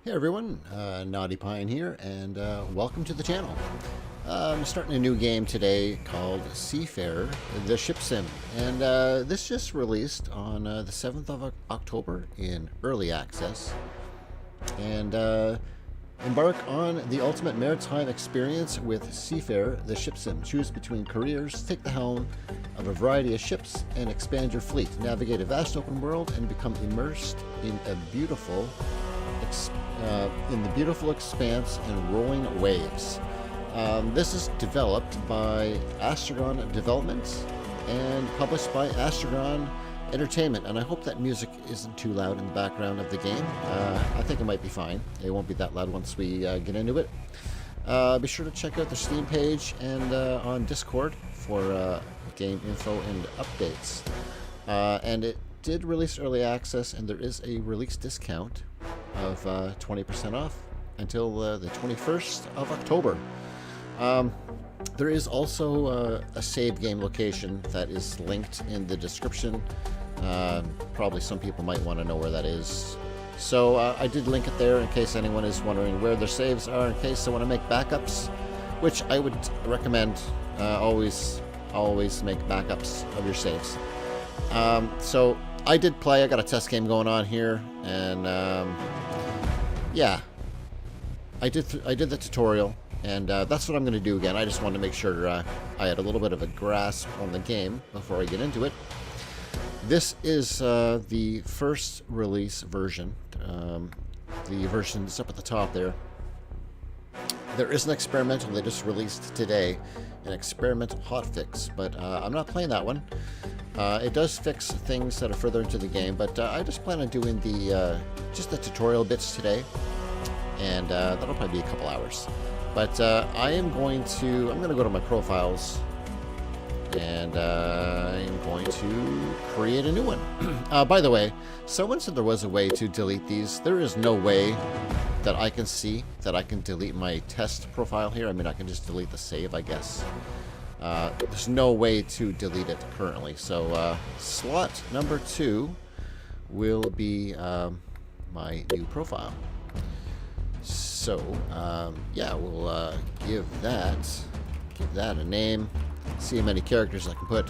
Hey everyone, Naughty Pine here, and welcome to the channel. I'm starting a new game today called Seafarer, the ship sim, and this just released on the 7th of October in early access. And embark on the ultimate maritime experience with Seafarer, the ship sim. Choose between careers, take the helm of a variety of ships, and expand your fleet. Navigate a vast open world and become immersed in the beautiful expanse and rolling waves. This is developed by Astragon Development and published by Astragon Entertainment, and I hope that music isn't too loud in the background of the game. I think it might be fine. It won't be that loud once we get into it. Be sure to check out the Steam page and on Discord for game info and updates. And it did release early access, and there is a release discount of 20% off until the 21st of October. There is also a save game location that is linked in the description. Probably some people might want to know where that is. So I did link it there in case anyone is wondering where their saves are, in case they want to make backups, which I would recommend. Always make backups of your saves. So I did play. I got a test game going on here, and yeah, I did the tutorial, and that's what I'm going to do again. I just wanted to make sure I had a little bit of a grasp on the game before I get into it. This is the first release version. The version is up at the top there. There is an experimental they just released today, an experimental hotfix, but I'm not playing that one. It does fix things that are further into the game, but I just plan on doing just the tutorial bits today, and that'll probably be a couple hours. But I'm going to go to my profiles, and I'm going to create a new one. By the way, someone said there was a way to delete these. There is no way that I can see that I can delete my test profile here. I mean, I can just delete the save, I guess. There's no way to delete it currently. So slot number 2 will be my new profile. So yeah, we'll give that a name. See how many characters I can put.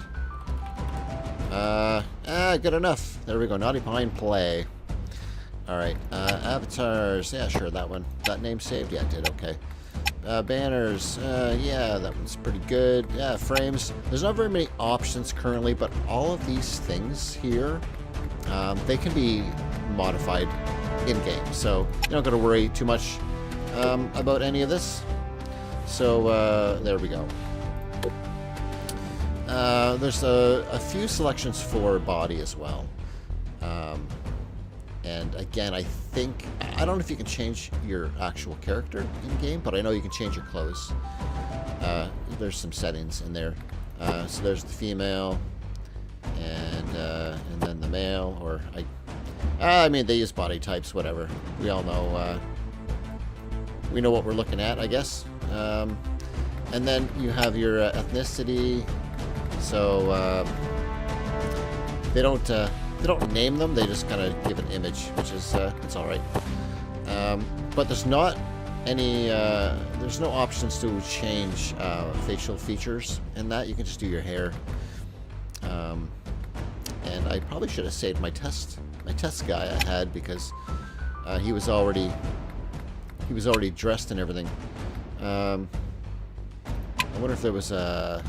Good enough. There we go. Naughty Pine Play. Alright, avatars. Yeah, sure, that one. That name saved? Yeah, it did. Okay. Banners. Yeah, that one's pretty good. Yeah, frames. There's not very many options currently, but all of these things here, they can be modified in-game. So you don't got to worry too much about any of this. So there we go. There's a few selections for body as well. And again, I don't know if you can change your actual character in-game, but I know you can change your clothes. There's some settings in there. So there's the female, and then the male, or I mean, they use body types, whatever. We all know, we know what we're looking at, I guess. And then you have your ethnicity. So they don't name them, they just kind of give an image, which is it's all right. But there's not any there's no options to change facial features in that. You can just do your hair. And I probably should have saved my test guy I had, because he was already dressed and everything. I wonder if there was a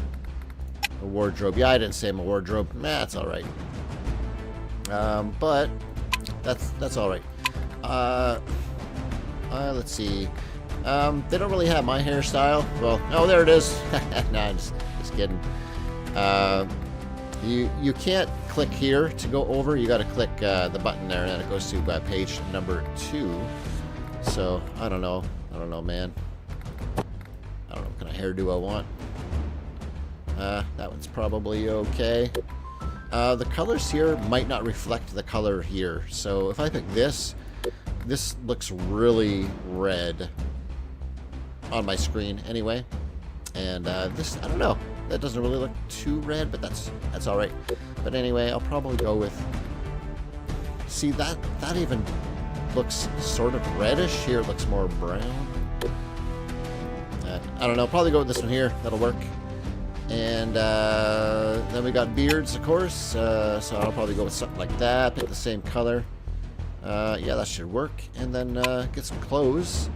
wardrobe. Yeah, I didn't save my wardrobe. Nah, it's all right. But that's all right. Let's see. They don't really have my hairstyle. Well, oh, there it is. Nah, I'm just kidding. You can't click here to go over. You got to click the button there, and then it goes to page number 2. So I don't know, man. I don't know what kind of hairdo I want. That one's probably okay. The colors here might not reflect the color here. So if I pick this looks really red on my screen anyway. And this, I don't know. That doesn't really look too red, but that's all right. But anyway, I'll probably go with. See, that even looks sort of reddish. Here it looks more brown. I don't know. Probably go with this one here. That'll work. And then we got beards, of course. So I'll probably go with something like that. Pick the same color. Yeah, that should work. And then get some clothes.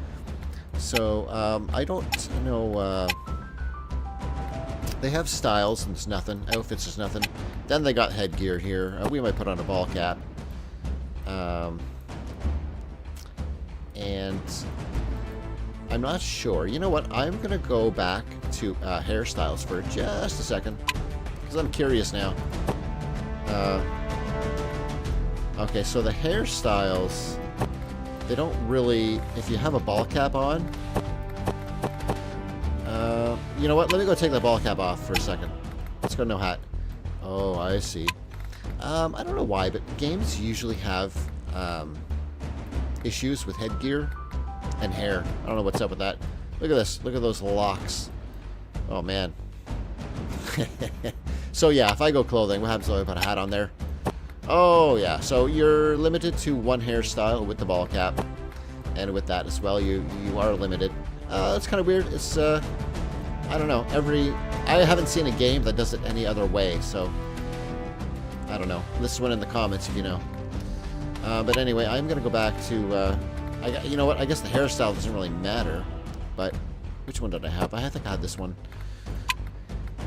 So I don't know. They have styles and it's nothing. Outfits is nothing. Then they got headgear here. We might put on a ball cap. And I'm not sure. You know what? I'm going to go back to hairstyles for just a second. Because I'm curious now. Okay, so the hairstyles, they don't really... If you have a ball cap on... you know what? Let me go take the ball cap off for a second. Let's go no hat. Oh, I see. I don't know why, but games usually have issues with headgear and hair. I don't know what's up with that. Look at this. Look at those locks. Oh, man. So, yeah, if I go clothing, what happens if I put a hat on there? Oh, yeah. So you're limited to one hairstyle with the ball cap. And with that as well, you are limited. That's kind of weird. It's, I don't know. I haven't seen a game that does it any other way, so... I don't know. List one in the comments if you know. But anyway, I'm going to go back to... you know what? I guess the hairstyle doesn't really matter. But which one did I have? I think I had this one.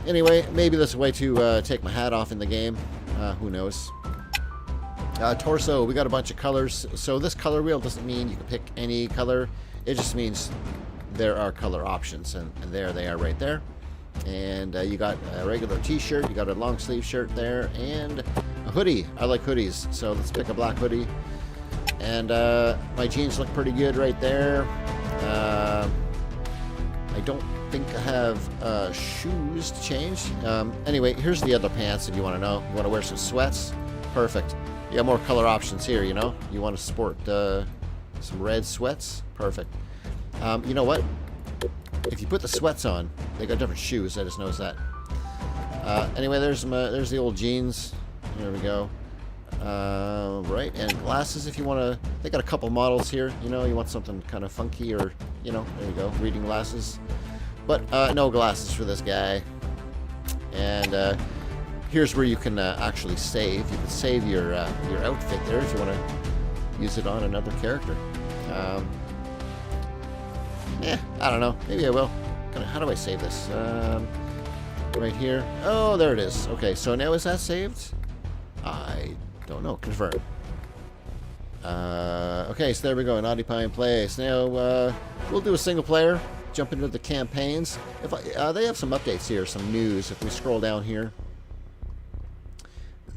Anyway, maybe there's a way to take my hat off in the game. Who knows? Torso, we got a bunch of colors. So this color wheel doesn't mean you can pick any color. It just means there are color options. And there they are right there. And you got a regular t-shirt, you got a long sleeve shirt there, and a hoodie. I like hoodies, so let's pick a black hoodie. And my jeans look pretty good right there. I don't think I have shoes to change. Anyway, here's the other pants if you want to know. You want to wear some sweats? Perfect. You got more color options here, you know? You want to sport some red sweats? Perfect. You know what? If you put the sweats on, they got different shoes. I just noticed that. Anyway, there's the old jeans. There we go. Right, and glasses if you want to. They got a couple models here. You know, you want something kind of funky or, you know, there you go, reading glasses. But no glasses for this guy. And here's where you can actually save. You can save your outfit there if you want to use it on another character. I don't know. Maybe I will. How do I save this? Right here. Oh, there it is. Okay, so now is that saved? I don't know. Confirm. Okay, so there we go. An occupy in place. Now, we'll do a single player. Jump into the campaigns. If they have some updates here, some news. If we scroll down here.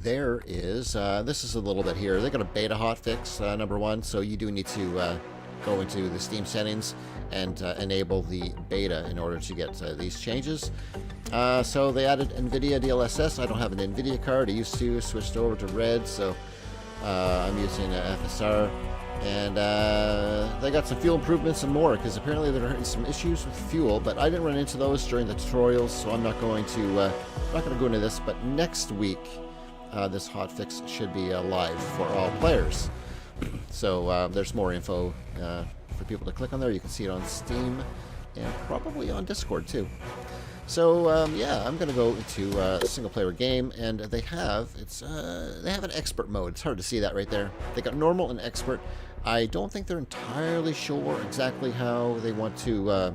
There is, this is a little bit here. They got a beta hotfix, number one, so you do need to go into the Steam settings and enable the beta in order to get these changes. So they added NVIDIA DLSS. I don't have an NVIDIA card. I used to, switched over to Red, so I'm using FSR. And they got some fuel improvements and more, because apparently there are some issues with fuel, but I didn't run into those during the tutorials, so I'm not going to go into this. But next week, this hotfix should be live for all players. So there's more info for people to click on there. You can see it on Steam and probably on Discord too. So yeah, I'm gonna go into a single player game, and they have an expert mode. It's hard to see that right there. They got normal and expert. I don't think they're entirely sure exactly how they want to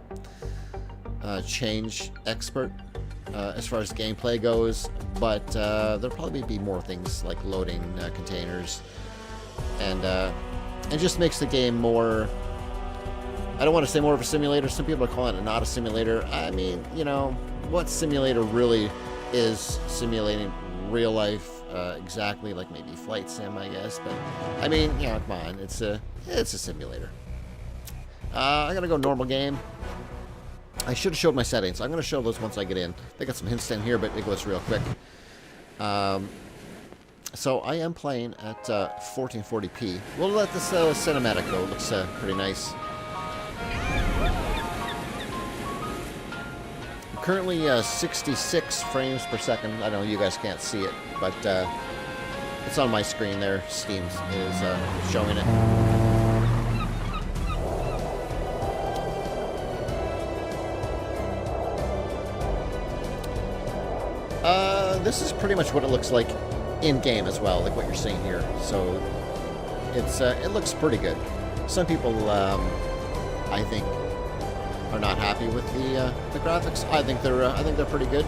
change expert as far as gameplay goes, but there'll probably be more things like loading containers, and it just makes the game more, I don't want to say more of a simulator. Some people are calling it not a simulator. I mean, you know, what simulator really is simulating real life exactly, like maybe flight sim, I guess. But I mean, you know, come on, it's a simulator. I gotta go normal game. I should have showed my settings. I'm gonna show those once I get in. They got some hints in here, but it goes real quick. So I am playing at 1440p. We'll let this cinematic go. It looks pretty nice. I'm currently 66 frames per second. I know you guys can't see it, but it's on my screen there. Steam is showing it. this is pretty much what it looks like in game as well, like what you're seeing here. So it's it looks pretty good. Some people, I think, are not happy with the graphics. I think they're pretty good.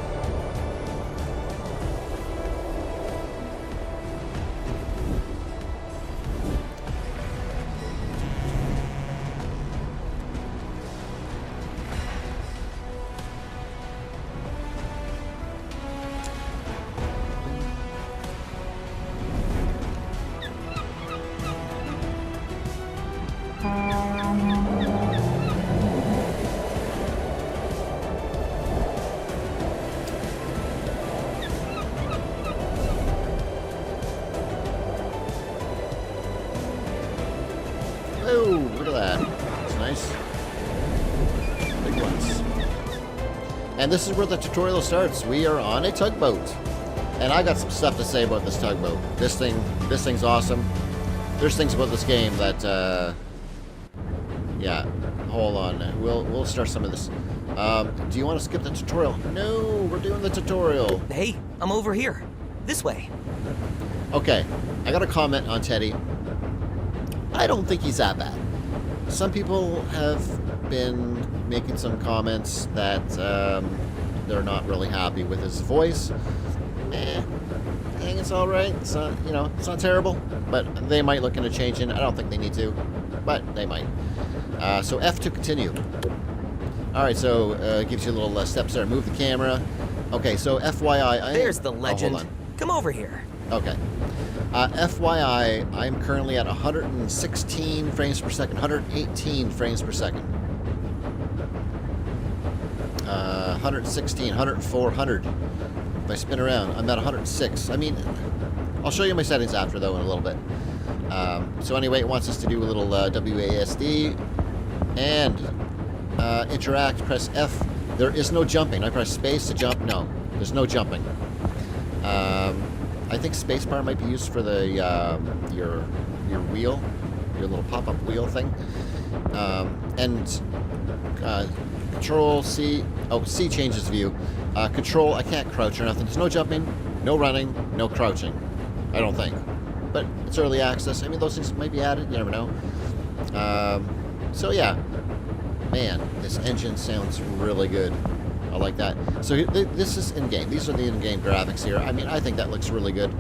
Oh, look at that. That's nice. Big ones. And this is where the tutorial starts. We are on a tugboat. And I got some stuff to say about this tugboat. This thing's awesome. There's things about this game that, yeah. Hold on. We'll start some of this. Do you want to skip the tutorial? No, we're doing the tutorial. Hey, I'm over here. This way. Okay, I got a comment on Teddy. I don't think he's that bad. Some people have been making some comments that they're not really happy with his voice. I think it's all right. It's not, you know, it's not terrible, but they might look into changing. I don't think they need to, but they might. So F to continue. All right, so it gives you a little steps there. Move the camera. Okay, so FYI. There's the legend. Oh, hold on. Come over here. Okay. FYI, I'm currently at 116 frames per second, 118 frames per second. 116, 104, 100. If I spin around, I'm at 106. I mean, I'll show you my settings after, though, in a little bit. So anyway, it wants us to do a little WASD and interact. Press F. There is no jumping. I press space to jump. No, there's no jumping. I think spacebar might be used for the your wheel, your little pop-up wheel thing. And Control C. Oh, C changes view. Control. I can't crouch or nothing. There's no jumping, no running, no crouching. I don't think. But it's early access. I mean, those things might be added. You never know. So yeah, man, this engine sounds really good. I like that. So this is in-game. These are the in-game graphics here. I mean, I think that looks really good.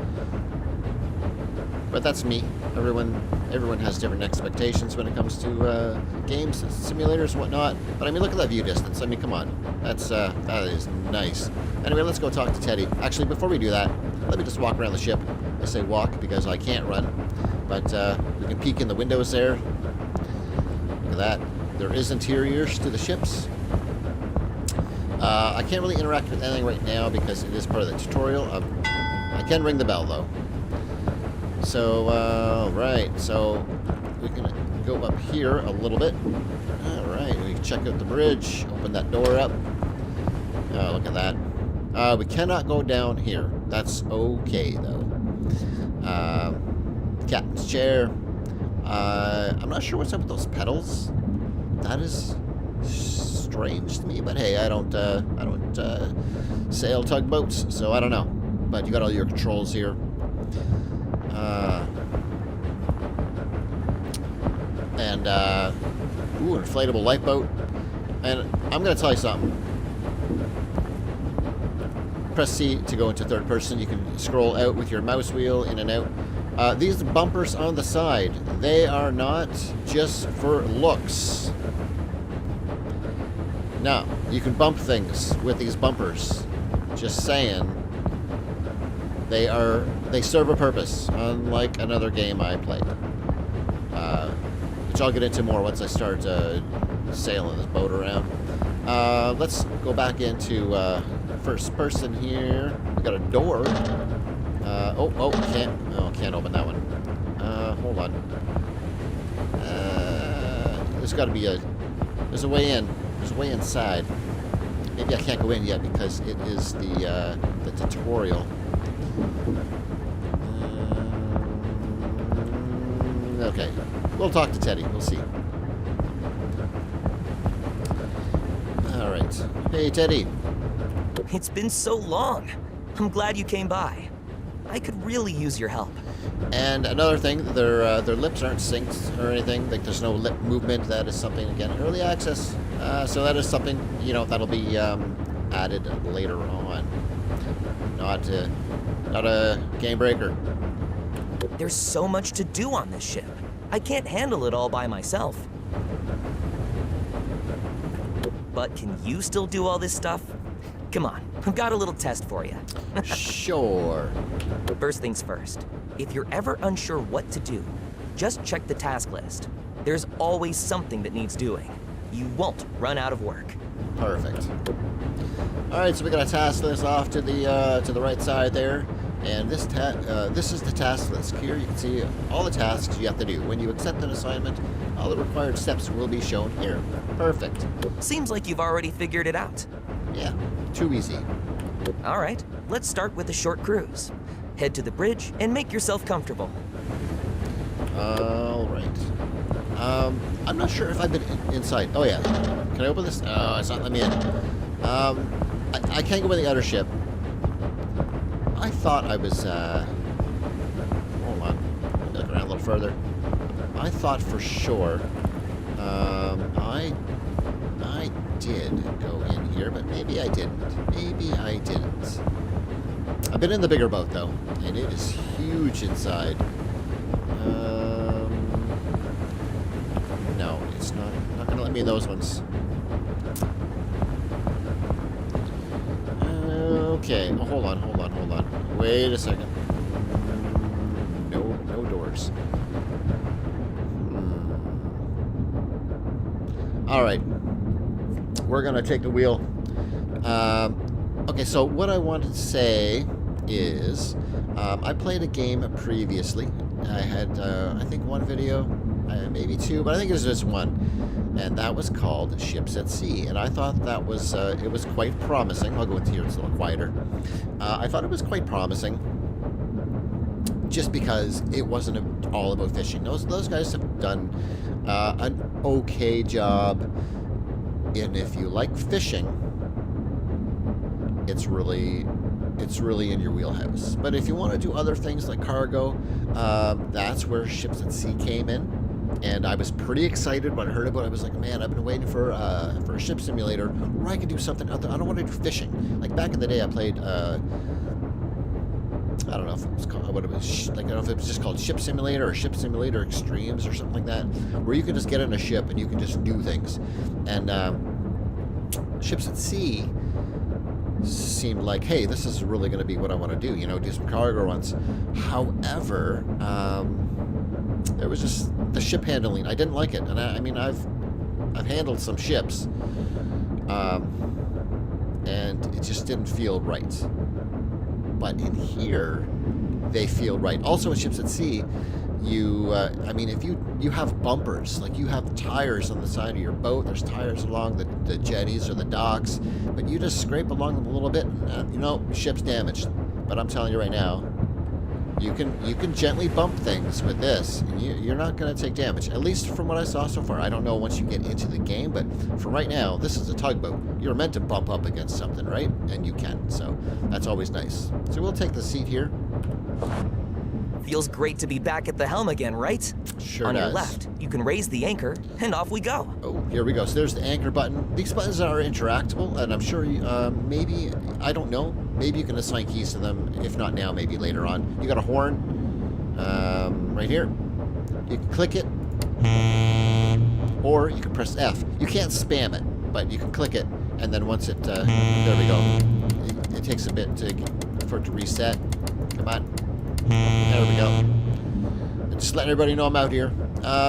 But that's me. Everyone has different expectations when it comes to games, simulators, and whatnot. But I mean, look at that view distance. I mean, come on. That is nice. Anyway, let's go talk to Teddy. Actually, before we do that, let me just walk around the ship. I say walk because I can't run. But we can peek in the windows there. Look at that. There is interiors to the ships. I can't really interact with anything right now because it is part of the tutorial. I can ring the bell, though. So, right. So, we can go up here a little bit. All right. We can check out the bridge. Open that door up. Oh, look at that. We cannot go down here. That's okay, though. Captain's chair. I'm not sure what's up with those pedals. That is strange to me, but hey, I don't sail tugboats, so I don't know. But you got all your controls here. Ooh, inflatable lifeboat. And I'm gonna tell you something. Press C to go into third person. You can scroll out with your mouse wheel in and out. These bumpers on the side, they are not just for looks. No, you can bump things with these bumpers. Just saying. They serve a purpose, unlike another game I played. Which I'll get into more once I start sailing this boat around. Let's go back into first person here. We got a door. Can't open that one. Hold on. There's got to be there's a way in. There's a way inside. Maybe I can't go in yet because it is the tutorial. Okay, we'll talk to Teddy. We'll see. All right. Hey, Teddy. It's been so long. I'm glad you came by. I could really use your help. And another thing, their lips aren't synced or anything. Like there's no lip movement. That is something, again, early access. So that is something, you know, that'll be added later on. Not a game breaker. There's so much to do on this ship. I can't handle it all by myself. But can you still do all this stuff? Come on, I've got a little test for you. Sure. First things first, if you're ever unsure what to do, just check the task list. There's always something that needs doing. You won't run out of work. Perfect. All right, so we got a task list off to the right side there, and this is the task list. Here you can see all the tasks you have to do. When you accept an assignment, all the required steps will be shown here. Perfect. Seems like you've already figured it out. Yeah, too easy. All right, let's start with a short cruise. Head to the bridge and make yourself comfortable. All right. I'm not sure if I've been inside. Oh yeah. Can I open this? Oh, it's not letting me in. I can't go in the other ship. I thought I was. Hold on. Look around a little further. I thought for sure. I did go in here, but maybe I didn't. Maybe I didn't. I've been in the bigger boat though, and it is huge inside. No, it's not gonna let me in those ones. Okay, oh, hold on. Wait a second. No doors. All right, we're gonna take the wheel. Okay, so what I wanted to say is, I played a game previously. I had, I think, one video, maybe two, but I think it was just one, and that was called Ships at Sea. And I thought that was, it was quite promising. I'll go into here; it's a little quieter. I thought it was quite promising, just because it wasn't all about fishing. Those guys have done an okay job, and if you like fishing, it's really in your wheelhouse. But if you want to do other things like cargo, that's where Ships at Sea came in. And I was pretty excited when I heard about it. I was like, man, I've been waiting for a ship simulator where I could do something out there. I don't want to do fishing. Like back in the day, I played. I don't know if it was called, what it was, like, I don't know if it was just called Ship Simulator or Ship Simulator Extremes or something like that, where you can just get in a ship and you can just do things. And Ships at Sea seemed like, hey, this is really going to be what I want to do, you know, do some cargo runs. However, there was just the ship handling. I didn't like it. And I mean, I've handled some ships, and it just didn't feel right. But in here, they feel right. Also, in Ships at Sea, you, I mean, if you have bumpers, like you have tires on the side of your boat, there's tires along the jetties or the docks, but you just scrape along them a little bit, and, you know, ship's damaged. But I'm telling you right now, you can gently bump things with this, and you're not going to take damage. At least from what I saw so far. I don't know once you get into the game, but for right now, this is a tugboat. You're meant to bump up against something, right? And you can, so that's always nice. So we'll take the seat here. Feels great to be back at the helm again, right? Sure On does. your left, you can raise the anchor, and off we go. Oh, here we go. So there's the anchor button. These buttons are interactable, and I'm sure you, maybe, I don't know, maybe you can assign keys to them. If not now, maybe later on. You got a horn right here. You can click it, or you can press F. You can't spam it, but you can click it, and then once it, there we go. It takes a bit for it to reset. Come on. There we go. Just letting everybody know I'm out here.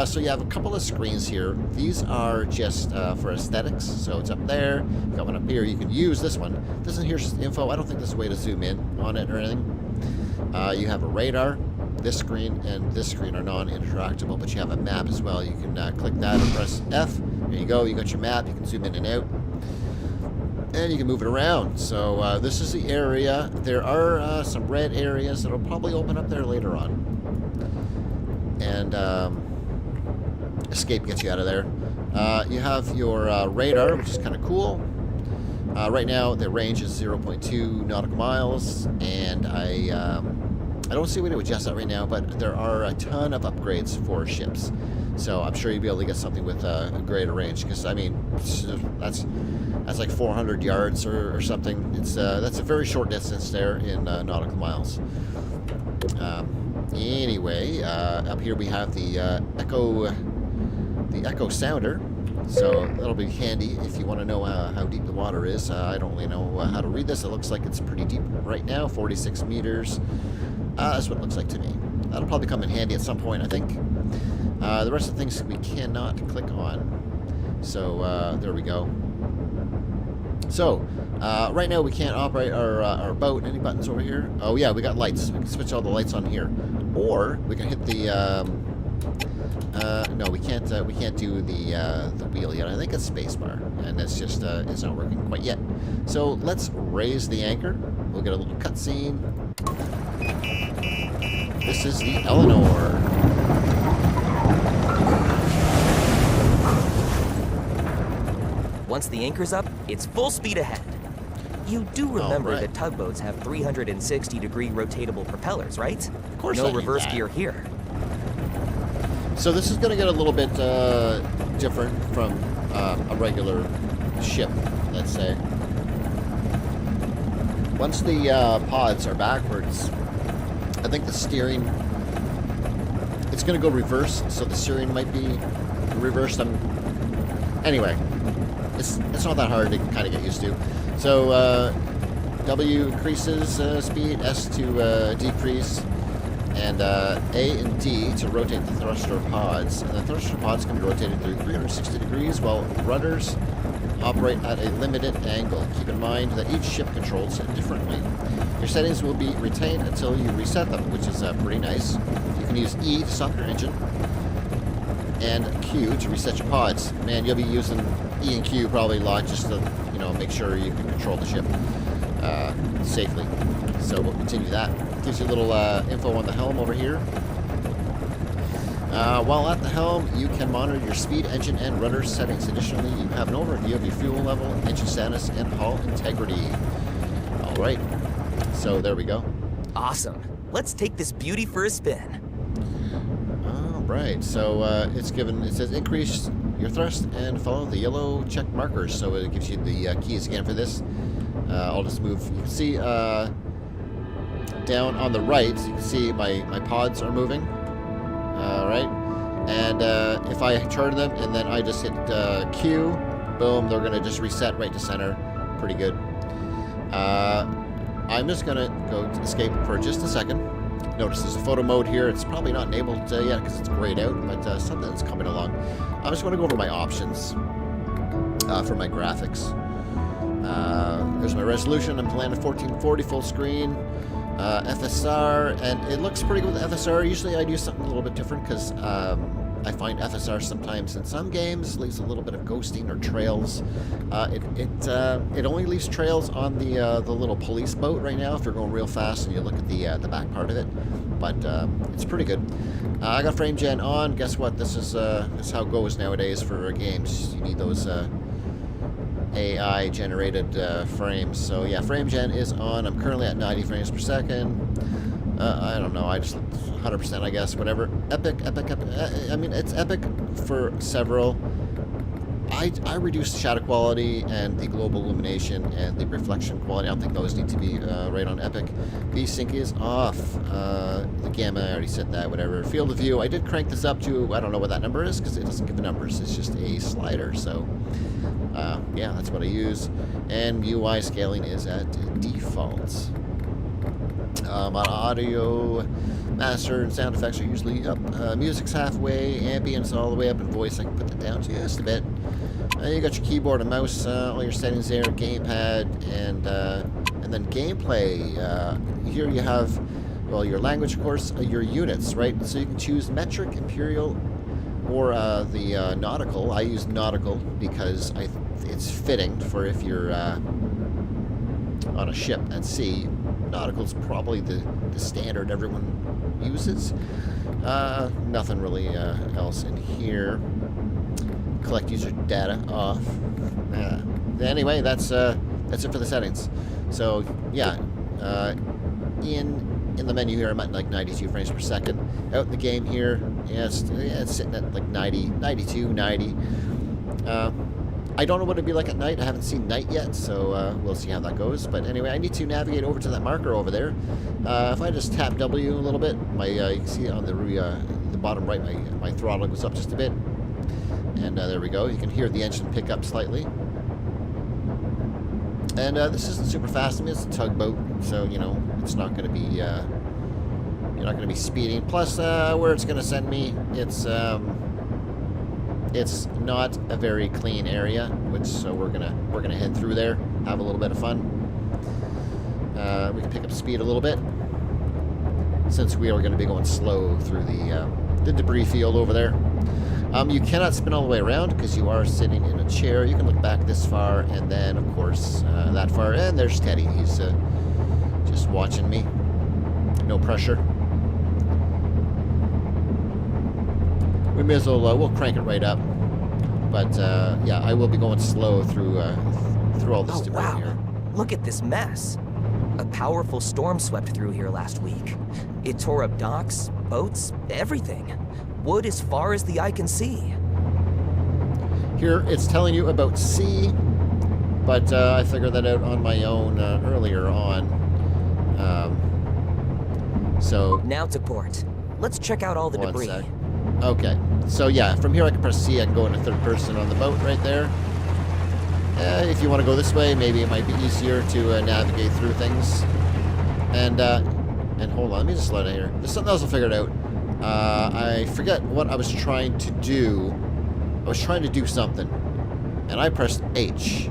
So you have a couple of screens here. These are just for aesthetics. So it's up there. Coming up here, you can use this one. This one here's just info. I don't think there's a way to zoom in on it or anything. You have a radar. This screen and this screen are non-interactable, but you have a map as well. You can click that and press F. There you go. You got your map. You can zoom in and out. And you can move it around. So this is the area. There are some red areas that will probably open up there later on. And escape gets you out of there. You have your radar, which is kind of cool. Right now, the range is 0.2 nautical miles, and I don't see a way to adjust that right now, but there are a ton of upgrades for ships. So I'm sure you'll be able to get something with a greater range, because, I mean, that's like 400 yards or something. That's a very short distance there in nautical miles. Anyway, up here we have the Echo Sounder. So that'll be handy if you want to know how deep the water is. I don't really know how to read this. It looks like it's pretty deep right now, 46 meters. That's what it looks like to me. That'll probably come in handy at some point, I think. The rest of the things we cannot click on. So there we go. So right now we can't operate our boat. Any buttons over here? Oh yeah, we got lights. We can switch all the lights on here, or we can hit the. No, we can't do the wheel yet. I think it's spacebar, and it's just it's not working quite yet. So let's raise the anchor. We'll get a little cutscene. This is the Eleanor. Once the anchor's up, it's full speed ahead. You do remember right. that tugboats have 360-degree rotatable propellers, right? Of course, no reverse gear here. So this is going to get a little bit different from a regular ship, let's say. Once the pods are backwards, I think the steering, it's going to go reverse, so the steering might be reversed. Anyway, it's not that hard to kind of get used to. So W increases speed, S to decrease, and A and D to rotate the thruster pods. And the thruster pods can be rotated through 360 degrees, while rudders operate at a limited angle. Keep in mind that each ship controls it differently. Your settings will be retained until you reset them, which is pretty nice. You can use E to stop your engine, and Q to reset your pods. Man, you'll be using E and Q probably a lot just to, you know, make sure you can control the ship safely. So we'll continue that. Gives you a little info on the helm over here. While at the helm, you can monitor your speed, engine, and rudder settings. Additionally, you have an overview of your fuel level, engine status, and hull integrity. All right, so there we go. Awesome. Let's take this beauty for a spin. All right, so it says increase your thrust and follow the yellow check markers. So it gives you the keys again for this. I'll just move. You can see down on the right, you can see my pods are moving. Right, and if I turn them and then I just hit Q, boom, they're gonna just reset right to center. Pretty good. I'm just gonna go to escape for just a second. Notice there's a photo mode here. It's probably not enabled yet because it's grayed out, but something's coming along. I'm just gonna go over my options for my graphics. There's my resolution. I'm playing at 1440 full screen. FSR, and it looks pretty good with FSR. Usually I'd use something a little bit different because I find FSR sometimes in some games leaves a little bit of ghosting or trails. It only leaves trails on the little police boat right now if you're going real fast and you look at the back part of it, but it's pretty good. I got frame gen on. Guess what? This is how it goes nowadays for games. You need those AI generated frames. So yeah, frame gen is on. I'm currently at 90 frames per second. I don't know, I just 100%, I guess, whatever. Epic. I mean, it's epic for several. I reduced shadow quality and the global illumination and the reflection quality. I don't think those need to be right on epic. V-sync is off. The gamma, I already said that, whatever. Field of view, I did crank this up to, I don't know what that number is because it doesn't give the numbers. It's just a slider, so yeah, that's what I use. And UI scaling is at default. My audio, master, and sound effects are usually up. Music's halfway, ambience all the way up, and voice I can put that down just a bit. You got your keyboard and mouse, all your settings there, gamepad, and then gameplay. Here you have, well, your language, of course, your units, right? So you can choose metric, imperial, or the nautical. I use nautical because it's fitting for if you're on a ship at sea. Nautical is probably the standard everyone uses. Nothing really else in here. Collect user data off. Anyway, that's That's it for the settings. So yeah, in the menu here, I'm at like 92 frames per second. Out in the game here, yeah, it's sitting at like 90, 92, 90. I don't know what it'd be like at night. I haven't seen night yet, so we'll see how that goes. But anyway, I need to navigate over to that marker over there. If I just tap W a little bit, my you can see on the bottom right, my throttle goes up just a bit. And there we go. You can hear the engine pick up slightly. And this isn't super fast. I mean, it's a tugboat, so you know it's not going to be. You're not going to be speeding. Plus, where it's going to send me, it's not a very clean area, so we're gonna head through there, have a little bit of fun. We can pick up speed a little bit since we are going to be going slow through the debris field over there. You cannot spin all the way around because you are sitting in a chair. You can look back this far and then, of course, that far. And there's Teddy. He's just watching me. No pressure. We may as well, we'll crank it right up. But, yeah, I will be going slow through all this debris here. Look at this mess. A powerful storm swept through here last week. It tore up docks, boats, everything. Wood as far as the eye can see. Here, it's telling you about sea, but I figured that out on my own earlier on. So now to port. Let's check out all the debris. Sec. Okay, so yeah, from here I can press C. I can go into third person on the boat right there. If you want to go this way, maybe it might be easier to navigate through things. And hold on, let me just slow down here. There's something else I figured out. I forget what I was trying to do. I was trying to do something, and I pressed H,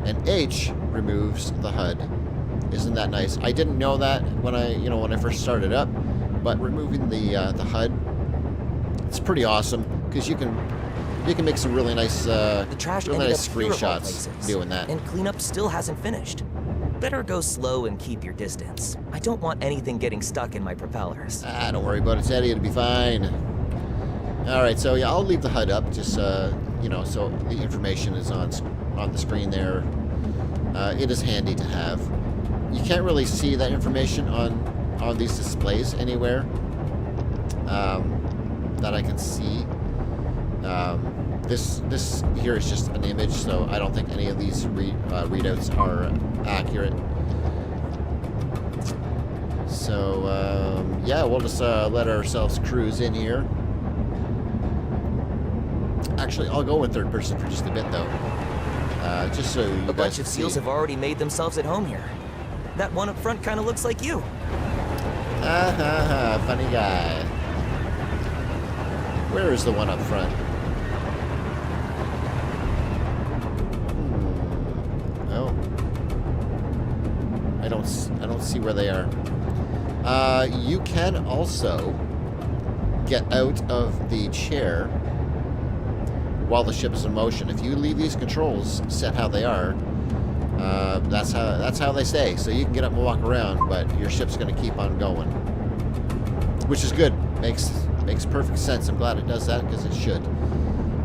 and H removes the HUD. Isn't that nice? I didn't know that when I first started up, but removing the HUD, it's pretty awesome because you can make some really nice screenshots doing that. And cleanup still hasn't finished. Better go slow and keep your distance. I don't want anything getting stuck in my propellers. Don't worry about it, Teddy. It'll be fine. All right, so yeah, I'll leave the HUD up, just so the information is on the screen there. It is handy to have. You can't really see that information on these displays anywhere that I can see. This here is just an image, so I don't think any of these readouts are accurate. So yeah, we'll just let ourselves cruise in here. Actually, I'll go in third person for just a bit, though. Just so you guys can see. A bunch of seals have already made themselves at home here. That one up front kind of looks like you. Funny guy. Where is the one up front? Oh. I don't see where they are. You can also get out of the chair while the ship is in motion. If you leave these controls set how they are, that's how they stay. So you can get up and walk around, but your ship's going to keep on going, which is good. Makes perfect sense. I'm glad it does that because it should.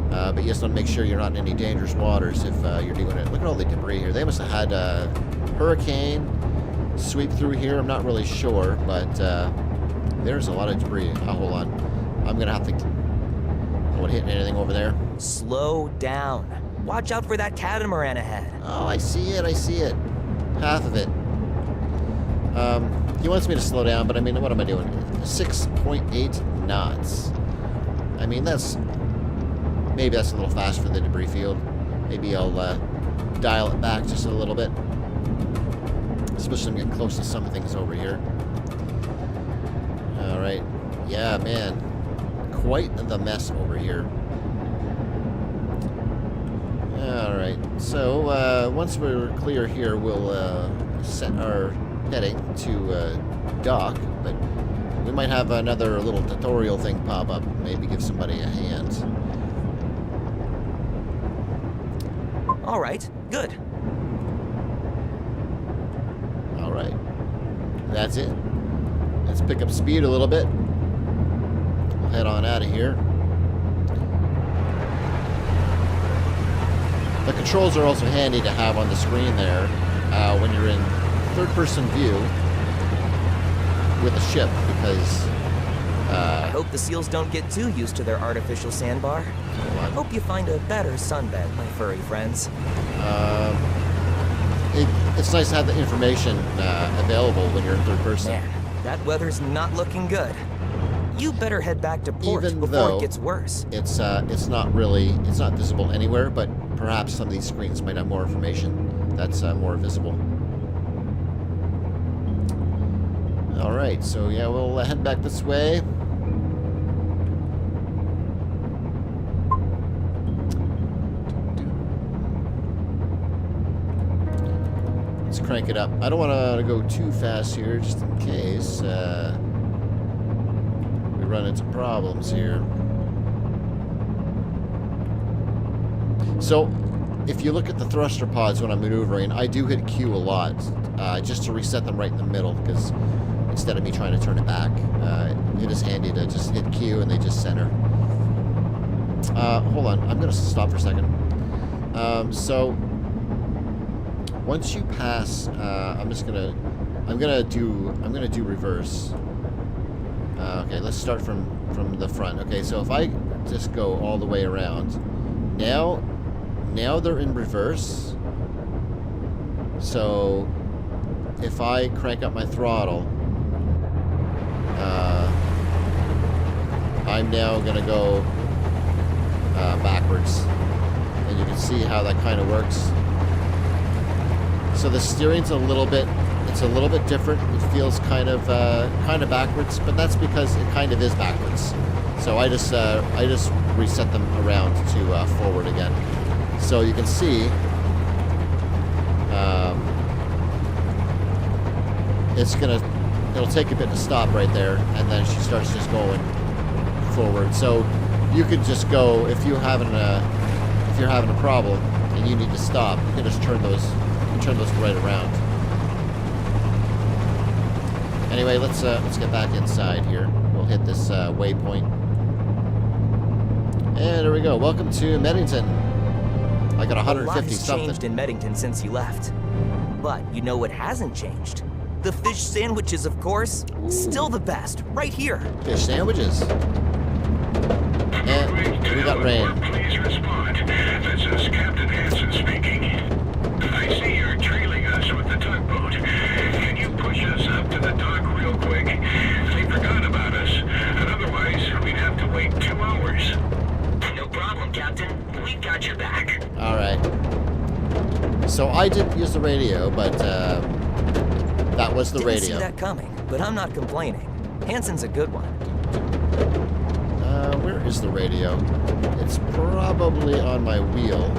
But you just want to make sure you're not in any dangerous waters if you're doing it. Look at all the debris here. They must have had a hurricane sweep through here. I'm not really sure, but there's a lot of debris. Oh, hold on. I'm going to have to... I don't hit anything over there. Slow down. Watch out for that catamaran ahead. Oh, I see it. Half of it. He wants me to slow down, but I mean, what am I doing? 6.8 knots. I mean, maybe that's a little fast for the debris field. Maybe I'll dial it back just a little bit. Especially when I'm getting close to some things over here. All right. Yeah, man. Quite the mess over here. All right. So once we're clear here, we'll set our heading to dock. But we might have another little tutorial thing pop up. Maybe give somebody a hand. All right. Good. All right. That's it. Let's pick up speed a little bit. We'll head on out of here. The controls are also handy to have on the screen there. when you're in third-person view with a ship, because I hope the seals don't get too used to their artificial sandbar. Hope you find a better sunbed, my furry friends. It's nice to have the information available when you're in third person. Man, that weather's not looking good. You better head back to port before it gets worse. It's not visible anywhere, but perhaps some of these screens might have more information that's more visible. All right, so yeah, we'll head back this way. Let's crank it up. I don't want to go too fast here, just in case we run into problems here. So, if you look at the thruster pods when I'm maneuvering, I do hit Q a lot, just to reset them right in the middle, because instead of me trying to turn it back, it is handy to just hit Q and they just center. Hold on, I'm going to stop for a second. So, once you pass, I'm gonna do reverse. Okay, let's start from the front. Okay, so if I just go all the way around, now they're in reverse. So if I crank up my throttle, I'm now gonna go backwards, and you can see how that kind of works. So the steering's a little bit different. It feels kind of backwards, but that's because it kind of is backwards. So I just reset them around to forward again. So you can see it'll take a bit to stop right there, and then she starts just going forward. So you could just go, if you're having a problem and you need to stop, you can just turn those right around. Anyway, let's get back inside here. We'll hit this waypoint. And there we go. Welcome to Meddington. I got 150 something. Changed in Meddington since you left. But you know what hasn't changed? The fish sandwiches, of course. Ooh. Still the best. Right here. Fish sandwiches. And we got rain. Please respond. This is Captain Hansen speaking. I see you're trailing us with the tugboat. Can you push us up to the dock real quick? They forgot about us, and otherwise we'd have to wait 2 hours. No problem, Captain. We've got your back. All right. So I didn't use the radio, but that was the radio. Didn't see that coming, but I'm not complaining. Hansen's a good one. Where is the radio? It's probably on my wheel.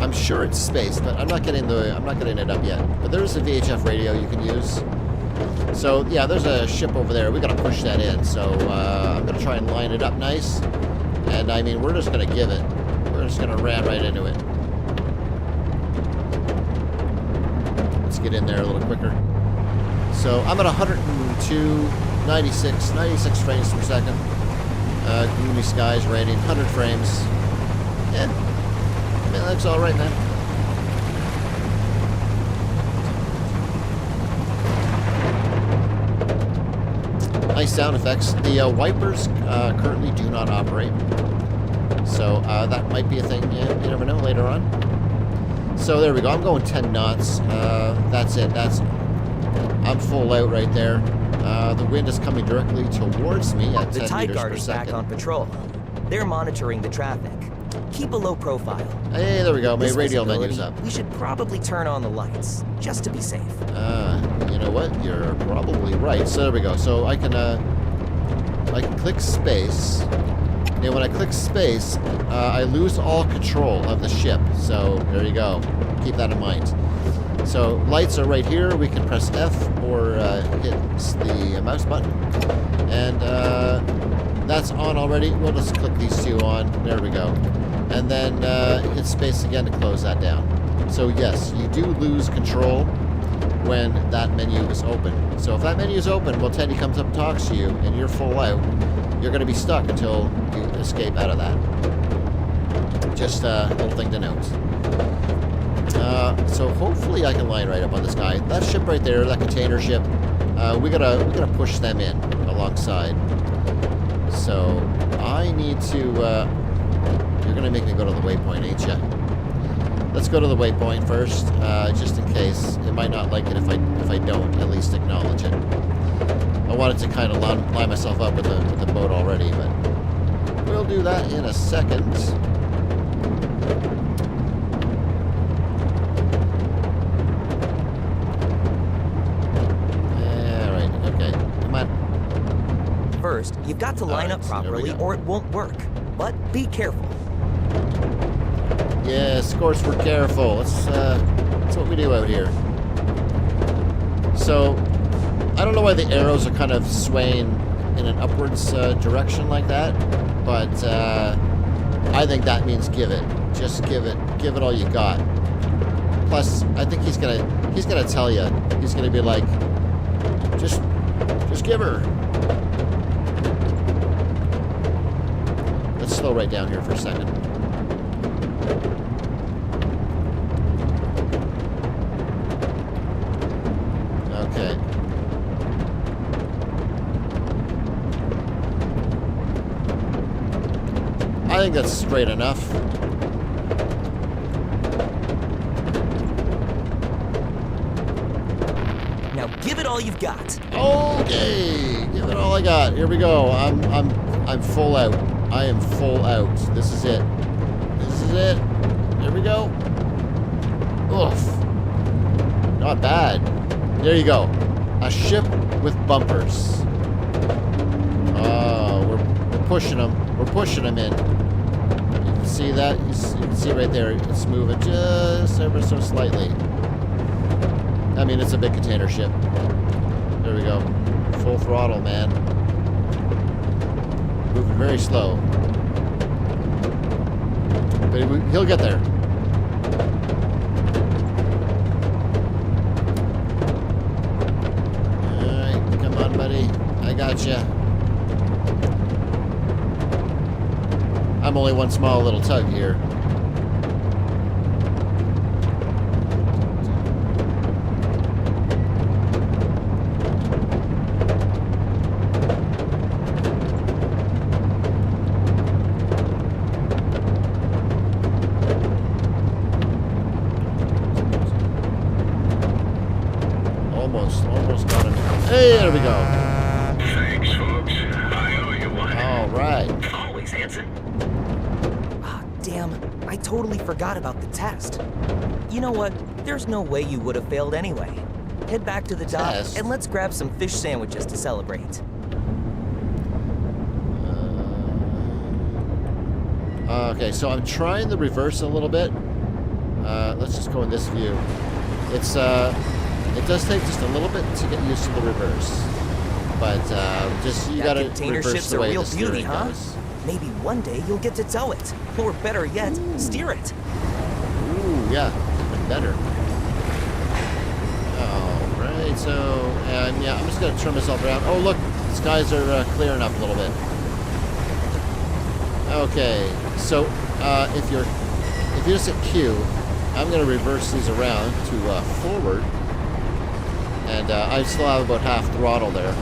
I'm sure it's space, but I'm not getting it up yet. But there's a VHF radio you can use. So yeah, there's a ship over there. We gotta push that in. So I'm gonna try and line it up nice. And I mean, we're just gonna give it. We're just gonna ram right into it. Let's get in there a little quicker. So I'm at 102, 96 frames per second. Gloomy skies, raining, 100 frames. Yeah. I mean, that's all right, man. Nice sound effects. The wipers currently do not operate. So that might be a thing. You never know later on. So there we go. I'm going 10 knots. That's it. I'm full out right there. The wind is coming directly towards me at 10 meters per second. The Tide Guard is back on patrol. They're monitoring the traffic. Keep a low profile. Hey, there we go. My This radio visibility, menu's up. We should probably turn on the lights, just to be safe. You know what? You're probably right. So there we go. So I can click space. And when I click space, I lose all control of the ship. So there you go. Keep that in mind. So lights are right here. We can press F or hit the mouse button. And that's on already. We'll just click these two on. There we go. And then hit space again to close that down. So yes, you do lose control when that menu is open. So if that menu is open, well, Teddy comes up and talks to you, and you're full out, you're going to be stuck until you escape out of that. Just a little thing to note. So hopefully I can line right up on this guy. That ship right there, that container ship, we gotta push them in alongside. So I need to. You're gonna make me go to the waypoint, ain't ya? Let's go to the waypoint first, just in case. It might not like it if I don't at least acknowledge it. I wanted to kind of line myself up with the boat already, but we'll do that in a second. First, you've got to line up properly or it won't work. But be careful. Yes, of course we're careful. That's what we do out here. So, I don't know why the arrows are kind of swaying in an upwards direction like that, but I think that means give it. Just give it all you got. Plus, I think he's gonna tell you. He's gonna be like, just give her. Let's slow right down here for a second. Okay. I think that's straight enough. Now give it all you've got. Okay, give it all I got. Here we go. I'm full out. I am full out. This is it. This is it. Here we go. Oof. Not bad. There you go. A ship with bumpers. Oh, we're pushing them. We're pushing them in. You can see that. You can see right there. It's moving just ever so slightly. I mean, it's a big container ship. There we go. Full throttle, man. Moving very slow. But he'll get there. Alright, come on, buddy. I gotcha. I'm only one small little tug here. Almost got him. Hey, there we go. Thanks, folks. I owe you one. All right. Always, Hanson. Ah, damn. I totally forgot about the test. You know what? There's no way you would have failed anyway. Head back to the dock and let's grab some fish sandwiches to celebrate. Okay, so I'm trying the reverse a little bit. Let's just go in this view. It does take just a little bit to get used to the reverse, but you gotta container reverse ship's the a way real the beauty, steering huh? goes. Maybe one day you'll get to tow it, or better yet, steer it. Ooh, yeah, even better. All right, so yeah, I'm just gonna turn myself around. Oh, look, the skies are clearing up a little bit. Okay, so if you just hit Q, I'm gonna reverse these around to forward. And I still have about half throttle there.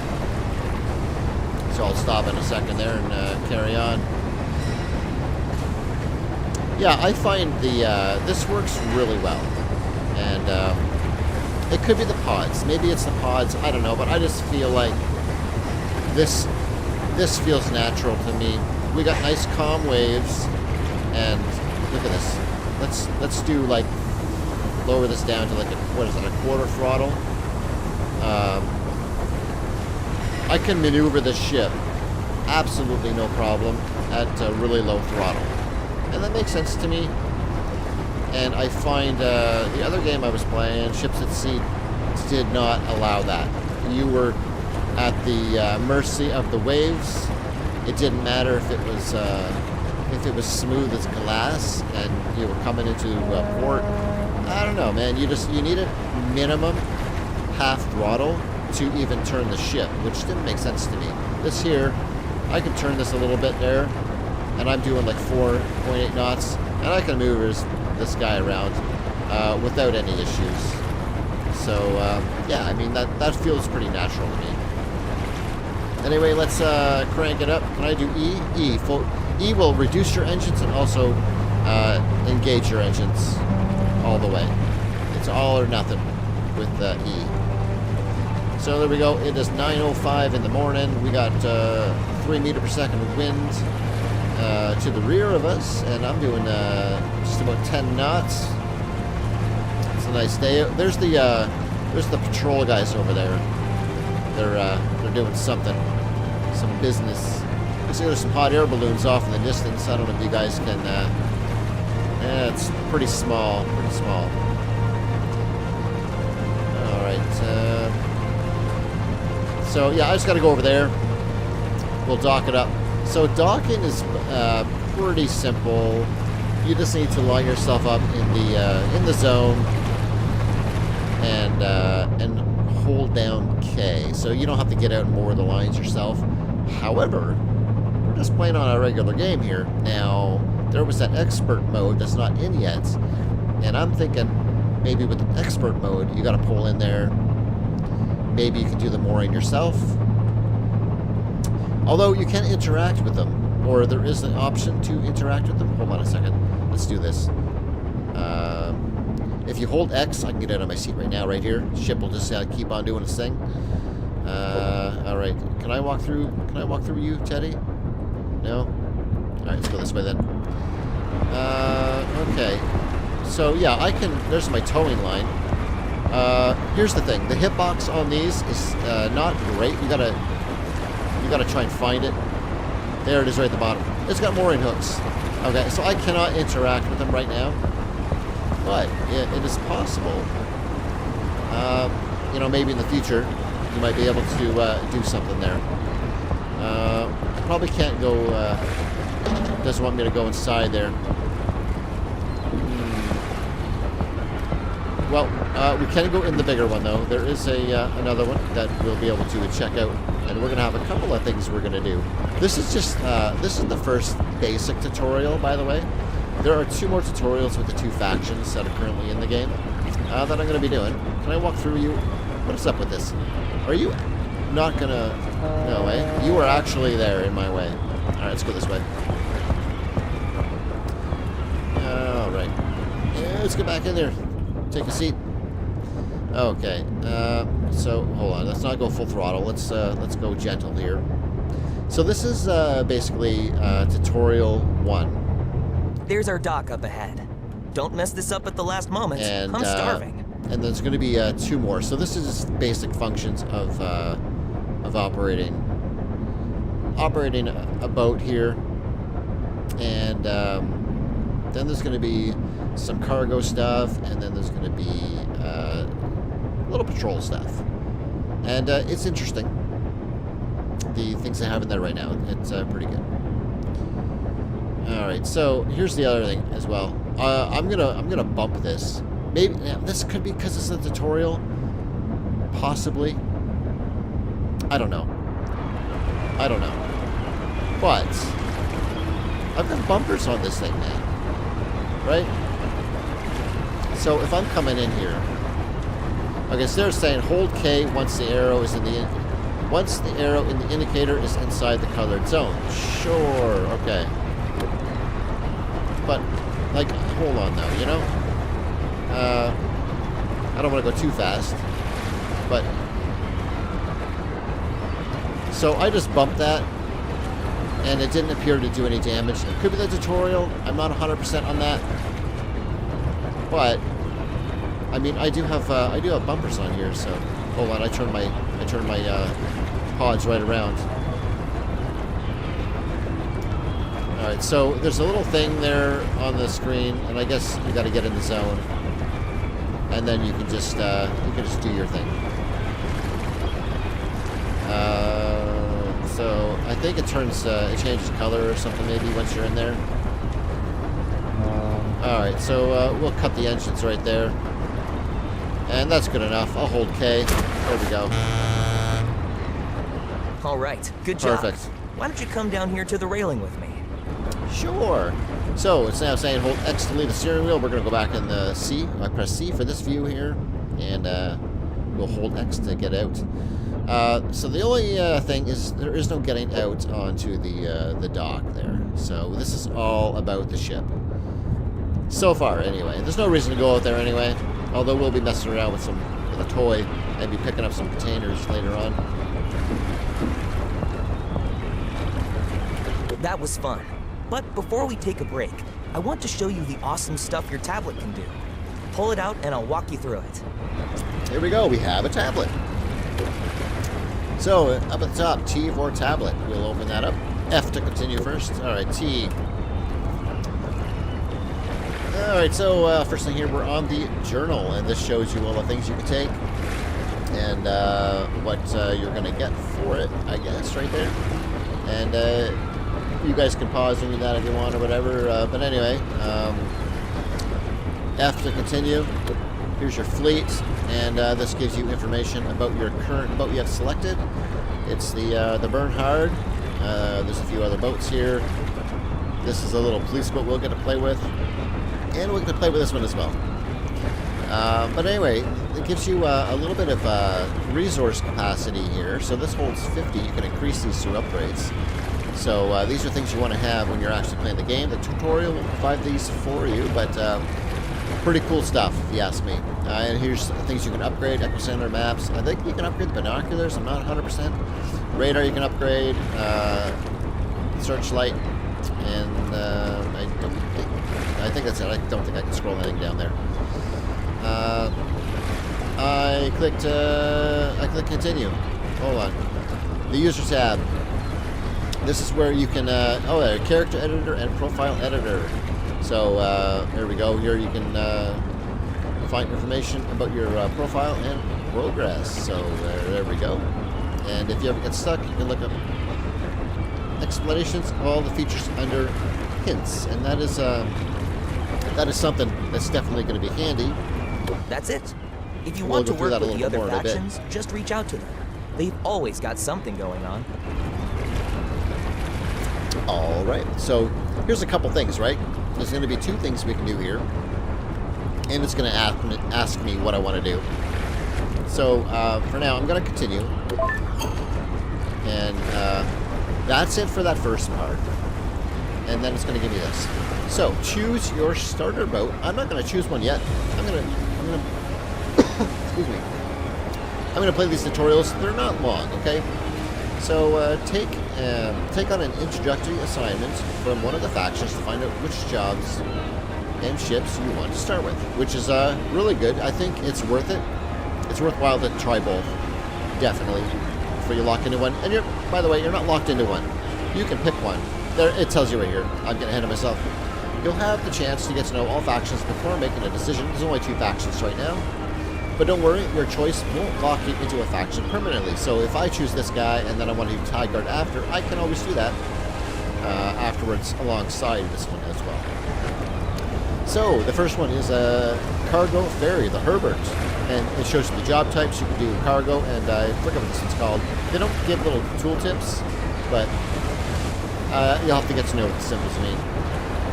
So I'll stop in a second there and carry on. Yeah, I find this works really well. And it could be the pods. Maybe it's the pods, I don't know. But I just feel like this feels natural to me. We got nice calm waves. And look at this. Let's do like, lower this down to like a quarter throttle. I can maneuver this ship absolutely no problem at really low throttle, and that makes sense to me. And I find the other game I was playing, Ships at Sea, did not allow that. You were at the mercy of the waves. It didn't matter if it was smooth as glass and you were coming into port. I don't know, man. You needed minimum half throttle to even turn the ship, which didn't make sense to me. This here, I can turn this a little bit there, and I'm doing like 4.8 knots, and I can move as this guy around without any issues. So, yeah, I mean, that feels pretty natural to me. Anyway, let's crank it up. Can I do E? E will reduce your engines and also engage your engines all the way. It's all or nothing with E. So there we go. It is 9:05 in the morning. We got 3 meters per second of wind to the rear of us, and I'm doing just about 10 knots. It's a nice day. There's the patrol guys over there. They're doing something, some business. I see there's some hot air balloons off in the distance. I don't know if you guys can. It's pretty small. Pretty small. All right. So yeah, I just got to go over there. We'll dock it up. So docking is pretty simple. You just need to line yourself up in the zone and hold down K. So you don't have to get out and moor the lines yourself. However, we're just playing on a regular game here. Now, there was that expert mode that's not in yet, and I'm thinking maybe with the expert mode, you got to pull in there. Maybe you can do the mooring yourself. Although you can interact with them, or there is an option to interact with them. Hold on a second. Let's do this. If you hold X, I can get out of my seat right now, right here. Ship will just keep on doing its thing. All right. Can I walk through? Can I walk through you, Teddy? No. All right. Let's go this way then. Okay. So yeah, I can. There's my towing line. Here's the thing. The hitbox on these is not great. You gotta try and find it. There it is, right at the bottom. It's got mooring hooks. Okay, so I cannot interact with them right now, but it is possible. You know, maybe in the future you might be able to do something there. I probably can't go. Doesn't want me to go inside there. Well, we can go in the bigger one though. There is another one that we'll be able to check out, and we're gonna have a couple of things we're gonna do. This is just this is the first basic tutorial, by the way. There are 2 more tutorials with the 2 factions that are currently in the game that I'm gonna be doing. Can I walk through you? What is up with this? Are you not gonna? No way. You are actually there in my way. All right, let's go this way. All right. Yeah, let's get back in there. Take a seat. Okay. So hold on. Let's not go full throttle. Let's go gentle here. So this is basically tutorial 1. There's our dock up ahead. Don't mess this up at the last moment. And, I'm starving. And there's going to be 2 more. So this is just basic functions of operating a boat here, and then there's going to be some cargo stuff, and then there's going to be little patrol stuff, and it's interesting. The things I have in there right now, it's pretty good. All right, so here's the other thing as well. I'm gonna bump this. Maybe this could be because it's a tutorial, possibly. I don't know. But I've got bumpers on this thing now, right? So if I'm coming in here, okay, so they're saying hold K once the arrow is in the indicator is inside the colored zone. Sure, okay. But like, hold on though, you know. I don't want to go too fast, but so I just bumped that, and it didn't appear to do any damage. It could be the tutorial. I'm not 100% on that. But I mean, I do have bumpers on here. So hold on, I turn my pods right around. All right, so there's a little thing there on the screen, and I guess you got to get in the zone, and then you can just do your thing. So I think it changes color or something maybe once you're in there. All right, so we'll cut the engines right there. And that's good enough. I'll hold K. There we go. All right, good job. Perfect. Why don't you come down here to the railing with me? Sure. So it's now saying hold X to leave the steering wheel. We're going to go back in the C. I press C for this view here, and we'll hold X to get out. So the only thing is there is no getting out onto the dock there. So this is all about the ship. So far, anyway. There's no reason to go out there anyway. Although we'll be messing around with a toy and be picking up some containers later on. That was fun. But before we take a break, I want to show you the awesome stuff your tablet can do. Pull it out and I'll walk you through it. Here we go. We have a tablet. So up at the top, T for tablet. We'll open that up. F to continue first. All right, T. All right, so first thing here, we're on the journal, and this shows you all the things you can take and what you're going to get for it, I guess, right there. And you guys can pause and read that if you want or whatever. But anyway, F to continue. Here's your fleet, and this gives you information about your current boat you have selected. It's the Bernhard. There's a few other boats here. This is a little police boat we'll get to play with. And we'll get to play with this one as well. But anyway, it gives you a little bit of resource capacity here. So this holds 50. You can increase these through upgrades. So these are things you want to have when you're actually playing the game. The tutorial will provide these for you, but pretty cool stuff, if you ask me. And here's things you can upgrade. Echo Center maps. I think you can upgrade the binoculars. I'm not 100%. Radar you can upgrade. Searchlight. And I think that's it. I don't think I can scroll anything down there. I clicked continue. Hold on. The user tab. This is where you can, character editor and profile editor. So there we go. Here you can find information about your profile and progress. So there we go. And if you ever get stuck, you can look up explanations of all the features under hints, and that is something that's definitely going to be handy. That's it. If you want to work with the other factions, just reach out to them. They've always got something going on. All right, so here's a couple things, right? There's going to be two things we can do here, and it's going to ask me what I want to do. So for now, I'm going to continue, and that's it for that first part. And then it's going to give me this. So choose your starter boat. I'm not going to choose one yet. I'm going to excuse me. I'm going to play these tutorials. They're not long, okay? So take on an introductory assignment from one of the factions to find out which jobs and ships you want to start with, which is really good. I think it's worth it. It's worthwhile to try both, definitely, before you lock into one. And by the way, you're not locked into one. You can pick one. There, it tells you right here. I'm getting ahead of myself. You'll have the chance to get to know all factions before making a decision. There's only 2 factions right now. But don't worry, your choice won't lock you into a faction permanently. So if I choose this guy and then I want to do TIE Guard after, I can always do that afterwards alongside this one as well. So the first one is a cargo ferry, the Herbert. And it shows you the job types. You can do cargo, and I forget what this one's called. They don't give little tooltips, but you'll have to get to know what the symbols mean.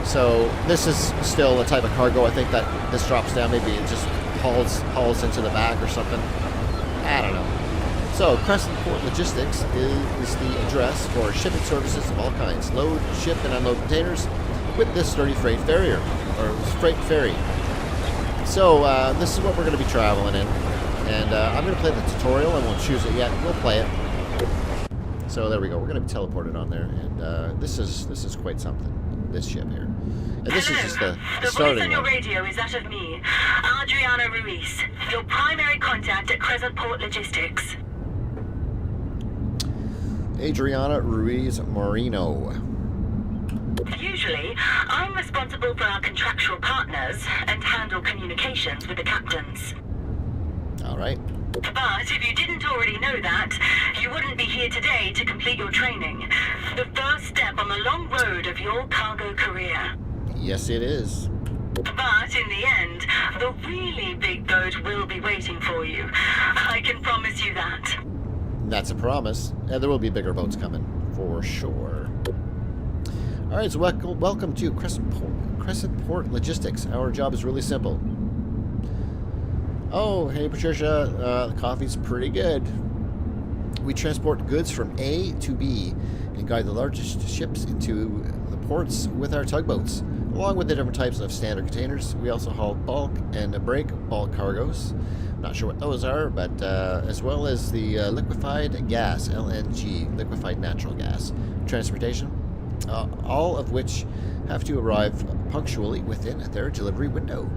So this is still a type of cargo. I think that this drops down. Maybe it just hauls into the back or something. I don't know. So Crescent Port Logistics is the address for shipping services of all kinds. Load, ship, and unload containers with this sturdy freight ferry. So this is what we're going to be traveling in. And I'm going to play the tutorial. I won't choose it yet. We'll play it. So there we go. We're going to be teleported on there. And this is quite something. This ship here. And this is just the starting voice on your one. radio is that of me, Adriana Ruiz, your primary contact at Crescent Port Logistics. Adriana Ruiz Moreno. Usually, I'm responsible for our contractual partners and handle communications with the captains. All right. But if you didn't already know that, you wouldn't be here today to complete your training. The first step on the long road of your cargo career. Yes, it is. But in the end, the really big boat will be waiting for you. I can promise you that. That's a promise. And there will be bigger boats coming, for sure. All right, so welcome to Crescent Port Logistics. Our job is really simple. Oh, hey Patricia, the coffee's pretty good. We transport goods from A to B and guide the largest ships into the ports with our tugboats, along with the different types of standard containers. We also haul bulk and break bulk cargoes. Not sure what those are, but as well as the liquefied gas, LNG, liquefied natural gas, transportation, all of which have to arrive punctually within their delivery window.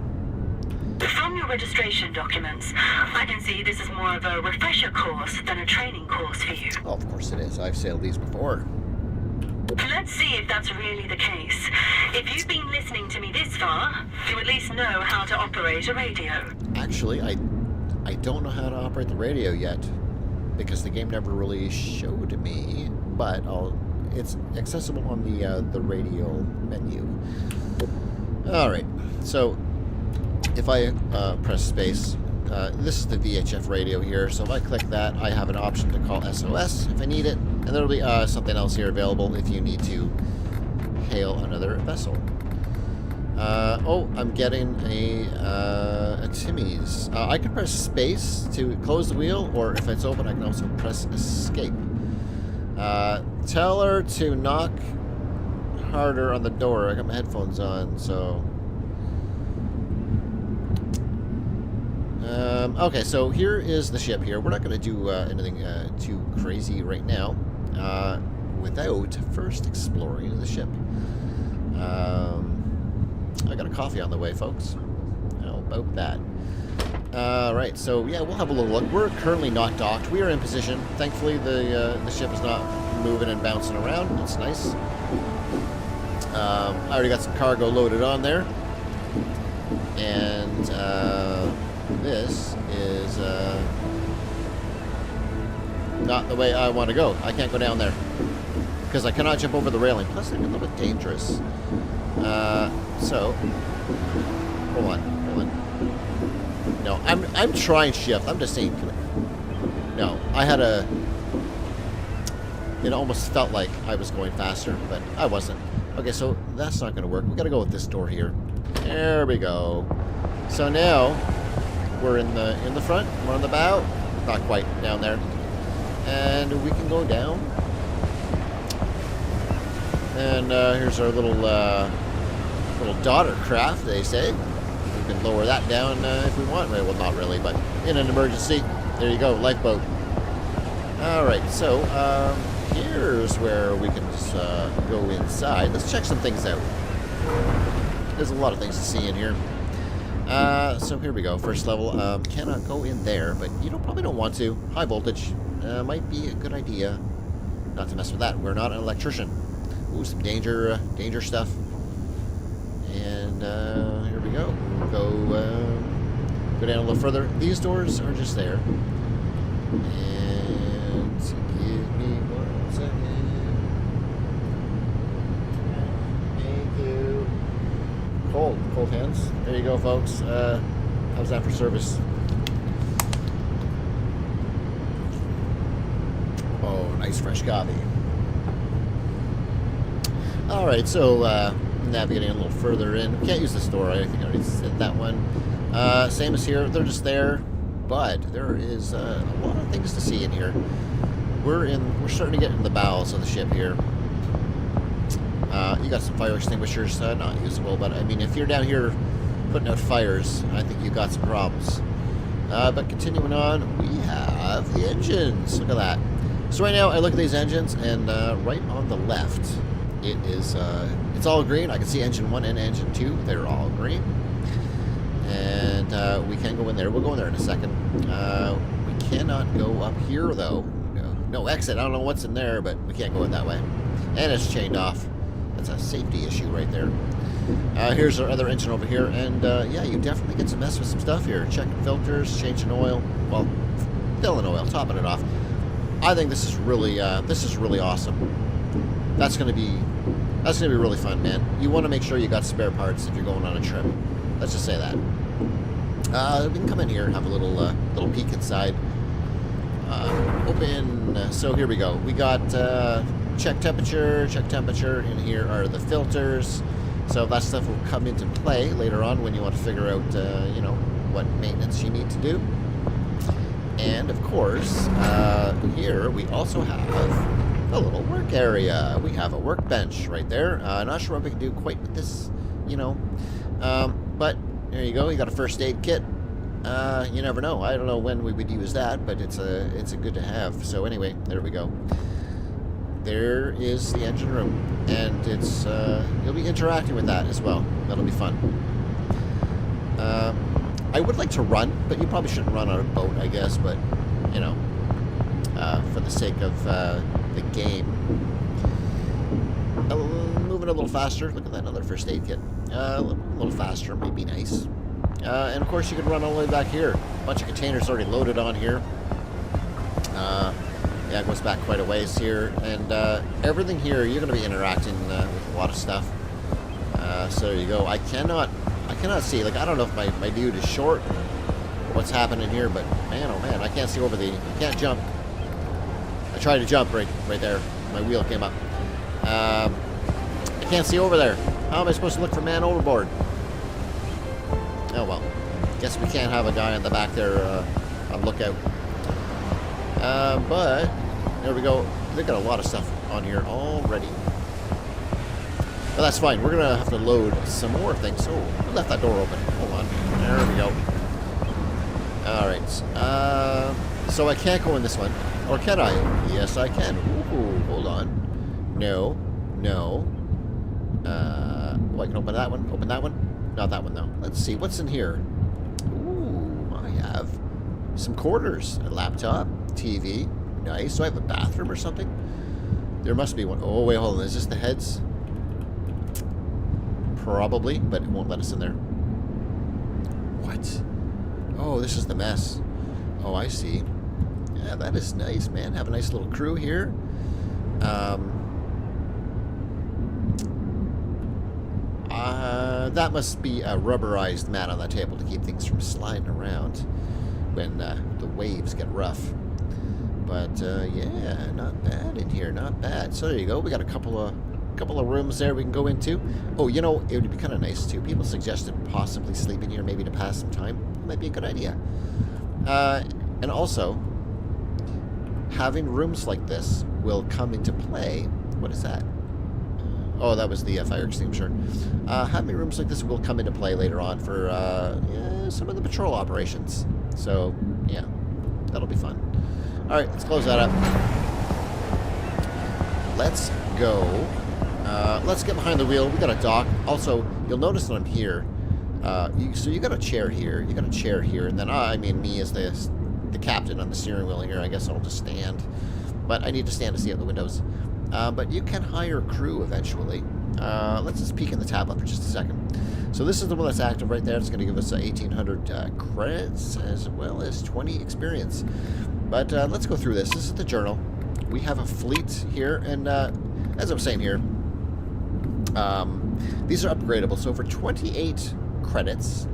From your registration documents, I can see this is more of a refresher course than a training course for you. Oh, of course it is. I've sailed these before. Let's see if that's really the case. If you've been listening to me this far, you at least know how to operate a radio. Actually, I don't know how to operate the radio yet, because the game never really showed me, but it's accessible on the radio menu. Alright, so if I press space, this is the VHF radio here, so if I click that, I have an option to call SOS if I need it, and there'll be something else here available if you need to hail another vessel. Oh, I'm getting a Timmy's. I can press space to close the wheel, or if it's open, I can also press escape. Tell her to knock harder on the door. I got my headphones on, so... okay, so here is the ship here. We're not going to do anything too crazy right now without first exploring the ship. I got a coffee on the way, folks. How about that? Right, so yeah, we'll have a little look. We're currently not docked. We are in position. Thankfully, the ship is not moving and bouncing around. It's nice. I already got some cargo loaded on there. And this is not the way I want to go. I can't go down there because I cannot jump over the railing. Plus, they're a little bit dangerous. So, hold on. No, I'm trying shift. I'm just saying. No, I had a. It almost felt like I was going faster, but I wasn't. Okay, so that's not going to work. We got to go with this door here. There we go. So now we're in the front. We're on the bow. Not quite down there, and we can go down. And here's our little daughter craft, they say. We can lower that down if we want. Well, not really, but in an emergency. There you go, lifeboat. All right, so here's where we can just go inside. Let's check some things out. There's a lot of things to see in here. So here we go. First level. Cannot go in there, but you probably don't want to. High voltage might be a good idea. Not to mess with that. We're not an electrician. Ooh, some danger stuff. And here we go. Go down a little further. These doors are just there. And give me 1 second. Thank you. Cold hands. There you go, folks. How's that for service? Oh, nice fresh coffee. Alright, so navigating a little further in. We can't use this door. I think I already said that one. Same as here. They're just there. But there is a lot of things to see in here. We're starting to get in the bowels of the ship here. You got some fire extinguishers, not usable, but I mean, if you're down here putting out fires, I think you got some problems. But continuing on, we have the engines. Look at that. So right now, I look at these engines, and right on the left, it is it's all green. I can see engine 1 and engine 2. They're all green. And we can go in there. We'll go in there in a second. We cannot go up here, though. No exit. I don't know what's in there, but we can't go in that way. And it's chained off. That's a safety issue right there. Here's our other engine over here. And, yeah, you definitely get to mess with some stuff here. Checking filters, changing oil. Well, filling oil, topping it off. I think this is really awesome. That's gonna be really fun, man. You want to make sure you got spare parts if you're going on a trip. Let's just say that. We can come in here and have a little peek inside. Open. So here we go. We got check temperature. In here are the filters. So that stuff will come into play later on when you want to figure out, you know, what maintenance you need to do. And of course, here we also have a little work area. We have a workbench right there. Not sure what we can do quite with this, you know. But there you go. You got a first aid kit. You never know. I don't know when we would use that, but it's a good to have. So anyway, there we go. There is the engine room, and it's you'll be interacting with that as well. That'll be fun. I would like to run, but you probably shouldn't run on a boat, I guess. But you know, for the sake of the game, moving a little faster. Look at that, another first aid kit. A little faster might be nice. And of course, you can run all the way back here. A bunch of containers already loaded on here. Yeah, it goes back quite a ways here, and everything here you're going to be interacting with a lot of stuff. So there you go. I cannot see. Like, I don't know if my dude is short or what's happening here, but man, oh man, I can't see over the. I can't jump. I tried to jump right there. My wheel came up. I can't see over there. How am I supposed to look for man overboard? Oh well. Guess we can't have a guy on the back there on lookout. But there we go. They've got a lot of stuff on here already. But that's fine. We're gonna have to load some more things. Oh, we left that door open. Hold on. There we go. Alright. So I can't go in this one. Or can I? Yes, I can. Ooh, hold on. No. Oh, I can open that one. Open that one. Not that one, though. Let's see. What's in here? Ooh, I have some quarters. A laptop. TV. Nice. Do I have a bathroom or something? There must be one. Oh, wait, hold on. Is this the heads? Probably, but it won't let us in there. What? Oh, this is the mess. Oh, I see. Yeah, that is nice, man. Have a nice little crew here. That must be a rubberized mat on that table to keep things from sliding around when the waves get rough. But yeah, not bad in here, not bad. So there you go. We got a couple of rooms there we can go into. Oh, you know, it would be kind of nice too. People suggested possibly sleeping here, maybe to pass some time. It might be a good idea. And also, having rooms like this will come into play. What is that? Oh, that was the fire extinguisher. Having rooms like this will come into play later on for yeah, some of the patrol operations. So, yeah, that'll be fun. All right, let's close that up. Let's go. Let's get behind the wheel. We got a dock. Also, you'll notice that I'm here. So you got a chair here. You got a chair here, and then I mean, me as the captain on the steering wheel here. I guess I'll just stand. But I need to stand to see out the windows. But you can hire crew eventually. Let's just peek in the tablet for just a second. So this is the one that's active right there. It's going to give us 1,800 credits as well as 20 experience. But let's go through this. This is the journal. We have a fleet here, and as I was saying here, these are upgradable. So for 28 credits,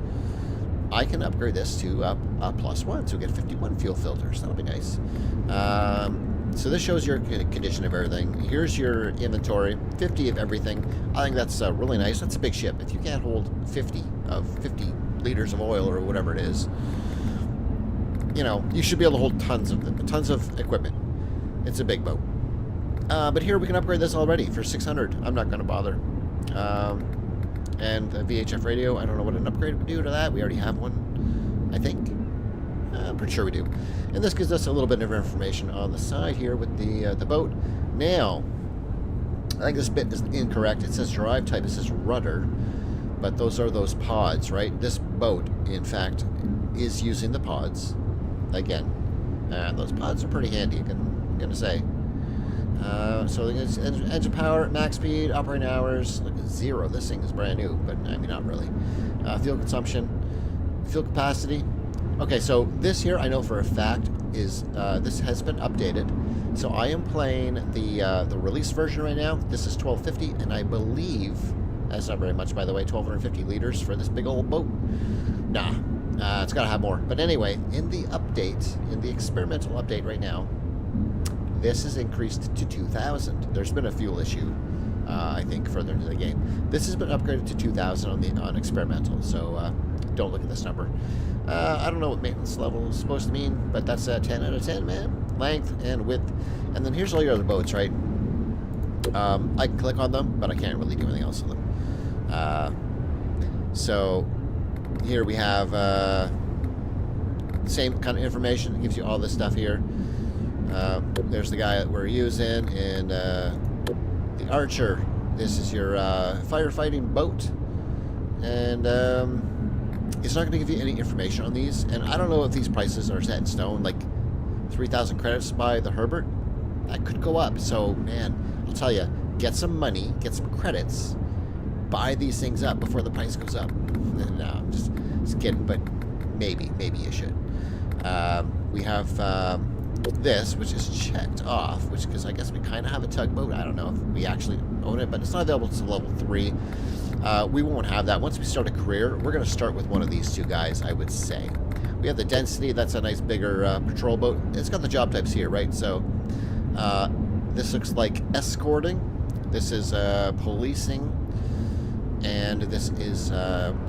I can upgrade this to a +1, so we get 51 fuel filters. That'll be nice. So this shows your condition of everything. Here's your inventory, 50 of everything. I think that's really nice. That's a big ship. If you can't hold 50 liters of oil or whatever it is, you know, you should be able to hold tons of equipment. It's a big boat. But here we can upgrade this already for 600. I'm not going to bother. And the VHF radio, I don't know what an upgrade would do to that. We already have one, I think. I'm pretty sure we do. And this gives us a little bit of information on the side here with the boat. Now, I think this bit is incorrect. It says drive type. It says rudder. But those are those pods, right? This boat, in fact, is using the pods. Again. And those pods are pretty handy, I'm going to say. So it's engine power, max speed, operating hours, look at 0. This thing is brand new, but I mean, not really. Fuel consumption, fuel capacity. Okay, so this here, I know for a fact, is this has been updated. So I am playing the release version right now. This is 1250, and I believe, that's not very much, by the way, 1,250 liters for this big old boat. Nah, it's got to have more. But anyway, in the update, in the experimental update right now, This is increased to 2,000. There's been a fuel issue, I think, further into the game. This has been upgraded to 2,000 on experimental, so don't look at this number. I don't know what maintenance level is supposed to mean, but that's a 10 out of 10, man. Length and width. And then here's all your other boats, right? I can click on them, but I can't really do anything else with them. So here we have same kind of information. It gives you all this stuff here. There's the guy that we're using, and the Archer. This is your firefighting boat, and it's not going to give you any information on these. And I don't know if these prices are set in stone, like 3,000 credits by the Herbert. That could go up. So, man, I'll tell you, get some money, get some credits, buy these things up before the price goes up. No, I'm just kidding, but maybe you should. We have this, which is checked off, which, because I guess we kind of have a tugboat. I don't know if we actually own it, but it's not available to level 3. We won't have that. Once we start a career, we're going to start with one of these two guys, I would say. We have the Density. That's a nice bigger patrol boat. It's got the job types here, right? So this looks like escorting. This is policing. And this is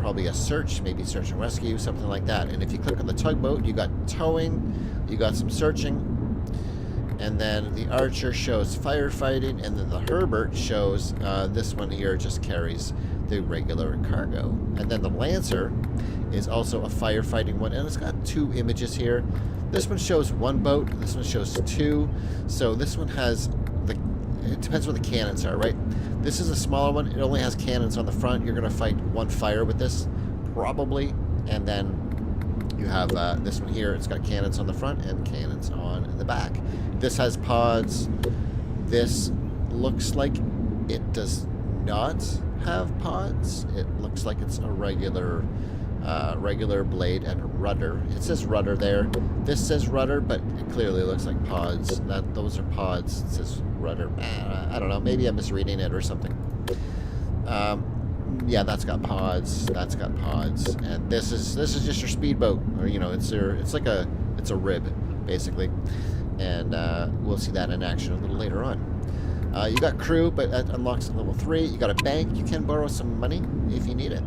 probably a search, maybe search and rescue, something like that. And if you click on the tugboat, you got towing, you got some searching, and then the Archer shows firefighting, and then the Herbert shows this one here just carries the regular cargo. And then the Lancer is also a firefighting one, and it's got 2 images here. This one shows 1 boat, this one shows 2. So this one has it depends what the cannons are, right? This is a smaller one. It only has cannons on the front. You're going to fight 1 fire with this, probably. And then you have this one here. It's got cannons on the front and cannons on the back. This has pods. This looks like it does not have pods. It looks like it's a regular blade and rudder. It says rudder there. This says rudder, but it clearly looks like pods. Those are pods. It says rudder. I don't know. Maybe I'm misreading it or something. Yeah, that's got pods. That's got pods. And this is just your speedboat, or it's a rib, basically. And we'll see that in action a little later on. You got crew, but that unlocks at level 3. You got a bank. You can borrow some money if you need it.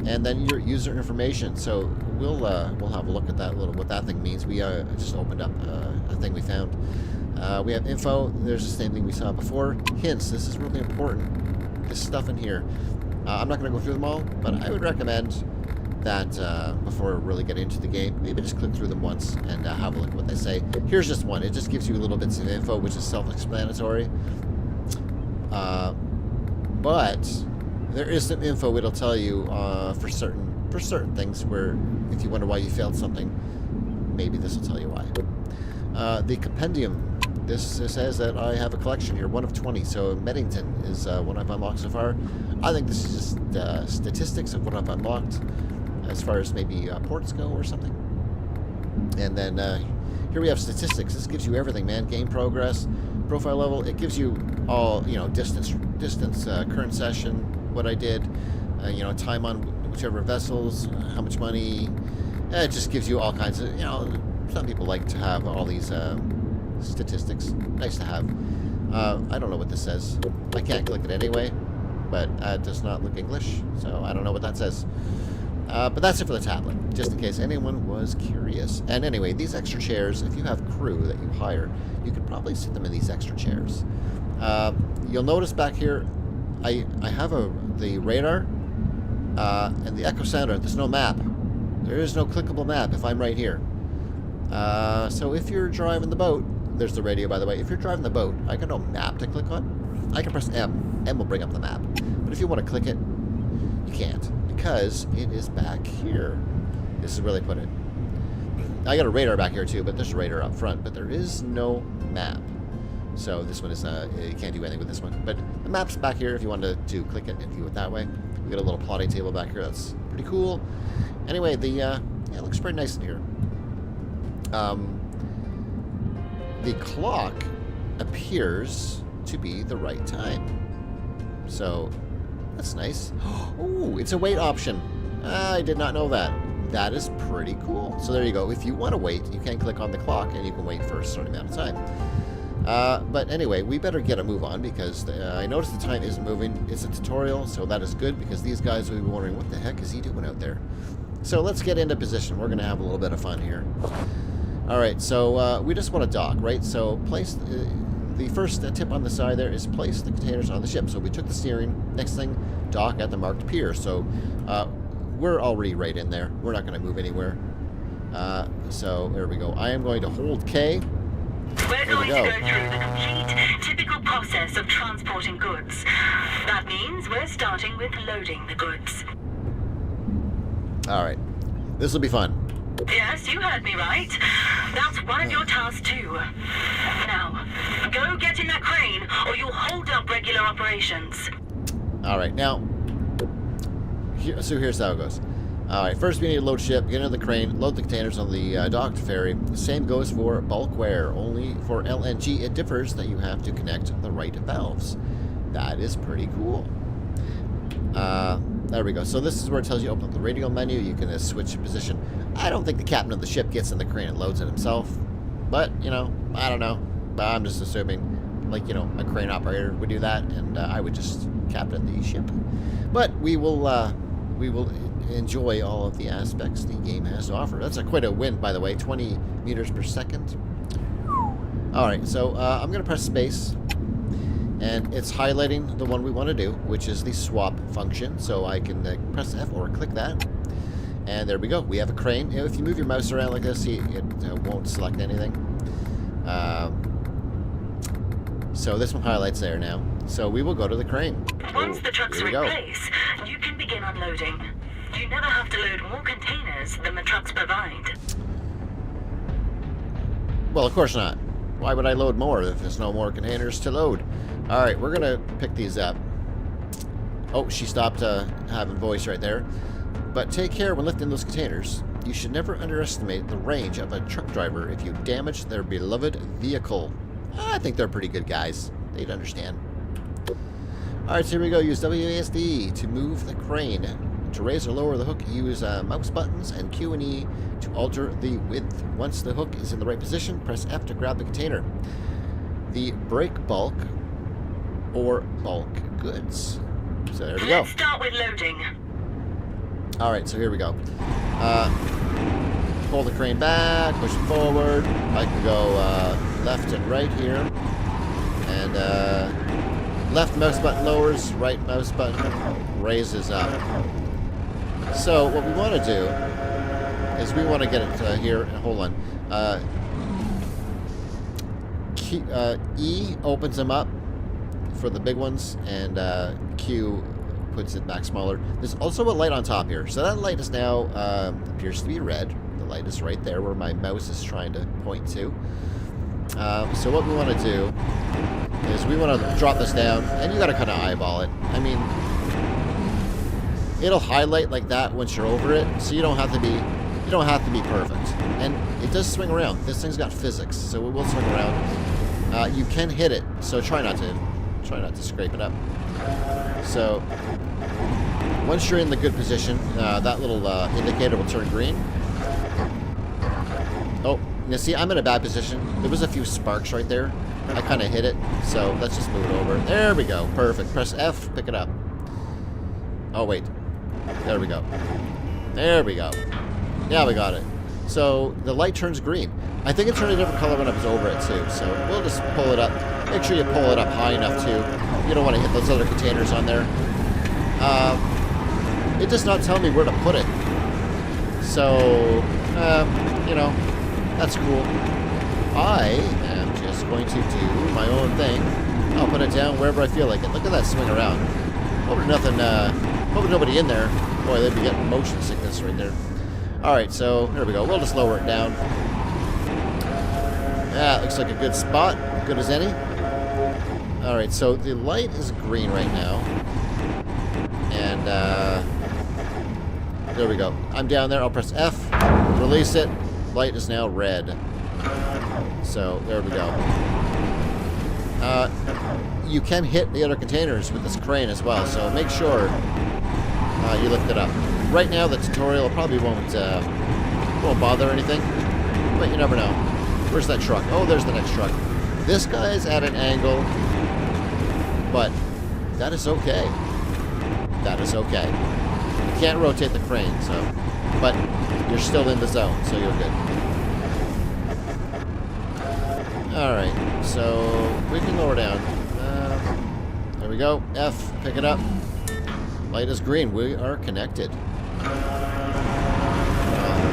And then your user information. So we'll have a look at that what that thing means. We just opened up a thing we found. We have info. There's the same thing we saw before. Hints. This is really important. This stuff in here. I'm not going to go through them all, but I would recommend that before really getting into the game, maybe just click through them once and have a look at what they say. Here's just one. It just gives you little bits of info, which is self-explanatory. But there is some info it'll tell you for certain things where if you wonder why you failed something, maybe this will tell you why. The compendium. This says that I have a collection here, 1 of 20. So Meddington is one I've unlocked so far. I think this is just statistics of what I've unlocked as far as maybe ports go or something. And then here we have statistics. This gives you everything, man. Game progress, profile level. It gives you all, distance, current session, what I did, time on whichever vessels, how much money. It just gives you all kinds of, some people like to have all these statistics. Nice to have. I don't know what this says. I can't click it anyway, but it does not look English, so I don't know what that says. But that's it for the tablet, just in case anyone was curious. And anyway, these extra chairs, if you have crew that you hire, you could probably sit them in these extra chairs. You'll notice back here, I have the radar and the echo sounder. There's no map. There is no clickable map if I'm right here. So if you're driving the boat, there's the radio, by the way. If you're driving the boat, I got no map to click on. I can press M. M will bring up the map. But if you want to click it, you can't, because it is back here. This is where they put it. I got a radar back here too, but there's a radar up front, but there is no map. So this one is, you can't do anything with this one. But the map's back here if you wanted to click it and view it that way. We got a little plotting table back here. That's pretty cool. Anyway, it looks pretty nice in here. The clock appears to be the right time. So that's nice. Oh, it's a wait option. I did not know that. That is pretty cool. So there you go. If you want to wait, you can click on the clock and you can wait for a certain amount of time. But anyway, we better get a move on because I noticed the time isn't moving. It's a tutorial, so that is good because these guys will be wondering what the heck is he doing out there. So let's get into position. We're going to have a little bit of fun here. Alright, so we just want to dock, right? So place the first tip on the side there is place the containers on the ship. So we took the steering. Next thing, dock at the marked pier. So we're already right in there. We're not going to move anywhere. So there we go. I am going to hold K. We're going to go through the complete, typical process of transporting goods. That means we're starting with loading the goods. Alright. This will be fun. Yes, you heard me right. That's one of your tasks too. Now, go get in that crane or you'll hold up regular operations. Alright, now, so here's how it goes. Alright, first we need to load ship, get into the crane, load the containers on the docked ferry. The same goes for bulkware, only for LNG it differs that you have to connect the right valves. That is pretty cool. There we go. So this is where it tells you open up the radial menu. You can switch position. I don't think the captain of the ship gets in the crane and loads it himself. But, you know, I don't know. I'm just assuming, like, you know, a crane operator would do that, and I would just captain the ship. But we will enjoy all of the aspects the game has to offer. That's quite a win, by the way. 20 meters per second. Alright, so I'm going to press space. And it's highlighting the one we want to do, which is the swap function. So I can press F or click that. And there we go. We have a crane. If you move your mouse around like this, it won't select anything. So this one highlights there now. So we will go to the crane. Once the trucks are in place, you can begin unloading. You never have to load more containers than the trucks provide. Well, of course not. Why would I load more if there's no more containers to load? Alright, we're going to pick these up. Oh, she stopped having voice right there. But take care when lifting those containers. You should never underestimate the range of a truck driver if you damage their beloved vehicle. I think they're pretty good guys. They'd understand. Alright, so here we go. Use WASD to move the crane. To raise or lower the hook, use mouse buttons and Q and E to alter the width. Once the hook is in the right position, press F to grab the container. The brake bulk or bulk goods. So there we go. Let's start with loading. Alright, so here we go. Pull the crane back, push it forward. I can go left and right here. And left mouse button lowers, right mouse button raises up. So what we want to do is we want to get it here. Hold on. E opens them up for the big ones, and Q puts it back smaller. There's also a light on top here. So that light is now appears to be red. The light is right there where my mouse is trying to point to. So what we want to do is we want to drop this down, and you got to kind of eyeball it. I mean, it'll highlight like that once you're over it, so you don't have to be perfect. And it does swing around. This thing's got physics, so it will swing around. You can hit it, so try not to scrape it up. So once you're in the good position, that little indicator will turn green. Oh, you see, I'm in a bad position. There was a few sparks right there. I kind of hit it, so let's just move it over. There we go. Perfect. Press F, pick it up. Oh, wait. There we go. There we go. Yeah, we got it. So the light turns green. I think it turned a different color when I was over it, too. So we'll just pull it up. Make sure you pull it up high enough, too. You don't want to hit those other containers on there. It does not tell me where to put it. So, you know, that's cool. I am just going to do my own thing. I'll put it down wherever I feel like it. Look at that swing around. Hope nobody in there. Boy, they'd be getting motion sickness right there. Alright, so here we go. We'll just lower it down. Yeah, it looks like a good spot. Good as any. Alright, so the light is green right now. And, there we go. I'm down there. I'll press F. Release it. Light is now red. So, there we go. You can hit the other containers with this crane as well, so make sure you lift it up. Right now, the tutorial probably won't bother anything, but you never know. Where's that truck? Oh, there's the next truck. This guy's at an angle, but that is okay. That is okay. You can't rotate the crane, so, but you're still in the zone, so you're good. Alright, so we can lower down. There we go. F, pick it up. Light is green. We are connected.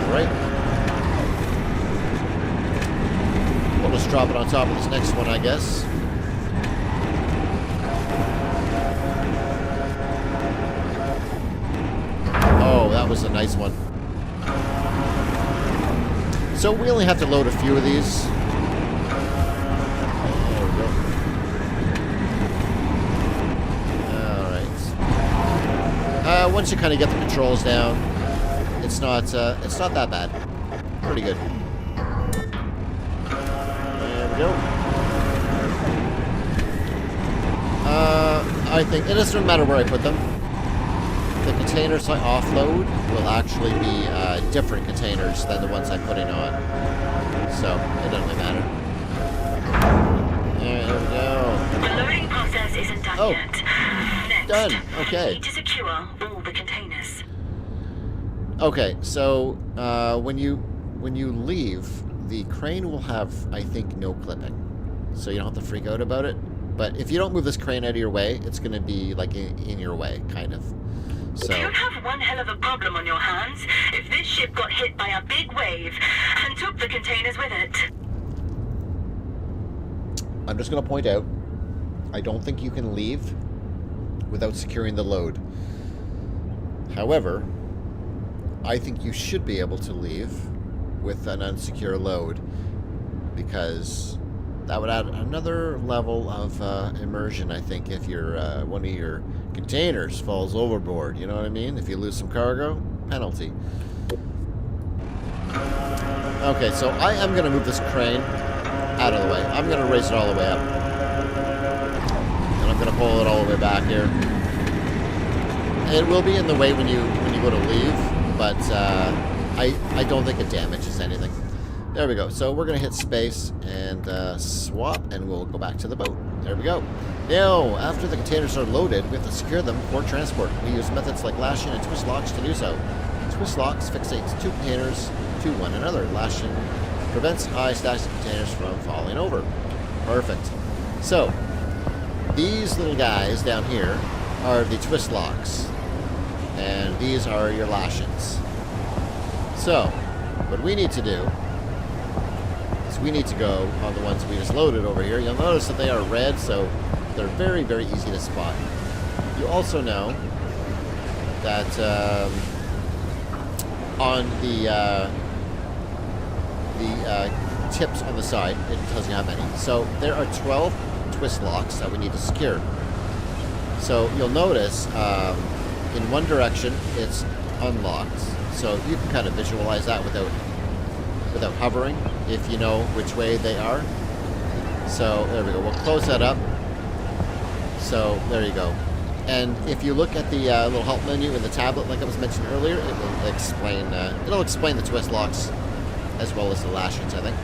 Alright. We'll just drop it on top of this next one, I guess. Oh, that was a nice one. So we only have to load a few of these. There we go. Alright. Once you kind of get the controls down, it's not that bad. Pretty good. There we go. I think it doesn't matter where I put them. The containers I offload will actually be different containers than the ones I'm putting on. So, it doesn't really matter. There we go. The loading process isn't done yet. Next, done. Okay. you need to secure all the containers. Okay, so when you leave, the crane will have, I think, no clipping. So you don't have to freak out about it. But if you don't move this crane out of your way, it's going to be like in your way, kind of. So you have one hell of a problem on your hands if this ship got hit by a big wave and took the containers with it. I'm just going to point out, I don't think you can leave without securing the load. However, I think you should be able to leave with an unsecure load, because that would add another level of immersion, I think, if your one of your containers falls overboard. You know what I mean? If you lose some cargo, penalty. Okay, so I am going to move this crane out of the way. I'm going to raise it all the way up. And I'm going to pull it all the way back here. It will be in the way when you go to leave, but I don't think it damages anything. There we go. So we're going to hit space and swap, and we'll go back to the boat. There we go. Now, after the containers are loaded, we have to secure them for transport. We use methods like lashing and twist locks to do so. Twist locks fixate two containers to one another. Lashing prevents high stacks of containers from falling over. Perfect. So, these little guys down here are the twist locks, and these are your lashings. So, what we need to do, we need to go on the ones we just loaded over here. You'll notice that they are red, so they're very, very easy to spot. You also know that on the tips on the side, it tells you how many. So there are 12 twist locks that we need to secure. So you'll notice in one direction it's unlocked. So you can kind of visualize that without hovering, if you know which way they are. So there we go. We'll close that up. So there you go. And if you look at the little help menu in the tablet, like I was mentioning earlier, it will explain. It'll explain the twist locks as well as the lashings, I think.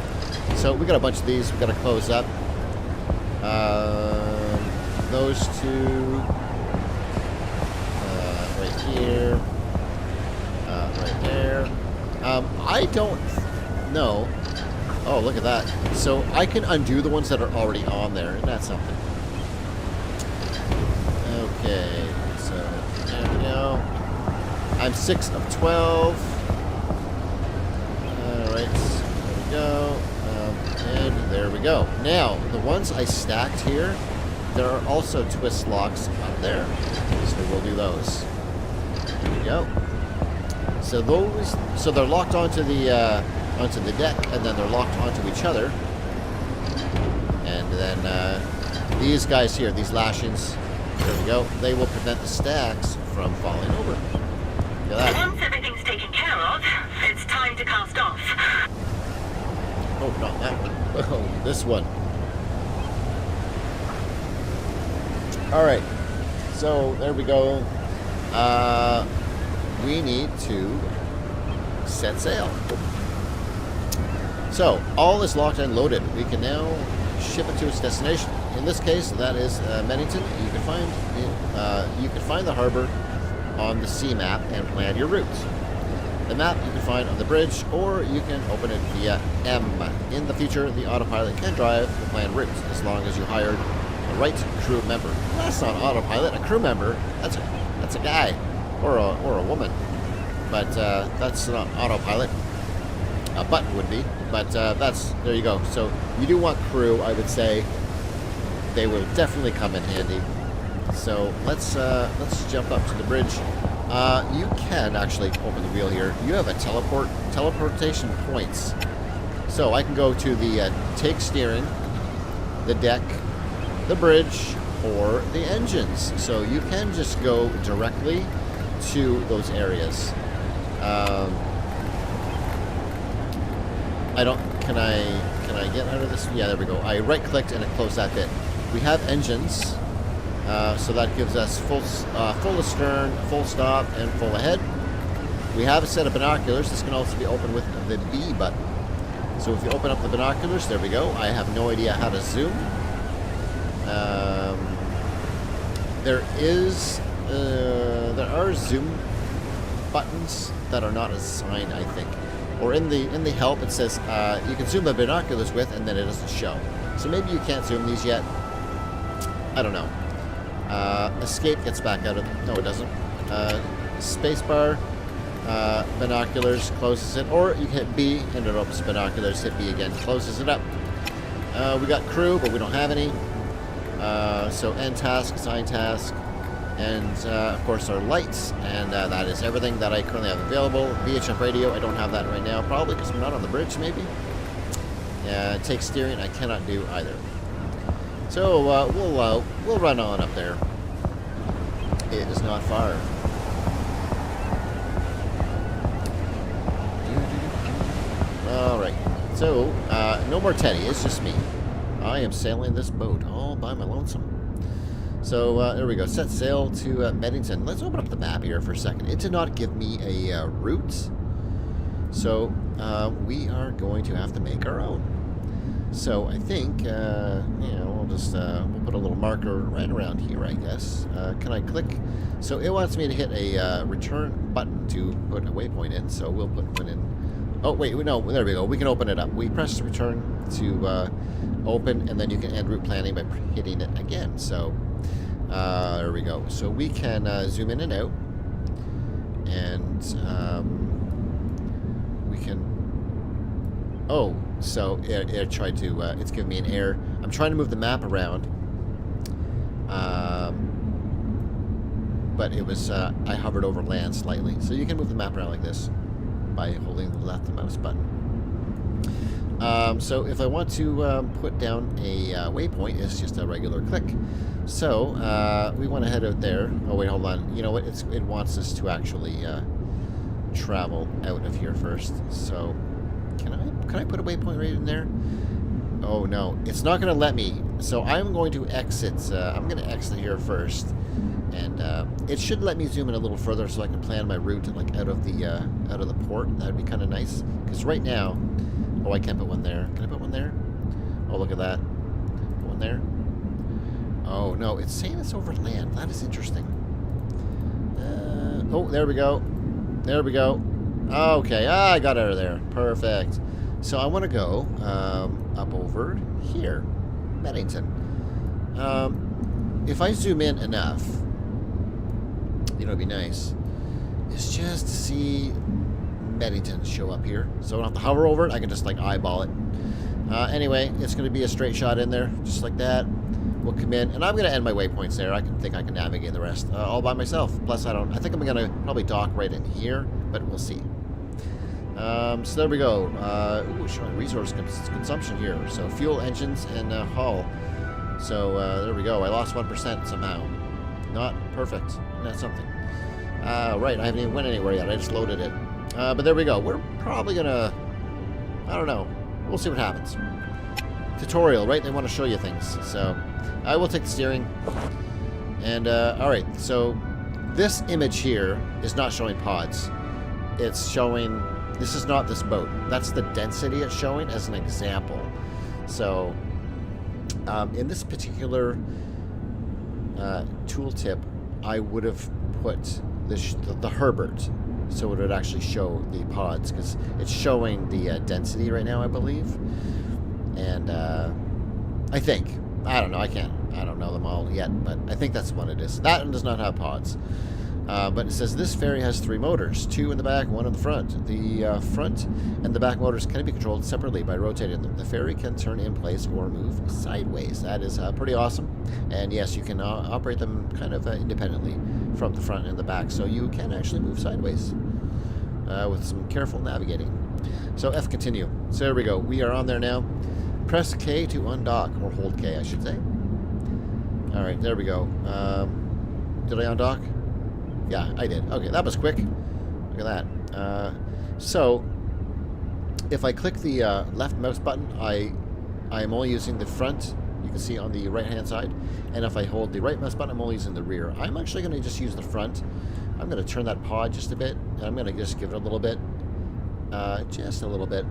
So we got a bunch of these. We got to close up. Those two right here, right there. I don't know. Oh, look at that. So I can undo the ones that are already on there, and that's something. Okay, so there we go. I'm 6 of 12. Alright, there we go. And there we go. Now, the ones I stacked here, there are also twist locks up there. So we'll do those. There we go. So they're locked onto the deck, and then they're locked onto each other. And then these guys here, these lashings, there we go, they will prevent the stacks from falling over. Look at that. Once everything's taken care of, it's time to cast off. Oh, not that one. Oh, this one. Alright, so there we go. We need to set sail. So, all is locked and loaded. We can now ship it to its destination. In this case, that is Bennington. You can find the harbor on the sea map and plan your route. The map you can find on the bridge, or you can open it via M. In the future, the autopilot can drive the planned route, as long as you hired the right crew member. That's not autopilot. A crew member, that's a guy, or a woman. But that's not autopilot. A button would be, but there you go. So you do want crew, I would say. They will definitely come in handy. So let's jump up to the bridge. You can actually open the wheel here. You have a teleportation points. So I can go to the take steering, the deck, the bridge, or the engines. So you can just go directly to those areas. Can I get out of this? Yeah, there we go. I right-clicked and it closed that bit. We have engines. So that gives us full astern, full stop, and full ahead. We have a set of binoculars. This can also be opened with the B button. So if you open up the binoculars, there we go. I have no idea how to zoom. There are zoom buttons that are not assigned, I think. Or in the help, it says you can zoom the binoculars with, and then it doesn't show. So maybe you can't zoom these yet. I don't know. Escape gets back out of... No, it doesn't. Spacebar, binoculars, closes it. Or you hit B, and it opens binoculars. Hit B again, closes it up. We got crew, but we don't have any. So end task, assign task, and of course our lights. And that is everything that I currently have available. VHF radio, I don't have that right now. Probably because I'm not on the bridge, maybe. Take steering, I cannot do either. So we'll run on up there. It is not far. All right. So no more Teddy. It's just me. I am sailing this boat all by my lonesome. So there we go. Set sail to Bennington. Let's open up the map here for a second. It did not give me a route, so we are going to have to make our own. So I think, we'll just we'll put a little marker right around here, I guess. Can I click? So it wants me to hit a return button to put a waypoint in. So we'll put one in. Oh wait, no, there we go. We can open it up. We press return to open, and then you can end route planning by hitting it again. So there we go. So we can zoom in and out, and we can. Oh. So it tried to, it's giving me an error. I'm trying to move the map around. But it was, I hovered over land slightly. So you can move the map around like this by holding the left mouse button. So if I want to put down a waypoint, it's just a regular click. So we want to head out there. Oh wait, hold on. You know what? It wants us to actually travel out of here first. So can I put a waypoint right in there? Oh no, it's not going to let me. So I'm going to exit. I'm going to exit here first, and it should let me zoom in a little further so I can plan my route like out of the port. That'd be kind of nice. Because right now, oh, I can't put one there. Can I put one there? Oh, look at that. Put one there. Oh no, it's saying it's over land. That is interesting. Oh, there we go. There we go. Okay, I got out of there. Perfect. So I want to go up over here, Bennington. If I zoom in enough, you know, it'd be nice, is just to see Bennington show up here. So I don't have to hover over it. I can just like eyeball it. Anyway, it's going to be a straight shot in there, just like that. We'll come in, and I'm going to end my waypoints there. I think I can navigate the rest all by myself. Plus, I think I'm going to probably dock right in here, but we'll see. So there we go. Ooh, showing resource consumption here. So fuel, engines, and hull. So there we go. I lost 1% somehow. Not perfect. That's something. Right, I haven't even went anywhere yet. I just loaded it. But there we go. We're probably gonna... I don't know. We'll see what happens. Tutorial, right? They want to show you things. So I will take the steering. And, alright. So this image here is not showing pods. It's showing... This is not this boat. That's the density it's showing as an example. So In this particular tooltip, I would have put the Herbert, so it would actually show the pods, because it's showing the density right now, I believe. And I think, I don't know, I don't know them all yet, but I think that's what it is. That one does not have pods. But it says this ferry has 3 motors, 2 in the back, 1 in the front. The front and the back motors can be controlled separately by rotating them. The ferry can turn in place or move sideways. That is pretty awesome. And yes, you can operate them kind of independently from the front and the back, so you can actually move sideways with some careful navigating. So F continue. So there we go. We are on there now. Press K to undock, or hold K, I should say. All right, there we go. Did I undock? Yeah, I did. Okay, that was quick. Look at that. So, if I click the left mouse button, I am only using the front. You can see on the right-hand side. And if I hold the right mouse button, I'm only using the rear. I'm actually going to just use the front. I'm going to turn that pod just a bit. And I'm going to just give it a little bit. Just a little bit.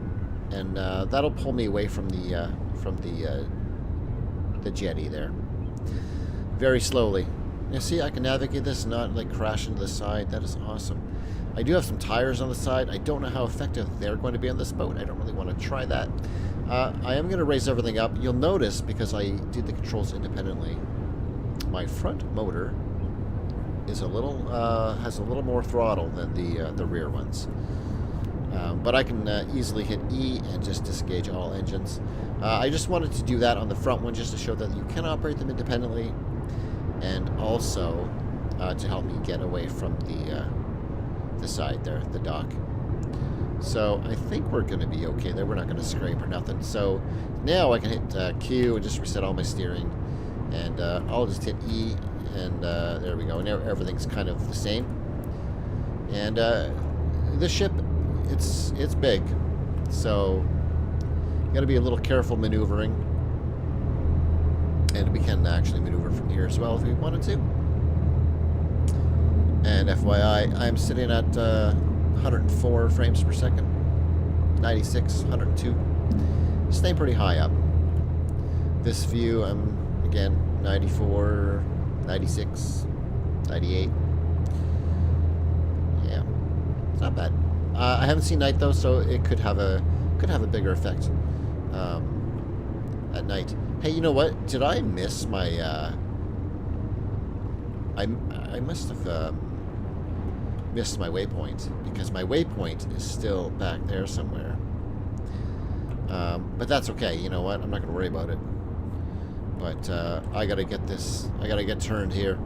And that'll pull me away from the jetty there. Very slowly. You see, I can navigate this and not like crash into the side. That is awesome. I do have some tires on the side. I don't know how effective they're going to be on this boat. I don't really want to try that. I am going to raise everything up. You'll notice, because I did the controls independently, my front motor is a little has a little more throttle than the rear ones. But I can easily hit E and just disengage all engines. I just wanted to do that on the front one just to show that you can operate them independently, and also to help me get away from the side there, the dock. So I think we're going to be okay there. We're not going to scrape or nothing. So now I can hit Q and just reset all my steering, and I'll just hit E, and there we go. Now everything's kind of the same. And this ship, it's big, so you got to be a little careful maneuvering. And we can actually maneuver from here as well if we wanted to. And FYI, I'm sitting at 104 frames per second, 96, 102. Staying pretty high up. This view, I'm again 94, 96, 98. Yeah, it's not bad. I haven't seen night though, so it could have a bigger effect at night. Hey, you know what? Did I miss my, I must have missed my waypoint, because my waypoint is still back there somewhere. But that's okay. You know what? I'm not going to worry about it. But I got to get this, I got to get turned here.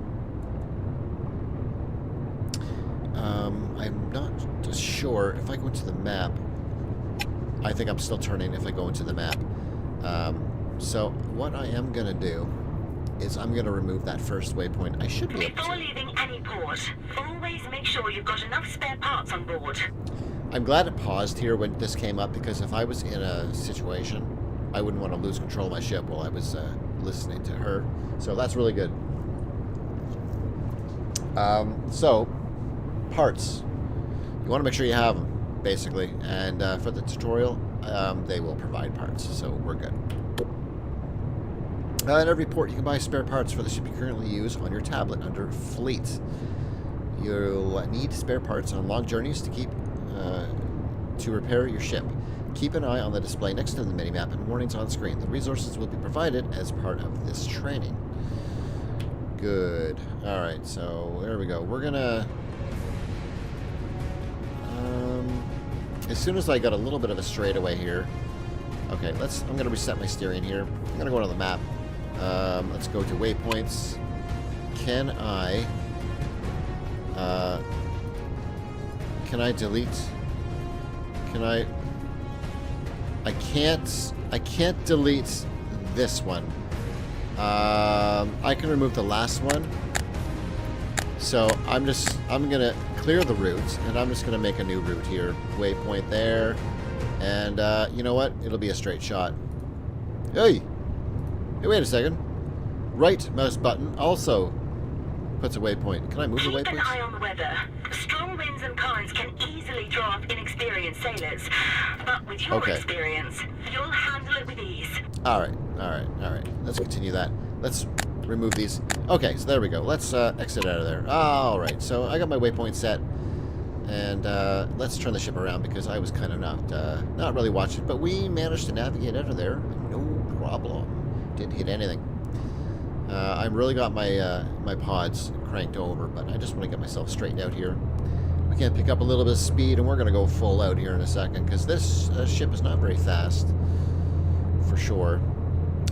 I'm not just sure if I go into the map. I think I'm still turning if I go into the map. So what I am going to do is I'm going to remove that first waypoint. I should be able to. Before leaving any port, always make sure you've got enough spare parts on board. I'm glad it paused here when this came up, because if I was in a situation, I wouldn't want to lose control of my ship while I was listening to her. So that's really good. So, parts. You want to make sure you have them, basically. And for the tutorial, they will provide parts, so we're good. At every port, you can buy spare parts for the ship you currently use on your tablet under Fleet. You'll need spare parts on long journeys to repair your ship. Keep an eye on the display next to the minimap and warnings on screen. The resources will be provided as part of this training. Good. Alright, so there we go. We're gonna... as soon as I got a little bit of a straightaway here... Okay, I'm gonna reset my steering here. I'm gonna go to the map. Let's go to waypoints. Can I delete? I can't delete this one. I can remove the last one. So I'm gonna clear the route, and I'm just gonna make a new route here. Waypoint there, and you know what? It'll be a straight shot. Hey, wait a second. Right mouse button also puts a waypoint. Can I move the Keep an waypoints? eye on the weather. Strong winds and currents can easily throw off inexperienced sailors. But with your experience, you'll handle it with ease. Alright. Let's continue that. Let's remove these. Okay, so there we go. Let's exit out of there. Alright, so I got my waypoint set. And let's turn the ship around because I was kind of not really watching. But we managed to navigate out of there. No problem. Didn't hit anything. I really got my my pods cranked over, but I just want to get myself straightened out here. We can pick up a little bit of speed, and we're going to go full out here in a second, because this ship is not very fast, for sure.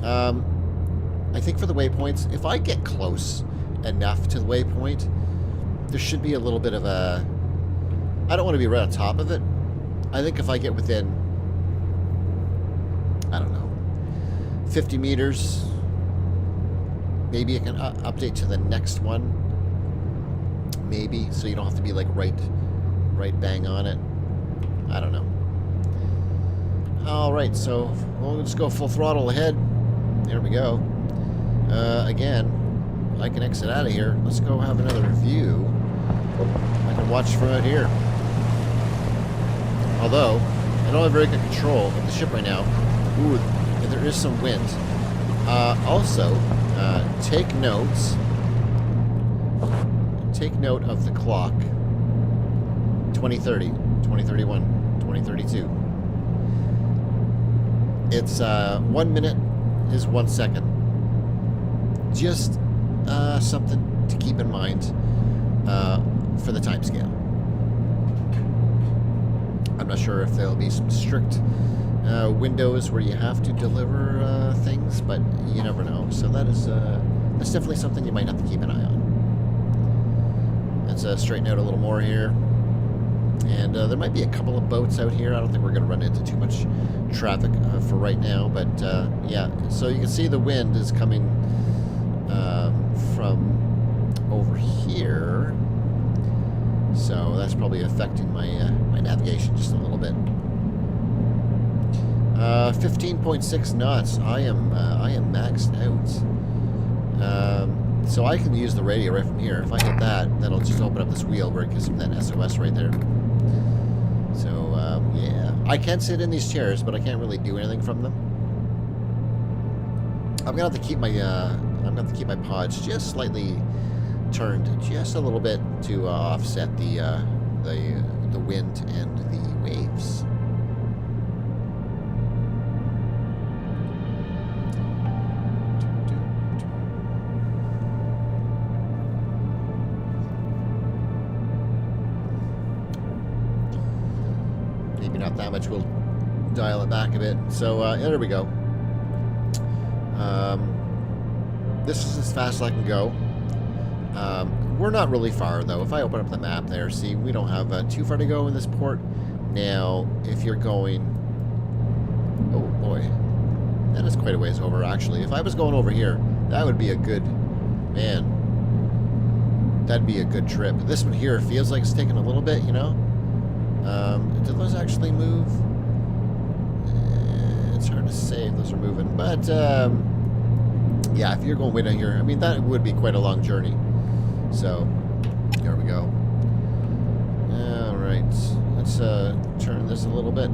I think for the waypoints, if I get close enough to the waypoint, there should be a little bit of a... I don't want to be right on top of it. I think if I get within, I don't know, 50 meters... Maybe it can update to the next one. Maybe, so you don't have to be like right bang on it. I don't know. All right, so we'll just go full throttle ahead. There we go. Again, I can exit out of here. Let's go have another view. I can watch from out here. Although I don't have very good control of the ship right now. Ooh, there is some wind. Also. Take notes. Take note of the clock. 2030, 2031, 2032. It's 1 minute is 1 second. Just something to keep in mind for the time scale. I'm not sure if there'll be some strict windows where you have to deliver things, but you never know. So that's definitely something you might have to keep an eye on. Let's straighten out a little more here. And there might be a couple of boats out here. I don't think we're going to run into too much traffic for right now, but yeah. So you can see the wind is coming from over here. So that's probably affecting my my navigation just a little bit. 15.6 knots. I am maxed out. So I can use the radio right from here. If I hit that, that'll just open up this wheel where it gives me that SOS right there. So yeah, I can sit in these chairs, but I can't really do anything from them. I'm gonna have to keep my pods just slightly turned, just a little bit to offset the wind and the waves. Not that much, we'll dial it back a bit. So there we go. This is as fast as I can go. We're not really far though. If I open up the map there, see, we don't have too far to go in this port. Now if you're going, oh boy, that is quite a ways over actually. If I was going over here, that would be a good, man, that'd be a good trip. This one here feels like it's taking a little bit, you know. Did those actually move? It's hard to say if those are moving, but yeah, if you're going way down here, I mean, that would be quite a long journey. So, there we go. All right, let's turn this a little bit.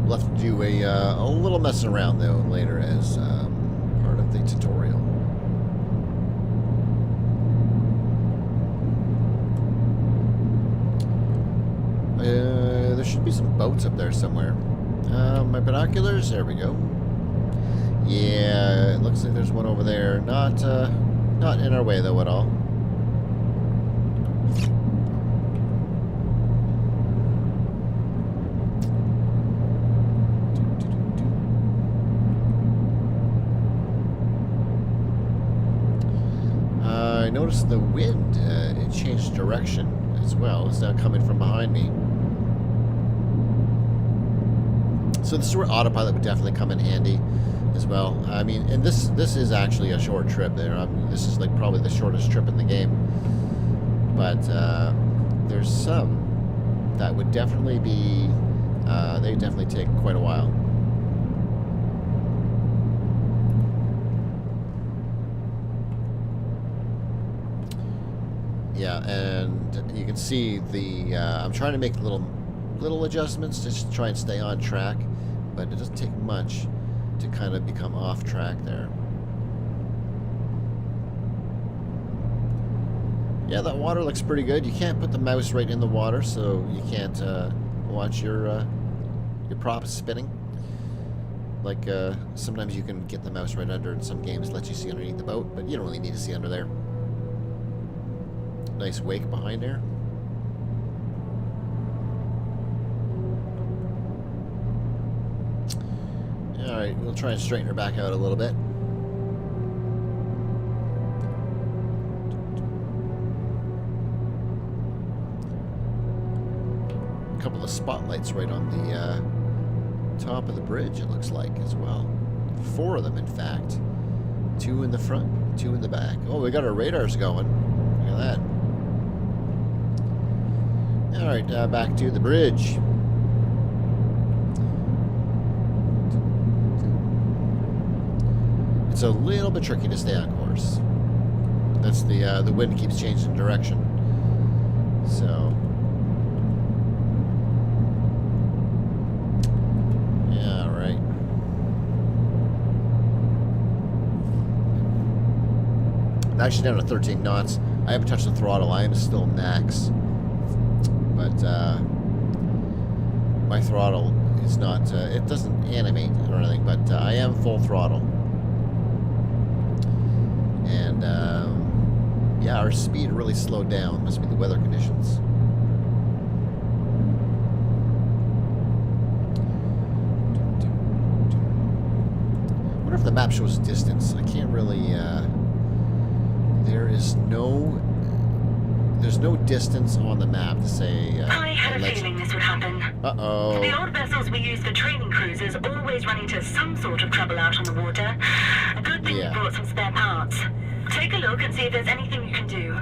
We'll have to do a little messing around though later as part of the tutorial. There should be some boats up there somewhere. My binoculars, there we go. Yeah, it looks like there's one over there. Not in our way though at all. I noticed the wind, it changed direction as well. It's now coming from behind me. So this is where autopilot would definitely come in handy. as well. I mean, and this is actually a short trip there. This is like probably the shortest trip in the game. But there's some that would definitely be, they definitely take quite a while. Yeah, and you can see the, I'm trying to make little adjustments just to try and stay on track, but it doesn't take much to kind of become off track there. Yeah, that water looks pretty good. You can't put the mouse right in the water, so you can't watch your props spinning. Like, sometimes you can get the mouse right under in some games, let you see underneath the boat, but you don't really need to see under there. Nice wake behind there. Alright, we'll try and straighten her back out a little bit. A couple of spotlights right on the top of the bridge, it looks like, as well. 4 of them, in fact. 2 in the front, 2 in the back. Oh, we got our radars going. Look at that. Alright, back to the bridge. It's a little bit tricky to stay on course. That's the wind keeps changing direction. So yeah, all right. I'm actually down to 13 knots. I haven't touched the throttle. I am still max. But my throttle is not, it doesn't animate or anything, but I am full throttle. And yeah, our speed really slowed down. Must be the weather conditions. I wonder if the map shows distance. I can't really, there's no distance on the map to say... I had a feeling this would happen. Uh-oh. The old vessels we use for training cruises always run into some sort of trouble out on the water. A good thing you brought some spare parts. Take a look and see if there's anything you can do.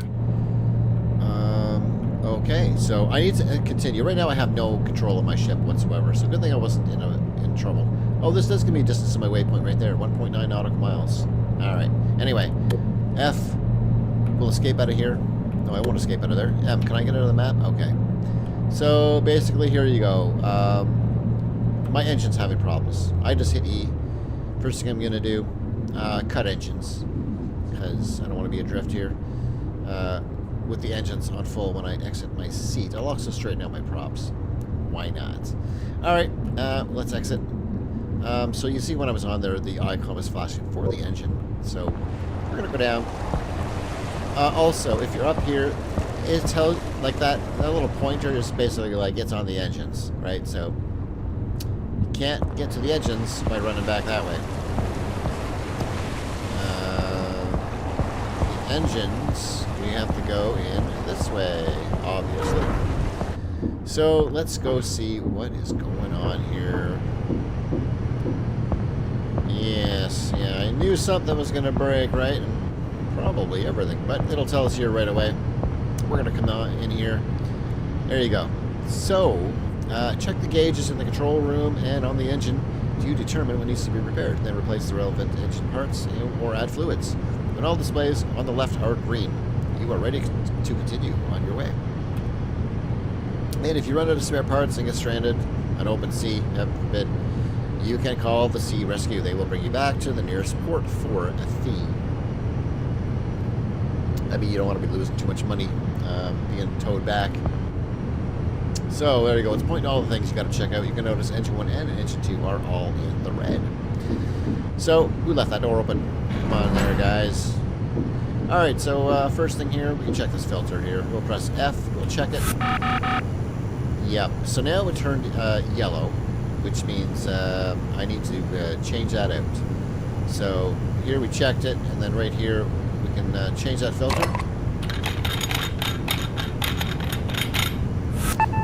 Okay, so I need to continue. Right now I have no control of my ship whatsoever, so good thing I wasn't in trouble. Oh, this does give me a distance to my waypoint right there, 1.9 nautical miles. Alright, anyway, F, we'll escape out of here. No, I won't escape out of there. M, can I get out of the map? Okay. So, basically, here you go. My engine's having problems. I just hit E. First thing I'm going to do, cut engines. Because I don't want to be adrift here. With the engines on full when I exit my seat. I'll also straighten out my props. Why not? Alright, let's exit. So you see when I was on there, the icon was flashing for the engine. So, we're going to go down. Also, if you're up here, it tells, like that little pointer is basically like it's on the engines, right? So you can't get to the engines by running back that way. The engines, we have to go in this way, obviously. So let's go see what is going on here. Yes, yeah, I knew something was going to break, right? Probably everything, but it'll tell us here right away. We're going to come out in here. There you go. So, check the gauges in the control room and on the engine to determine what needs to be repaired. Then replace the relevant engine parts or add fluids. When all displays on the left are green, you are ready to continue on your way. And if you run out of spare parts and get stranded on open sea, heaven forbid, you can call the Sea Rescue. They will bring you back to the nearest port for a fee. I mean, you don't want to be losing too much money being towed back. So, there you go. It's pointing to all the things you got to check out. You can notice engine 1 and engine 2 are all in the red. So, we left that door open. Come on there, guys. Alright, so first thing here, we can check this filter here. We'll press F. We'll check it. Yep. So now it turned yellow, which means I need to change that out. So, here we checked it, and then right here, we can change that filter.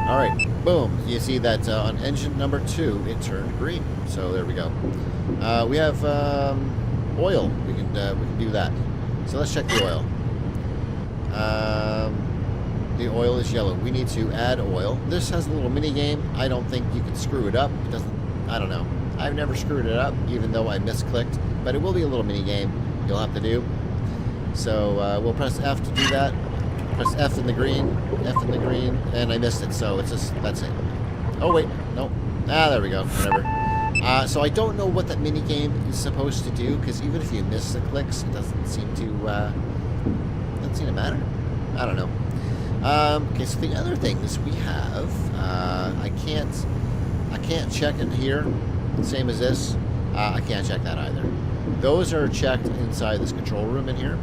Alright, boom, you see that on engine number 2, it turned green. So there we go. We have oil. We can do that. So let's check the oil. The oil is yellow. We need to add oil. This has a little mini game. I don't think you can screw it up. It doesn't. I don't know. I've never screwed it up, even though I misclicked. But it will be a little mini game you'll have to do. So we'll press F to do that. Press F in the green, and I missed it, so it's just, that's it. Oh, wait, no. Ah, there we go, whatever. So I don't know what that mini game is supposed to do, because even if you miss the clicks, it doesn't seem to matter. I don't know. Okay, so the other things we have, I can't check in here, same as this. I can't check that either. Those are checked inside this control room in here.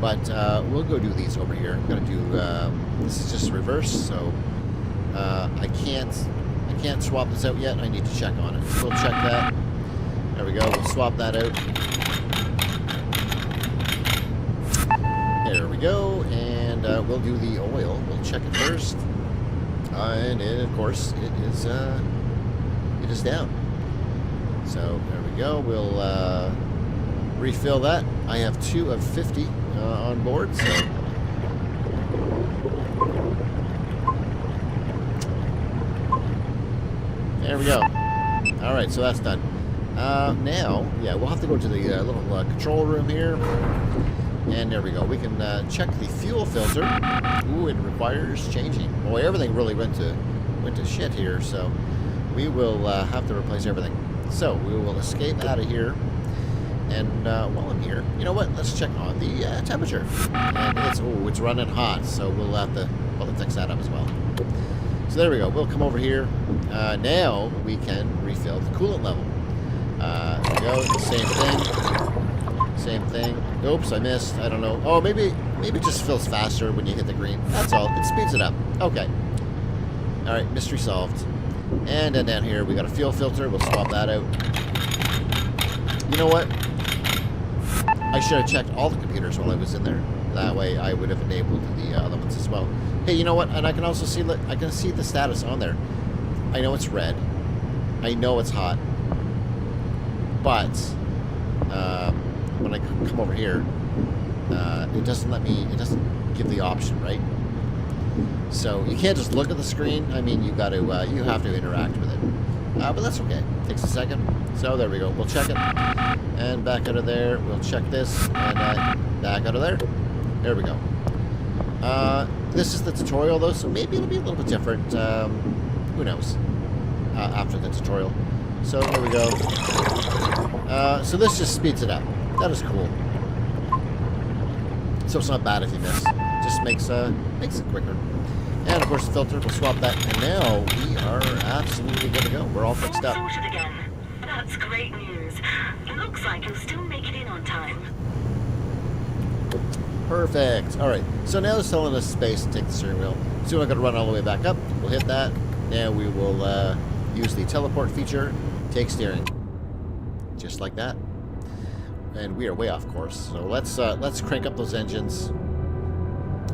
But we'll go do these over here. I'm gonna do this is just reverse, so I can't swap this out yet. I need to check on it. So we'll check that. There we go. We'll swap that out. There we go, and we'll do the oil. We'll check it first, and of course it is down. So there we go. We'll refill that. I have 2 of 50 on board, so there we go. All right, so that's done. Now, yeah, we'll have to go to the little control room here, and there we go. We can check the fuel filter. Ooh, it requires changing. Boy, everything really went to shit here, so we will have to replace everything. So we will escape out of here. And while I'm here, you know what? Let's check on the temperature. And it's running hot, so we'll have to fix that up as well. So there we go. We'll come over here. Now we can refill the coolant level. There we go. Same thing. Oops, I missed. I don't know. Oh, maybe it just fills faster when you hit the green. That's all. It speeds it up. Okay. All right. Mystery solved. And then down here we got a fuel filter. We'll swap that out. You know what? I should have checked all the computers while I was in there. That way I would have enabled the other ones as well. Hey, you know what? And I can also see the status on there. I know it's red. I know it's hot. But when I come over here, it doesn't give the option, right? So you can't just look at the screen. I mean, you have to interact with it. But that's okay. Takes a second. So there we go. We'll check it. And back out of there. We'll check this. And back out of there. There we go. This is the tutorial, though, so maybe it'll be a little bit different. Who knows? After the tutorial. So there we go. So this just speeds it up. That is cool. So it's not bad if you miss. Just makes it quicker. And of course the filter, we'll swap that, and now we are absolutely good to go. We're all fixed up. Sorted again. That's great news. Looks like you'll still make it in on time. Perfect. All right. So now it's telling us space to take the steering wheel. So we're going to run all the way back up. We'll hit that. Now we will use the teleport feature, take steering, just like that. And we are way off course. So let's crank up those engines.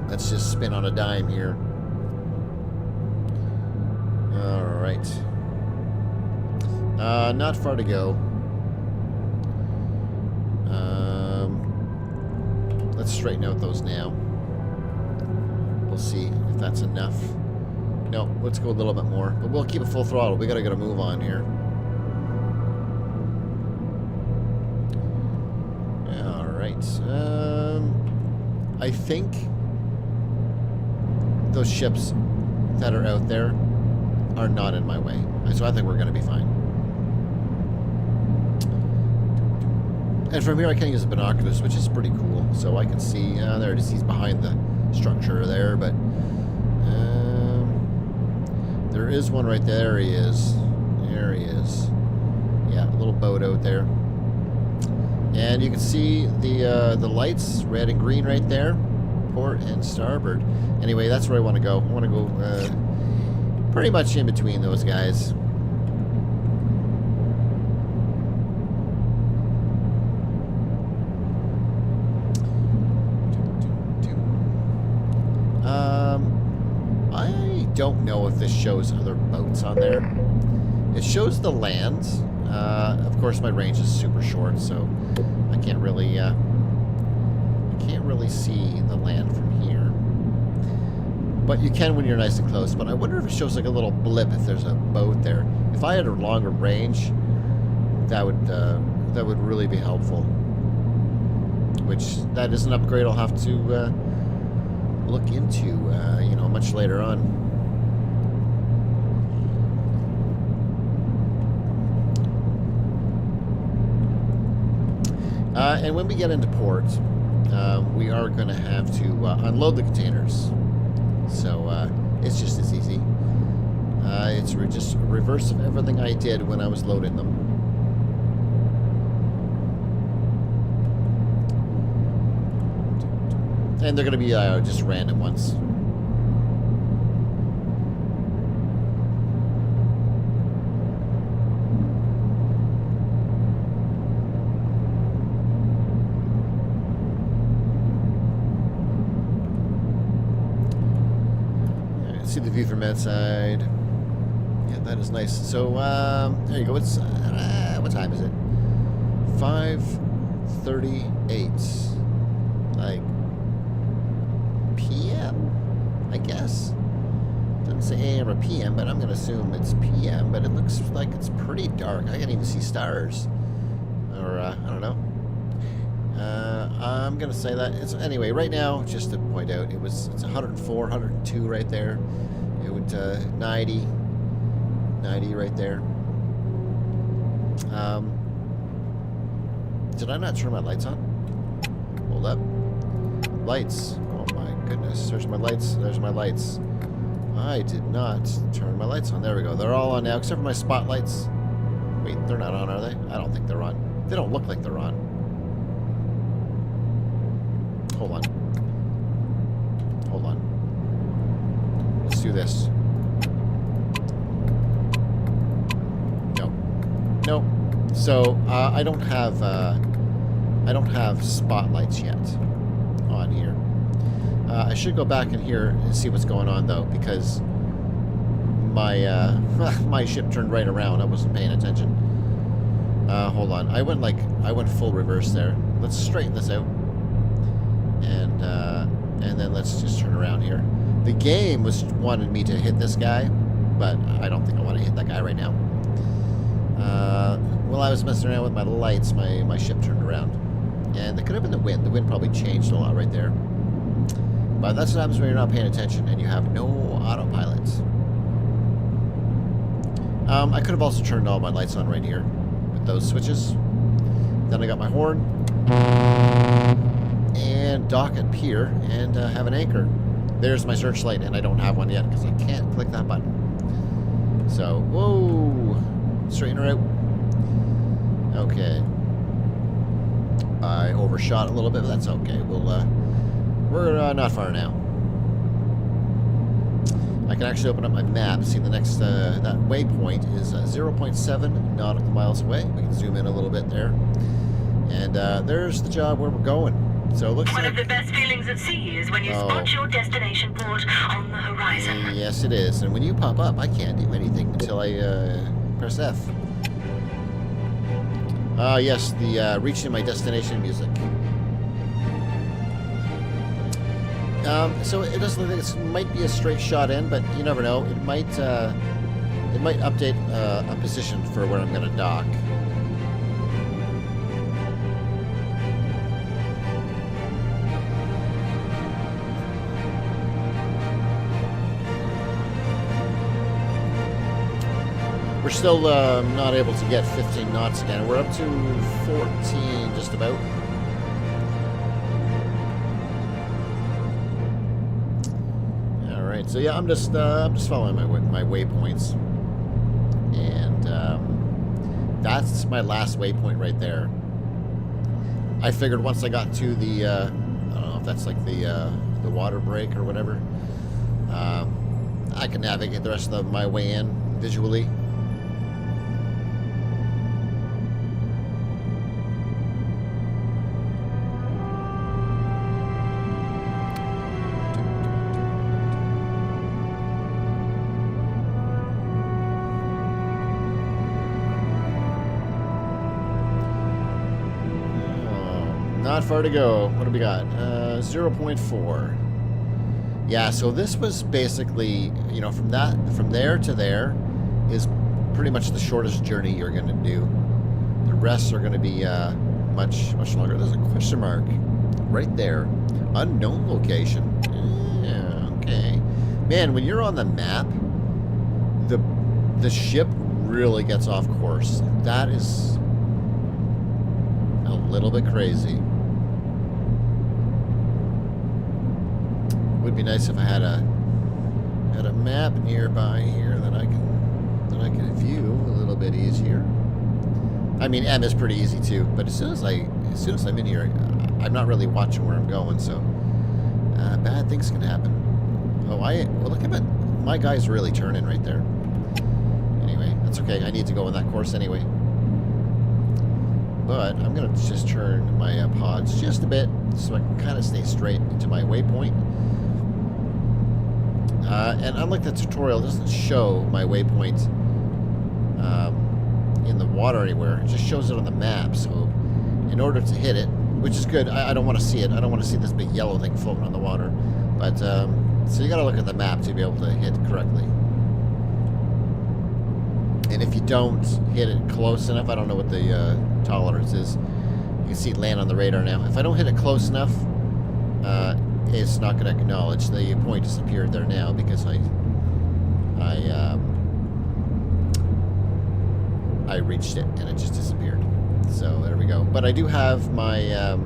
Let's just spin on a dime here. All right. Not far to go. Let's straighten out those now. We'll see if that's enough. No, let's go a little bit more. But we'll keep it full throttle. We gotta get a move on here. All right. I think those ships that are out there are not in my way. So I think we're gonna be fine. And from here I can use the binoculars, which is pretty cool. So I can see, there it is, he's behind the structure there, but there is one right there. There he is. There he is. Yeah, a little boat out there. And you can see the lights, red and green right there. Port and starboard. Anyway, that's where I want to go. I want to go pretty much in between those guys. I don't know if this shows other boats on there. It shows the land. Of course, my range is super short, so I can't really see the land from here. But you can when you're nice and close. But I wonder if it shows like a little blip if there's a boat there. If I had a longer range, that would really be helpful. Which that is an upgrade I'll have to look into, you know, much later on. And when we get into port, we are going to have to unload the containers. So it's just as easy. It's just reverse of everything I did when I was loading them. And they're going to be just random ones. See the view from that side. Yeah, that is nice. So there you go. It's what time is it? 5:38. Like PM, I guess. Doesn't say AM or PM, but I'm gonna assume it's PM. But it looks like it's pretty dark. I can't even see stars, or I don't know. I'm gonna say that it's anyway. Right now, just to point out, it's 104, 102 right there. It would 90 right there. Did I not turn my lights on? Hold up. Lights. Oh my goodness. There's my lights. There's my lights. I did not turn my lights on. There we go. They're all on now, except for my spotlights. Wait, they're not on, are they? I don't think they're on. They don't look like they're on. Hold on. Hold on. Let's do this. No. No. So I don't have spotlights yet on here. I should go back in here and see what's going on though, because my my ship turned right around. I wasn't paying attention. Hold on. I went full reverse there. Let's straighten this out. And then let's just turn around here. The game wanted me to hit this guy, but I don't think I want to hit that guy right now. While I was messing around with my lights, my ship turned around. And it could have been the wind. The wind probably changed a lot right there. But that's what happens when you're not paying attention and you have no autopilot. I could have also turned all my lights on right here with those switches. Then I got my horn. And dock at pier and have an anchor. There's my searchlight, and I don't have one yet because I can't click that button. So, whoa, straighten her out. Okay, I overshot a little bit, but that's okay. We're not far now. I can actually open up my map. See the next that waypoint is 0.7 nautical miles away. We can zoom in a little bit there, and there's the job where we're going. So it looks One like of the best feelings at sea is when you spot your destination port on the horizon. Yes, it is. And when you pop up, I can't do anything until I press F. Yes, the reaching my destination music. So it doesn't look like it might be a straight shot in, but you never know. It might update a position for where I'm going to dock. We're still not able to get 15 knots again. We're up to 14, just about. All right, so yeah, I'm just following my waypoints, and that's my last waypoint right there. I figured once I got to the I don't know if that's like the water break or whatever, I can navigate the rest of my way in visually. not far to go. What do we got? 0.4. Yeah, so this was basically, you know, from there to there is pretty much the shortest journey you're going to do. The rest are going to be much longer. There's a question mark right there. Unknown location. Yeah, okay. Man, when you're on the map, the ship really gets off course. That is a little bit crazy. Would be nice if I had a map nearby here that I can view a little bit easier. I mean, M is pretty easy too, but as soon as I'm in here, I'm not really watching where I'm going, so bad things can happen. Oh, well, look at it. My guy's really turning right there. Anyway, that's okay. I need to go on that course anyway. But I'm gonna just turn my pods just a bit so I can kind of stay straight into my waypoint. And unlike the tutorial, it doesn't show my waypoint in the water anywhere. It just shows it on the map. So in order to hit it, which is good, I don't want to see it. I don't want to see this big yellow thing floating on the water. But so you got to look at the map to be able to hit correctly. And if you don't hit it close enough, I don't know what the tolerance is. You can see it land on the radar now. If I don't hit it close enough, it's not going to acknowledge. The point disappeared there now because I reached it and it just disappeared. So there we go. But I do have my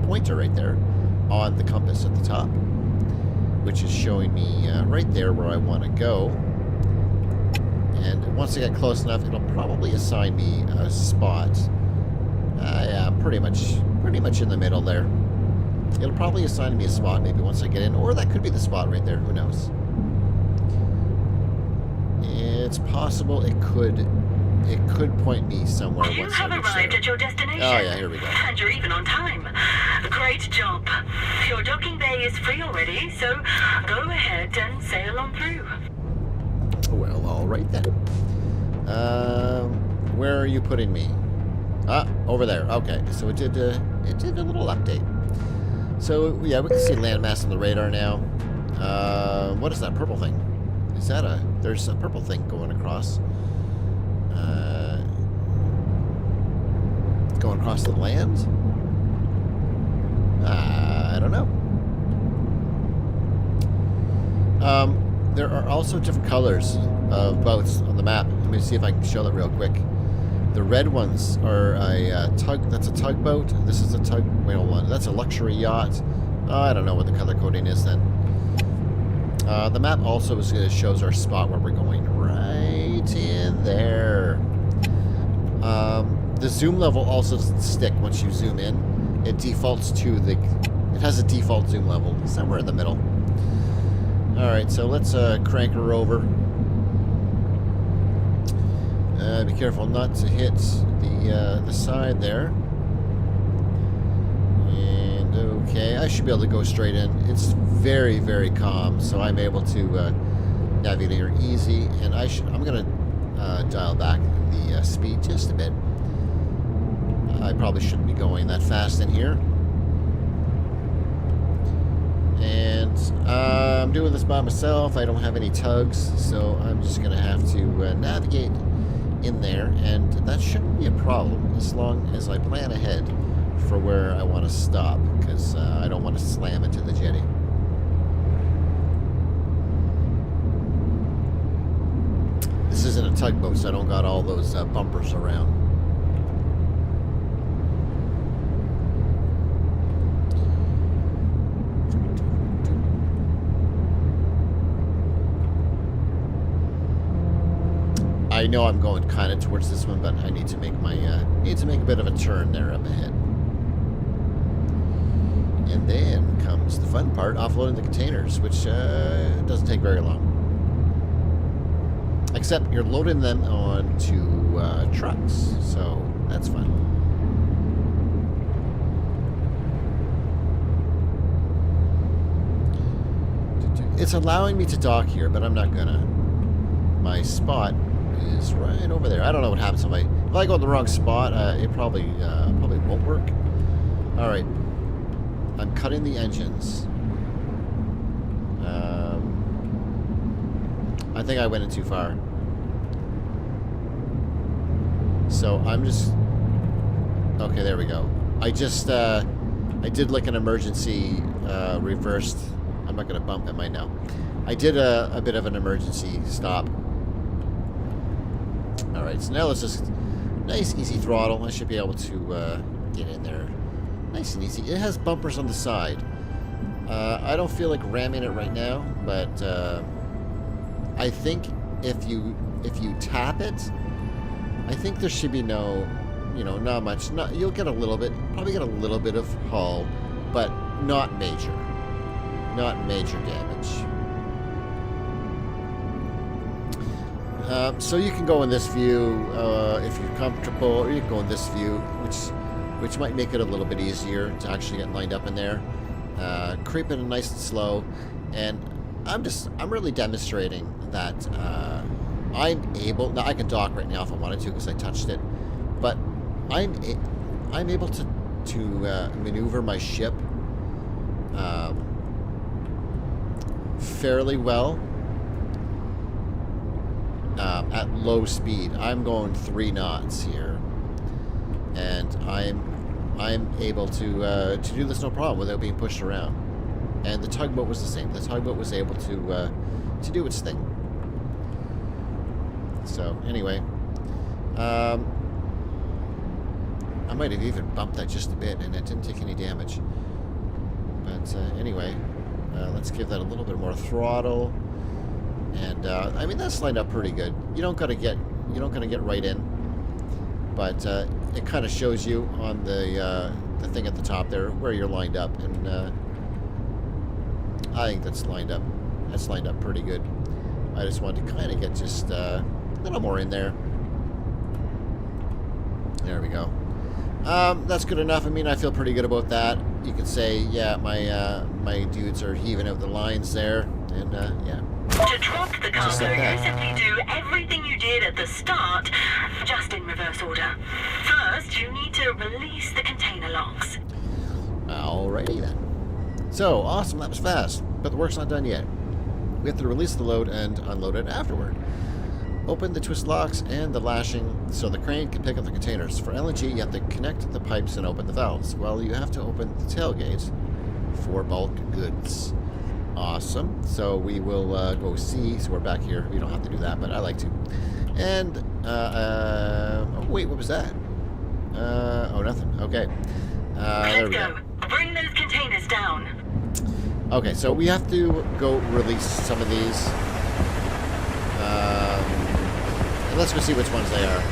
pointer right there on the compass at the top, which is showing me right there where I want to go. And once I get close enough, it'll probably assign me a spot. Yeah, pretty much in the middle there. It'll probably assign me a spot maybe once I get in, or that could be the spot right there. Who knows? It's possible it could point me somewhere. You have arrived at your destination. Oh yeah, here we go. And you're even on time. Great job. Your docking bay is free already, so go ahead and sail on through. Well, all right then. Where are you putting me? Ah, over there. Okay, so it did a little update. So yeah, we can see landmass on the radar now. What is that purple thing? Is that there's a purple thing going across? Going across the land? I don't know. There are also different colors of boats on the map. Let me see if I can show that real quick. The red ones are a tug. That's a tugboat. This is a tug. Wait, hold on. That's a luxury yacht. I don't know what the color coding is then. The map also shows our spot where we're going. Right in there. The zoom level also doesn't stick once you zoom in. It defaults to the. It has a default zoom level somewhere in the middle. All right, so let's crank her over. Be careful not to hit the side there. And okay, I should be able to go straight in. It's very, very calm, so I'm able to navigate here easy. And I'm gonna dial back the speed just a bit. I probably shouldn't be going that fast in here. And I'm doing this by myself. I don't have any tugs, so I'm just gonna have to navigate in there, and that shouldn't be a problem as long as I plan ahead for where I want to stop, because I don't want to slam into the jetty. This isn't a tugboat, so I don't got all those bumpers around. I know I'm going kind of towards this one, but I need to make my a bit of a turn there up ahead. And then comes the fun part, offloading the containers, which doesn't take very long. Except you're loading them onto trucks, so that's fun. It's allowing me to dock here, but I'm not gonna. My spot is right over there. I don't know what happens if I go in the wrong spot. It probably won't work. All right, I'm cutting the engines. I think I went in too far. So I'm just... Okay, there we go. I just, I did like an emergency reversed. I'm not going to bump, am I? No. I did a bit of an emergency stop. Alright, so now let's just... Nice, easy throttle. I should be able to get in there. Nice and easy. It has bumpers on the side. I don't feel like ramming it right now, but I think if you tap it, I think there should be no, you know, not much. You'll get a little bit, probably get a little bit of hull, but not major. Not major damage. So you can go in this view if you're comfortable, or you can go in this view, which might make it a little bit easier to actually get lined up in there. Creeping it nice and slow, and I'm really demonstrating that I'm able. Now I can dock right now if I wanted to because I touched it, but I'm able to maneuver my ship fairly well. At low speed. I'm going 3 knots here, and I'm able to do this no problem without being pushed around. And the tugboat was the same. The tugboat was able to do its thing. So anyway, I might have even bumped that just a bit, and it didn't take any damage. But anyway, let's give that a little bit more throttle. And I mean, that's lined up pretty good. You don't gotta get right in, but it kind of shows you on the thing at the top there where you're lined up, and I think that's lined up. That's lined up pretty good. I just wanted to kind of get just a little more in there. There we go. That's good enough. I mean, I feel pretty good about that. You could say, yeah, my dudes are heaving out the lines there, and yeah. To drop the cargo, you simply do everything you did at the start, just in reverse order. First, you need to release the container locks. Alrighty then. So, awesome, that was fast, but the work's not done yet. We have to release the load and unload it afterward. Open the twist locks and the lashing so the crane can pick up the containers. For LNG, you have to connect the pipes and open the valves. Well, you have to open the tailgate for bulk goods. Awesome. So we will go see. So we're back here. We don't have to do that, but I like to. And, oh, wait, what was that? Oh, nothing. Okay. There we go. Bring those containers down. Okay, so we have to go release some of these. And let's go see which ones they are.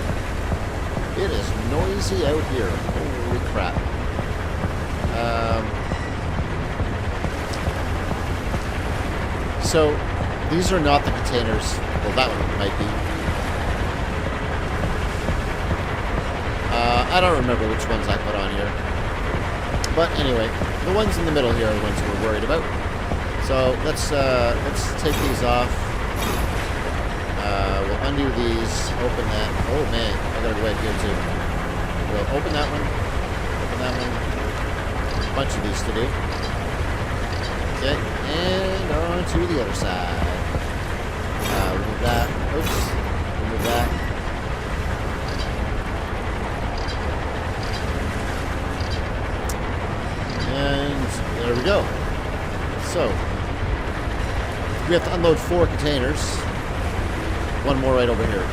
It is noisy out here. Holy crap. So, these are not the containers. Well, that one might be. I don't remember which ones I put on here. But anyway, the ones in the middle here are the ones we're worried about. So, let's take these off. We'll undo these. Open that. Oh, man. I gotta go right here, too. We'll open that one. Open that one. There's a bunch of these to do. Okay, and on to the other side. Remove that. Oops. Remove that. And there we go. So, we have to unload 4 containers. One more right over here.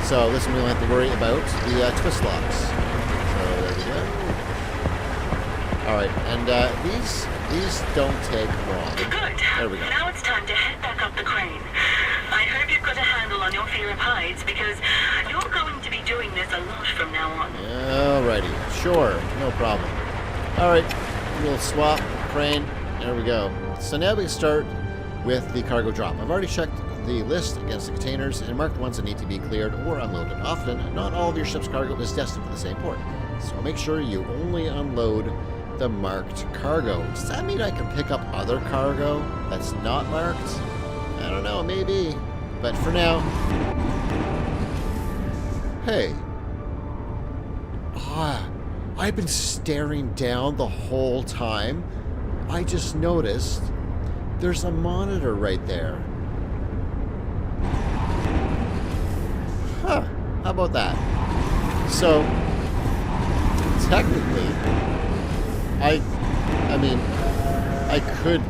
So this one we don't have to worry about the twist locks. So there we go. Alright, and these don't take long. Good. There we go. Now it's time to head back up the crane. I hope you've got a handle on your fear of heights, because you're going to be doing this a lot from now on. Alrighty. Sure. No problem. Alright. We'll swap crane. There we go. So now we can start with the cargo drop. I've already checked the list against the containers and marked the ones that need to be cleared or unloaded. Often, not all of your ship's cargo is destined for the same port. So make sure you only unload the marked cargo. Does that mean I can pick up other cargo that's not marked? I don't know, maybe. But for now... Hey. I've been staring down the whole time. I just noticed there's a monitor right there. Huh. How about that? So, technically, I mean, I could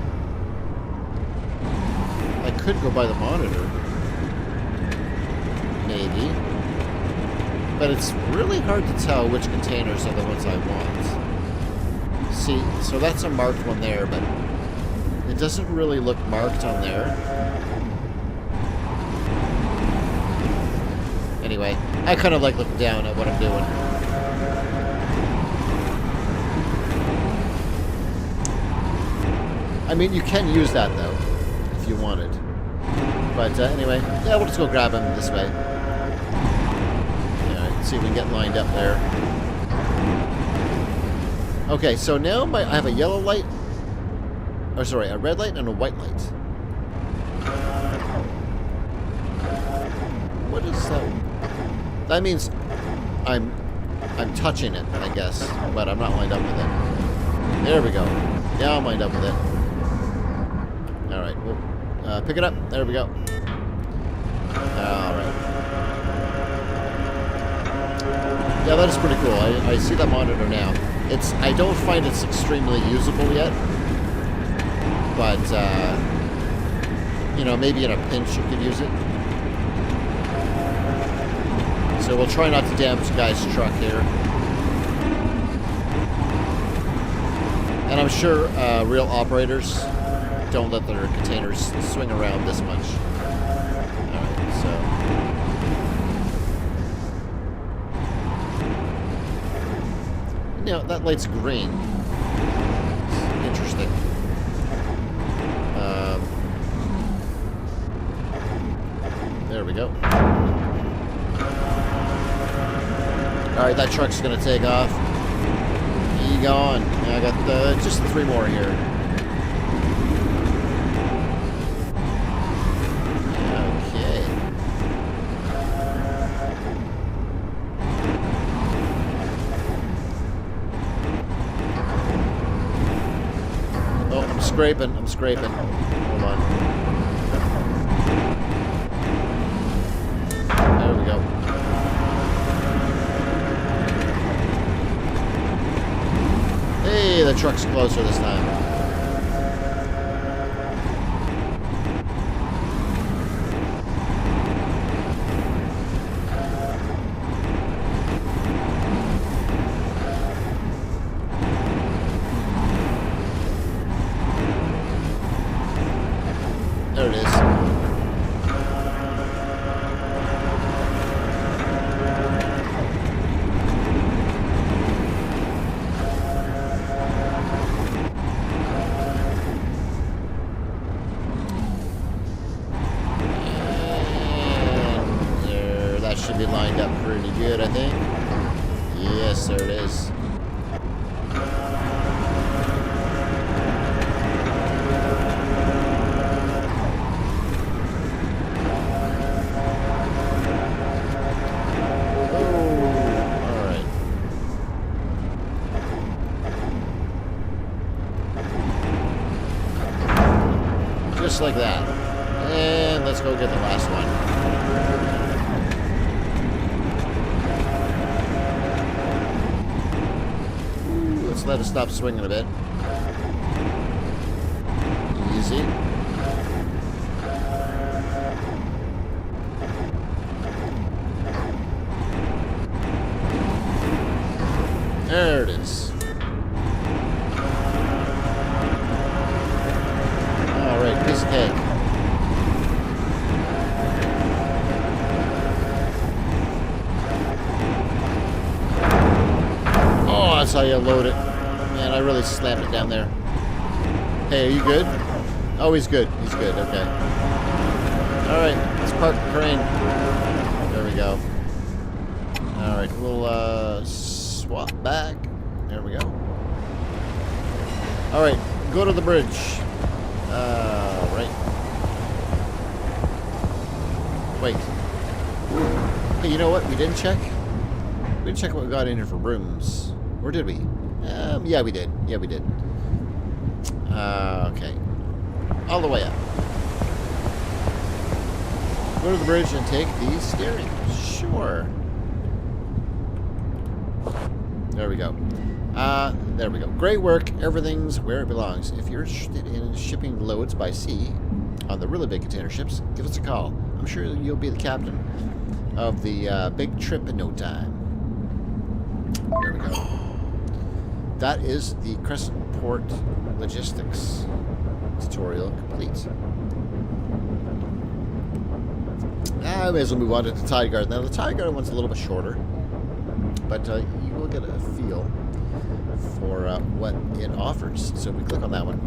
go by the monitor. Maybe. But it's really hard to tell which containers are the ones I want. See, so that's a marked one there, but it doesn't really look marked on there. Anyway, I kind of like looking down at what I'm doing. I mean, you can use that, though, if you wanted. But anyway, yeah, we'll just go grab him this way. See if we can get lined up there. Okay, so now I have a yellow light. Oh, sorry, a red light and a white light. What is that? That means I'm touching it, I guess, but I'm not lined up with it. There we go. Now I'm lined up with it. All right, we'll pick it up. There we go. All right. Yeah, that is pretty cool. I see that monitor now. I don't find it's extremely usable yet, but you know, maybe in a pinch you could use it. So we'll try not to damage the guy's truck here. And I'm sure real operators don't let their containers swing around this much. All right, so. Yeah, that light's green. Interesting. There we go. Alright, that truck's gonna take off. Be gone. I got just 3 more here. I'm scraping. Hold on. There we go. Hey, the truck's closer this time. There it is. There, that should be lined up pretty good, I think. Yes, there it is. Just like that. And let's go get the last one. Ooh, let's let it stop swinging a bit. Easy. There it is. Alright, piece of cake. Oh, that's how you load it. Man, I really slammed it down there. Hey, are you good? Oh, he's good. He's good, okay. Alright, let's park the crane. There we go. Alright, we'll swap back. There we go. Alright, go to the bridge. Right. Wait. Hey, you know what? We didn't check. We didn't check what we got in here for rooms. Or did we? Yeah, we did. Yeah, we did. Okay. All the way up. Go to the bridge and take the steering. Sure. There we go. There we go. Great work. Everything's where it belongs. If you're interested in shipping loads by sea on the really big container ships, give us a call. I'm sure you'll be the captain of the big trip in no time. There we go. That is the Crescent Port Logistics tutorial complete. I may as well move on to the Tide Guard. Now, the Tide Guard one's a little bit shorter, but you will get a feel for what it offers. So we click on that one.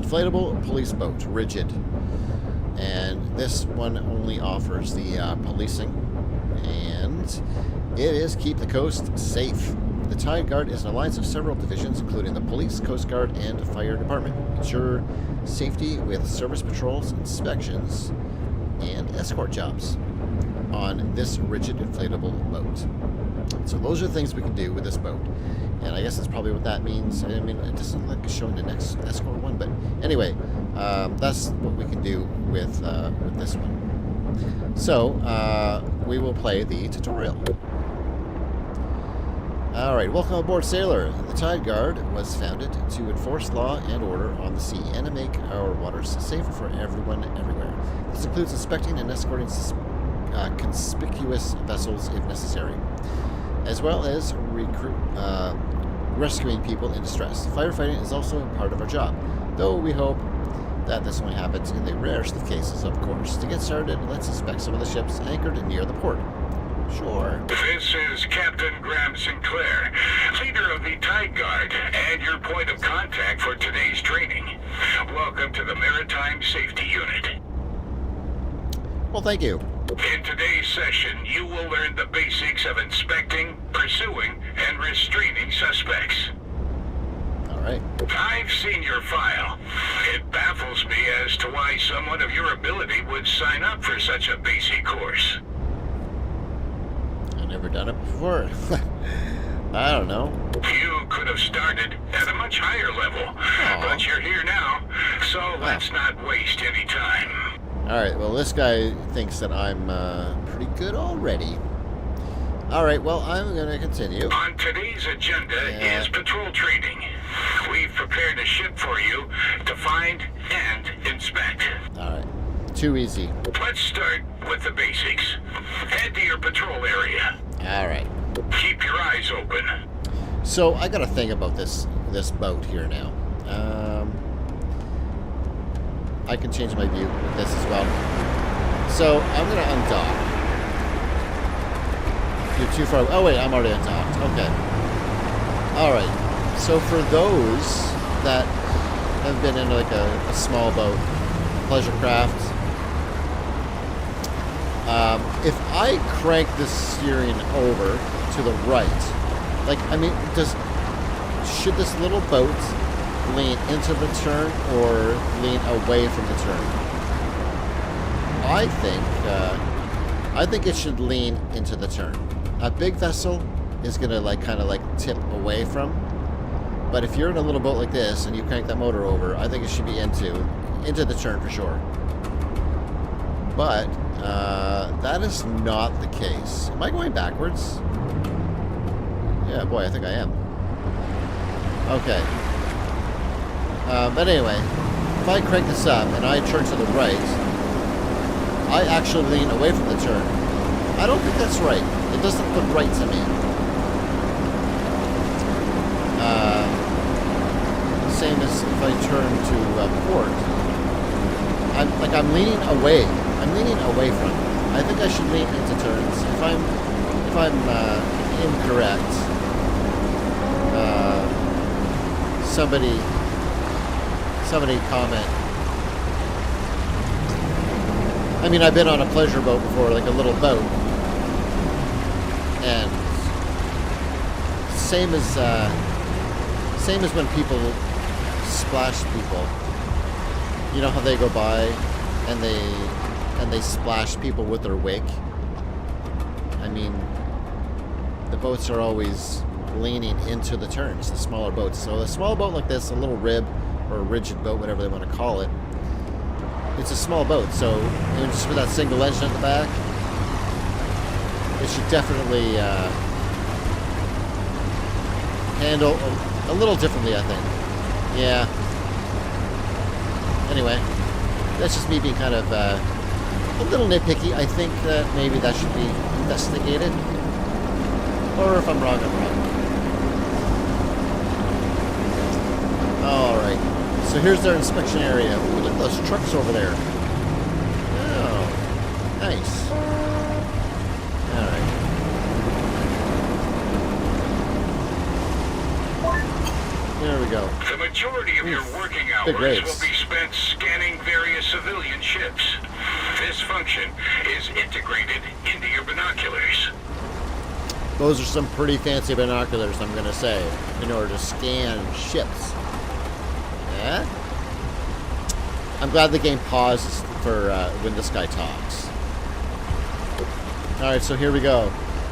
Inflatable police boat, rigid. And this one only offers the policing. And it is keep the coast safe. The Tide Guard is an alliance of several divisions, including the police, coast guard, and fire department. Ensure safety with service patrols, inspections, and escort jobs on this rigid inflatable boat. So those are the things we can do with this boat. And I guess that's probably what that means. I mean, it doesn't look like it's showing the next escort one, but anyway, that's what we can do with this one. So we will play the tutorial. Alright, welcome aboard, sailor. The Tide Guard was founded to enforce law and order on the sea and to make our waters safer for everyone, everywhere. This includes inspecting and escorting conspicuous vessels if necessary, as well as rescuing people in distress. Firefighting is also a part of our job, though we hope that this only happens in the rarest of cases, of course. To get started, let's inspect some of the ships anchored near the port. Sure. This is Captain Graham Sinclair, leader of the Tide Guard, and your point of contact for today's training. Welcome to the Maritime Safety Unit. Well, thank you. In today's session, you will learn the basics of inspecting, pursuing, and restraining suspects. Alright. I've seen your file. It baffles me as to why someone of your ability would sign up for such a basic course. Never done it before. I don't know. You could have started at a much higher level, but you're here now, so let's not waste any time. Alright, well, this guy thinks that I'm pretty good already. Alright, well, I'm going to continue. On today's agenda is patrol training. We've prepared a ship for you to find and inspect. Alright. Too easy. Let's start with the basics. Head to your patrol area. Alright. Keep your eyes open. So, I got to think about this boat here now. I can change my view with this as well. So, I'm going to undock. You're too far. Oh, wait, I'm already undocked. Okay. Alright. So, for those that have been in like a small boat, pleasure craft, if I crank the steering over to the right, like, I mean, should this little boat lean into the turn or lean away from the turn? I think it should lean into the turn. A big vessel is gonna kind of tip away from, but if you're in a little boat like this and you crank that motor over, I think it should be into the turn for sure. But that is not the case. Am I going backwards? Yeah, boy, I think I am. Okay. But anyway, if I crank this up and I turn to the right, I actually lean away from the turn. I don't think that's right. It doesn't look right to me. Same as if I turn to port. I'm leaning away. I'm leaning away from it. I think I should lean into turns. If I'm incorrect, somebody comment. I mean, I've been on a pleasure boat before, like a little boat, and same as when people splash people. You know how they go by and they splash people with their wake? I mean, the boats are always leaning into the turns, the smaller boats. So a small boat like this, a little rib or a rigid boat, whatever they want to call it, it's a small boat. So even just with that single engine at the back, it should definitely handle a little differently, I think. Yeah. Anyway, that's just me being kind of a little nitpicky. I think that maybe that should be investigated. Or if I'm wrong, I'm wrong. Alright. So here's their inspection area. Ooh, look at those trucks over there. Oh. Nice. Alright. There we go. The majority of your working hours will be spent scanning various civilian ships. This function is integrated into your binoculars. Those are some pretty fancy binoculars, I'm going to say, in order to scan ships. Yeah? I'm glad the game pauses for when this guy talks. Alright, so here we go.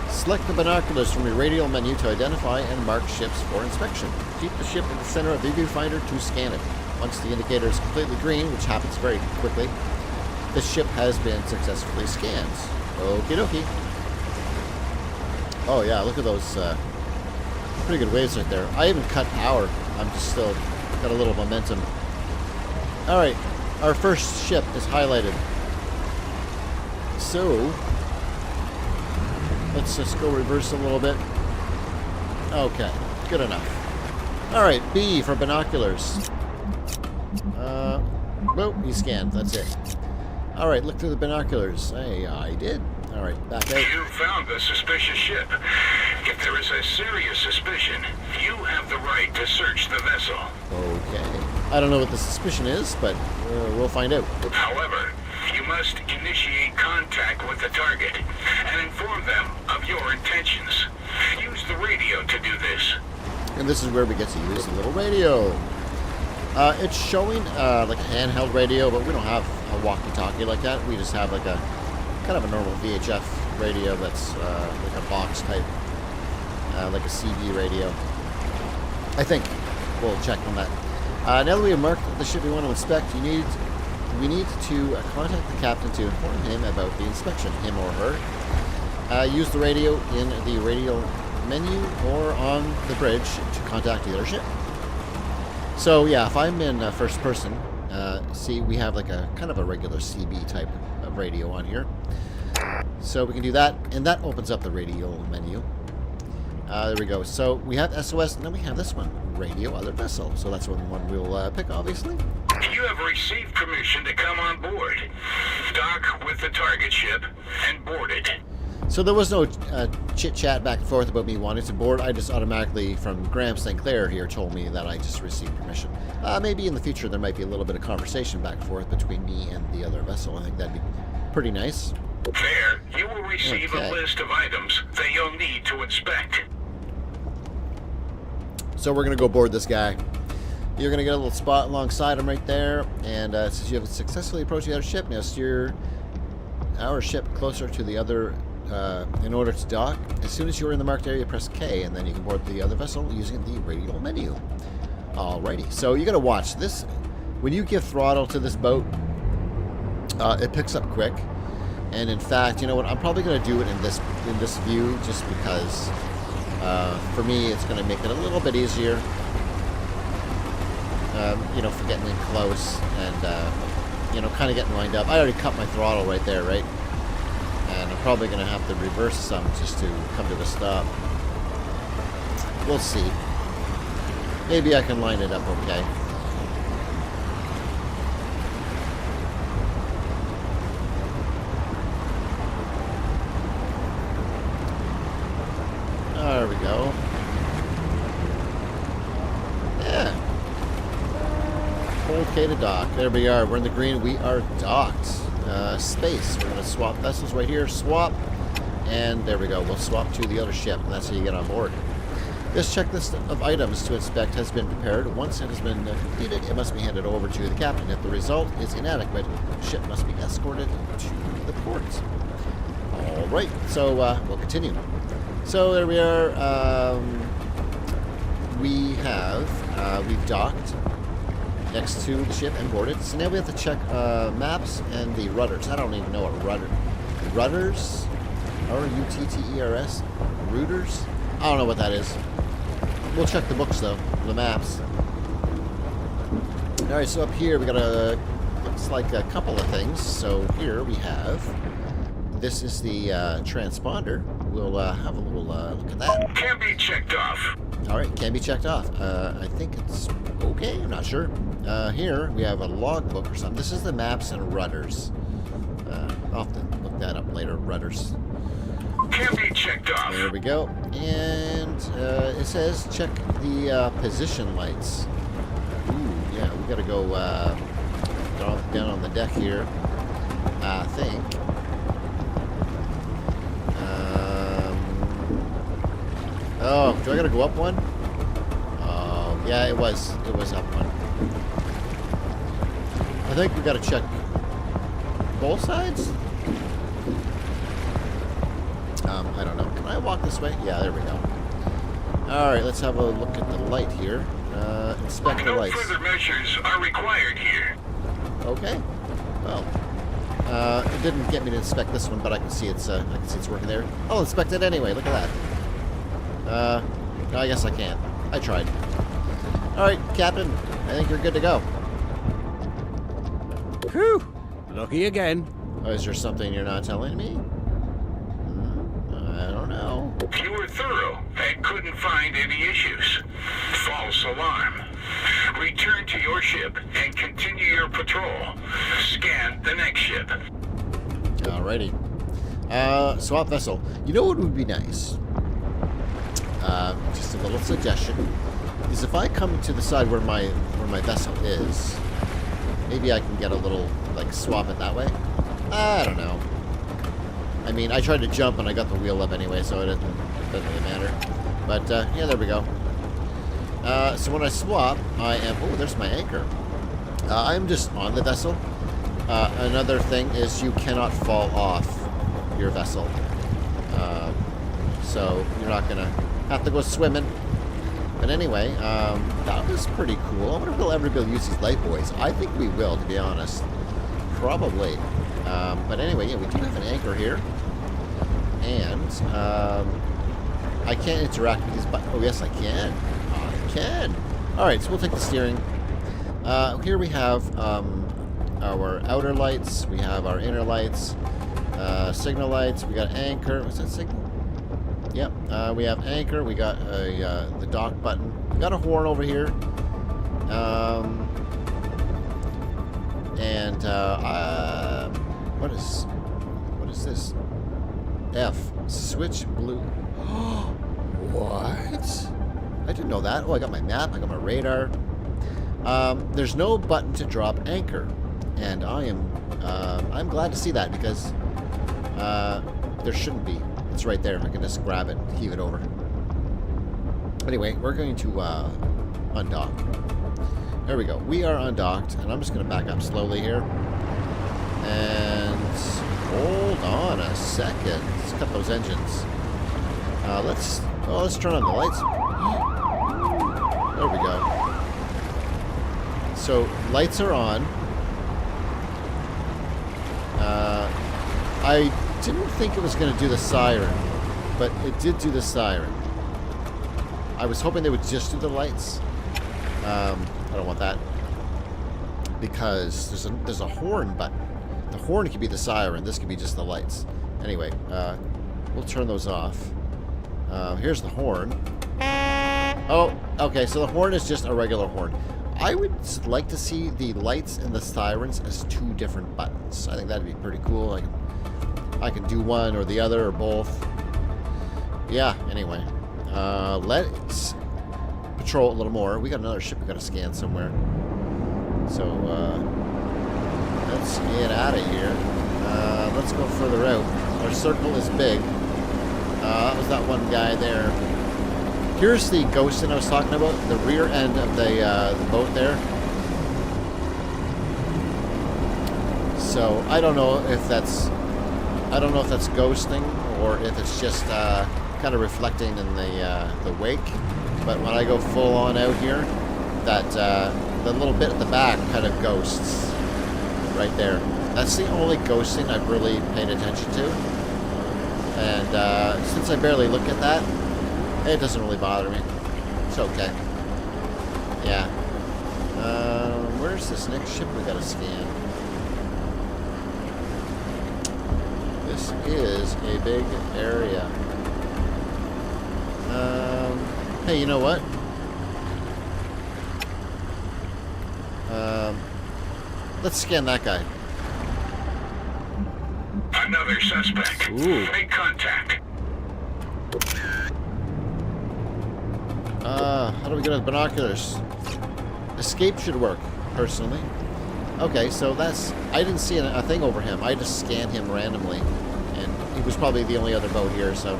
Select the binoculars from your radial menu to identify and mark ships for inspection. Keep the ship in the center of the viewfinder to scan it. Once the indicator is completely green, which happens very quickly, the ship has been successfully scanned. Okie dokie. Oh yeah, look at those pretty good waves right there. I even cut power. I'm just still got a little momentum. Alright, our first ship is highlighted. So, let's just go reverse a little bit. Okay, good enough. Alright, B for binoculars. Well, he scanned, that's it. Alright, look through the binoculars. Hey, I did. Alright, back out. You found the suspicious ship. If there is a serious suspicion, you have the right to search the vessel. Okay. I don't know what the suspicion is, but we'll find out. However, you must initiate contact with the target and inform them of your intentions. Use the radio to do this. And this is where we get to use a little radio. It's showing like a handheld radio, but we don't have a walkie-talkie like that. We just have like a kind of a normal VHF radio that's like a box type, like a CB radio. I think we'll check on that. Now that we have marked the ship we want to inspect, we need to contact the captain to inform him about the inspection, him or her. Use the radio in the radial menu or on the bridge to contact the other ship. So yeah, if I'm in first person, see we have like a kind of a regular CB type of radio on here. So we can do that, and that opens up the radial menu. There we go. So we have SOS, and then we have this one, radio other vessel. So that's one we'll pick, obviously. You have received permission to come on board. Dock with the target ship and board it. So there was no chit-chat back and forth about me wanting to board. I just automatically, from Graham St. Clair here, told me that I just received permission. Maybe in the future there might be a little bit of conversation back and forth between me and the other vessel. I think that'd be pretty nice. There, you will receive a list of items that you'll need to inspect. So we're going to go board this guy. You're going to get a little spot alongside him right there. And since you have successfully approached the other ship, now steer our ship closer to the other in order to dock. As soon as you're in the marked area, press K, and then you can board the other vessel using the radial menu. Alrighty, so you got to watch this. When you give throttle to this boat, it picks up quick. And in fact, you know what? I'm probably going to do it in this view, just because for me it's going to make it a little bit easier. You know, for getting in close and you know, kind of getting lined up. I already cut my throttle right there, right? And I'm probably going to have to reverse some just to come to a stop. We'll see. Maybe I can line it up okay. There we go. Yeah. Hold K to dock. There we are. We're in the green. We are docked. Space. We're going to swap vessels right here. Swap. And there we go. We'll swap to the other ship. And that's how you get on board. This checklist of items to inspect has been prepared. Once it has been completed, it must be handed over to the captain. If the result is inadequate, the ship must be escorted to the port. Alright. So we'll continue. So there we are. we've docked next to the ship and boarded. So now we have to check maps and the rudders. I don't even know what rudders, R-U-T-T-E-R-S, routers. I don't know what that is. We'll check the books though, the maps. All right, so up here we got looks like a couple of things. So here we have. This is the transponder. We'll have a little look at that. Can be checked off. All right, can be checked off. I think it's okay. I'm not sure. Here we have a logbook or something. This is the maps and rudders. I'll have to look that up later. Rudders. Can be checked off. There we go. And it says check the position lights. Ooh, yeah, we gotta go down on the deck here. I think. Oh, do I gotta go up one? Oh, yeah, it was up one. I think we gotta check both sides? I don't know. Can I walk this way? Yeah, there we go. Alright, let's have a look at the light here. Inspect the lights. No further measures are required here. Okay. Well, it didn't get me to inspect this one, but I can see it's working there. I'll inspect it anyway. Look at that. No, I guess I can't. I tried. Alright, Captain. I think you're good to go. Whew! Lucky again. Oh, is there something you're not telling me? I don't know. You were thorough and couldn't find any issues. False alarm. Return to your ship and continue your patrol. Scan the next ship. Alrighty. Swap vessel. You know what would be nice? Just a little suggestion is if I come to the side where my vessel is, maybe I can get a little like swap it that way. I don't know. I mean, I tried to jump and I got the wheel up anyway, so it doesn't really matter. But yeah, there we go. So when I swap, I am. Oh, there's my anchor. I'm just on the vessel. Another thing is you cannot fall off your vessel. So you're not gonna have to go swimming. But anyway, that was pretty cool. I wonder if we'll ever be able to use these light buoys. I think we will, to be honest. Probably. But anyway, yeah, we do have an anchor here. And I can't interact with these buttons. Oh, yes, I can. I can. All right, so we'll take the steering. Here we have our outer lights. We have our inner lights. Signal lights. We got anchor. What's that signal? Yep. We have anchor. We got the dock button. We got a horn over here. And what is this? F. Switch blue. What? I didn't know that. Oh, I got my map. I got my radar. There's no button to drop anchor, and I'm glad to see that because there shouldn't be. It's right there. I can just grab it, heave it over. Anyway, we're going to undock. There we go. We are undocked, and I'm just going to back up slowly here. And hold on a second. Let's cut those engines. Let's turn on the lights. There we go. So lights are on. I didn't think it was going to do the siren, but it did do the siren. I was hoping they would just do the lights. I don't want that because there's a horn button. The horn could be the siren. This could be just the lights. Anyway, we'll turn those off. Here's the horn. Oh, okay. So the horn is just a regular horn. I would like to see the lights and the sirens as two different buttons. I think that'd be pretty cool. I can do one or the other or both. Yeah. Anyway, let's patrol a little more. We got another ship we got to scan somewhere. So let's get out of here. Let's go further out. Our circle is big. That was that one guy there. Here's the ghosting I was talking about. The rear end of the boat there. So I don't know if that's ghosting or if it's just kind of reflecting in the wake. but when I go full on out here, that the little bit at the back kind of ghosts right there. That's the only ghosting I've really paid attention to. And since I barely look at that, it doesn't really bother me. It's okay. Yeah. Where's this next ship we gotta scan? This is a big area. Hey, you know what? Let's scan that guy. Another suspect. Ooh. Make contact. How do we get his binoculars? Escape should work, personally. Okay, so that's... I didn't see a thing over him. I just scanned him randomly. And he was probably the only other boat here, so...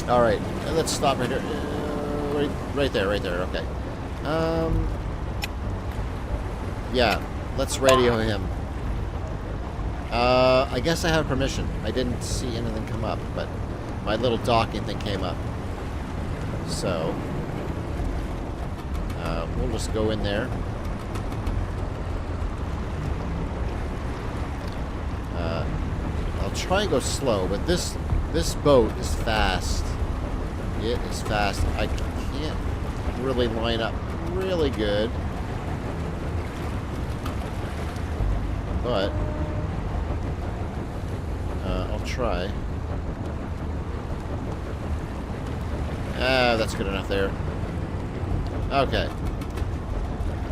Alright, let's stop right here. Right there, okay. Yeah, let's radio him. I guess I have permission. I didn't see anything come up, but my little docking thing came up. So, we'll just go in there. I'll try and go slow, but this boat is fast. It is fast. I can't really line up really good. But I'll try. That's good enough there. Okay.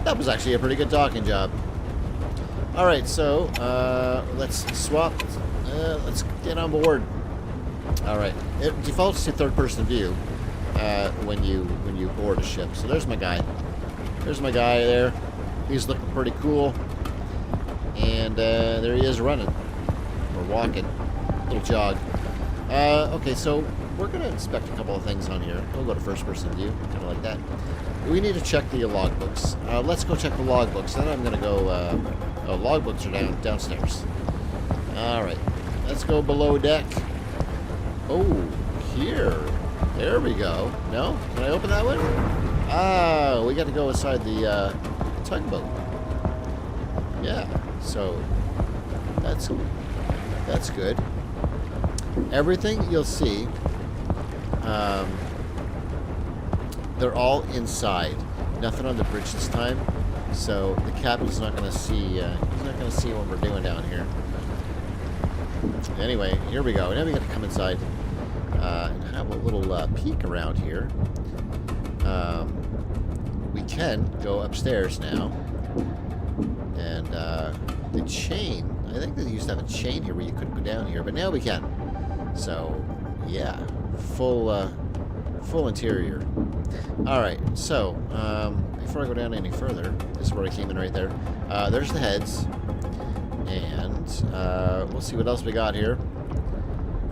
That was actually a pretty good docking job. Alright, so let's swap. Let's get on board. Alright. It defaults to third-person view when you board a ship. So there's my guy. There's my guy there. He's looking pretty cool. And there he is running. Or walking. Little jog. Okay, so we're going to inspect a couple of things on here. We'll go to first-person view, kind of like that. We need to check the logbooks. Let's go check the logbooks. Then I'm going to go... oh, logbooks are downstairs. Alright. Let's go below deck. Oh, here. There we go. No? Can I open that one? Ah, we got to go inside the tugboat. Yeah. So, that's good. Everything you'll see, they're all inside. Nothing on the bridge this time, so the captain's not going to see. He's not going to see what we're doing down here. Anyway, here we go. Now we got to come inside and have a little peek around here. We can go upstairs now, and the chain. I think they used to have a chain here where you couldn't go down here, but now we can. So, yeah, full interior. All right, so before I go down any further, this is where I came in right there. There's the heads, and we'll see what else we got here.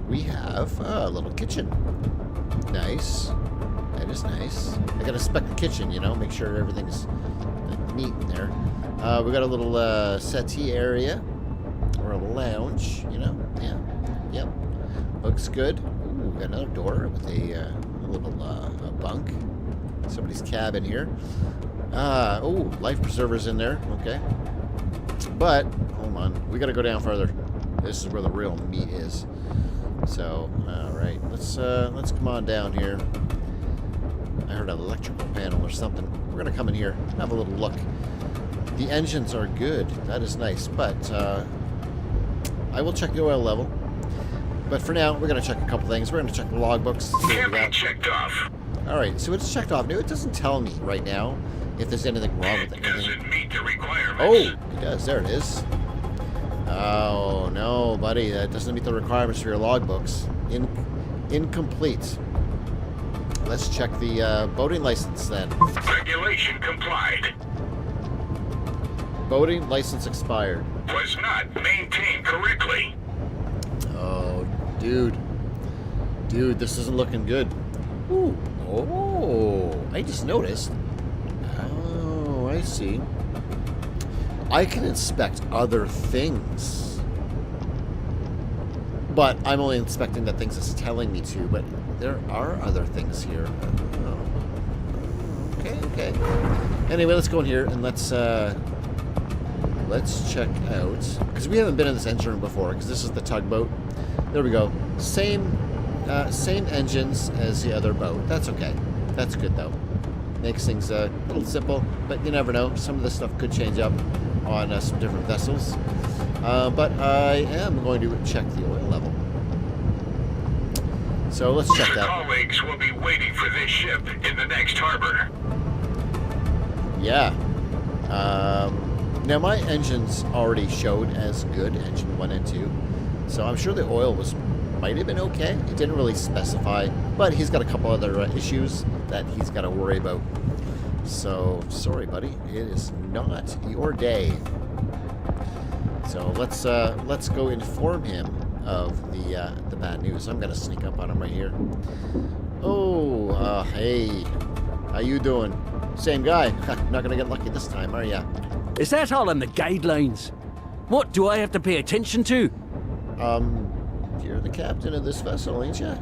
We have a little kitchen. Nice. That is nice. I gotta inspect the kitchen, you know, make sure everything's neat in there. We got a little settee area. Or a lounge, you know? Yeah. Yep. Looks good. Ooh, we got another door with a little a bunk. Somebody's cabin here. Oh, life preservers in there. Okay. But, hold on. We got to go down further. This is where the real meat is. So, alright. Let's come on down here. I heard an electrical panel or something. We're going to come in here, have a little look. The engines are good. That is nice. But, I will check the oil level. But for now, we're going to check a couple things. We're going to check the logbooks. Can't be checked off. Alright, so it's checked off. Now, it doesn't tell me right now if there's anything wrong with it. Does it meet the requirements? Oh, it does. There it is. Oh, no, buddy. That doesn't meet the requirements for your logbooks. Incomplete. Let's check the boating license then. Regulation complied. Boating license expired. Was not maintained correctly. Oh, dude. Dude, this isn't looking good. Ooh. Oh, I just noticed. Oh, I see. I can inspect other things. But I'm only inspecting the things it's telling me to, but there are other things here. Okay. Anyway, let's go in here and let's check out, because we haven't been in this engine room before, because this is the tugboat. There we go. Same engines as the other boat. That's okay. That's good, though. Makes things a little simple, but you never know. Some of this stuff could change up on some different vessels. But I am going to check the oil level. So let's check that. Your colleagues will be waiting for this ship in the next harbor. Yeah. Now my engines already showed as good, engine 1 and 2. So I'm sure the oil might have been okay. It didn't really specify, but he's got a couple other issues that he's got to worry about. So sorry, buddy, it is not your day. So let's go inform him of the bad news. I'm gonna sneak up on him right here. Oh, hey, how you doing? Same guy. Not gonna get lucky this time, are ya? Is that all on the guidelines? What do I have to pay attention to? You're the captain of this vessel, ain't ya?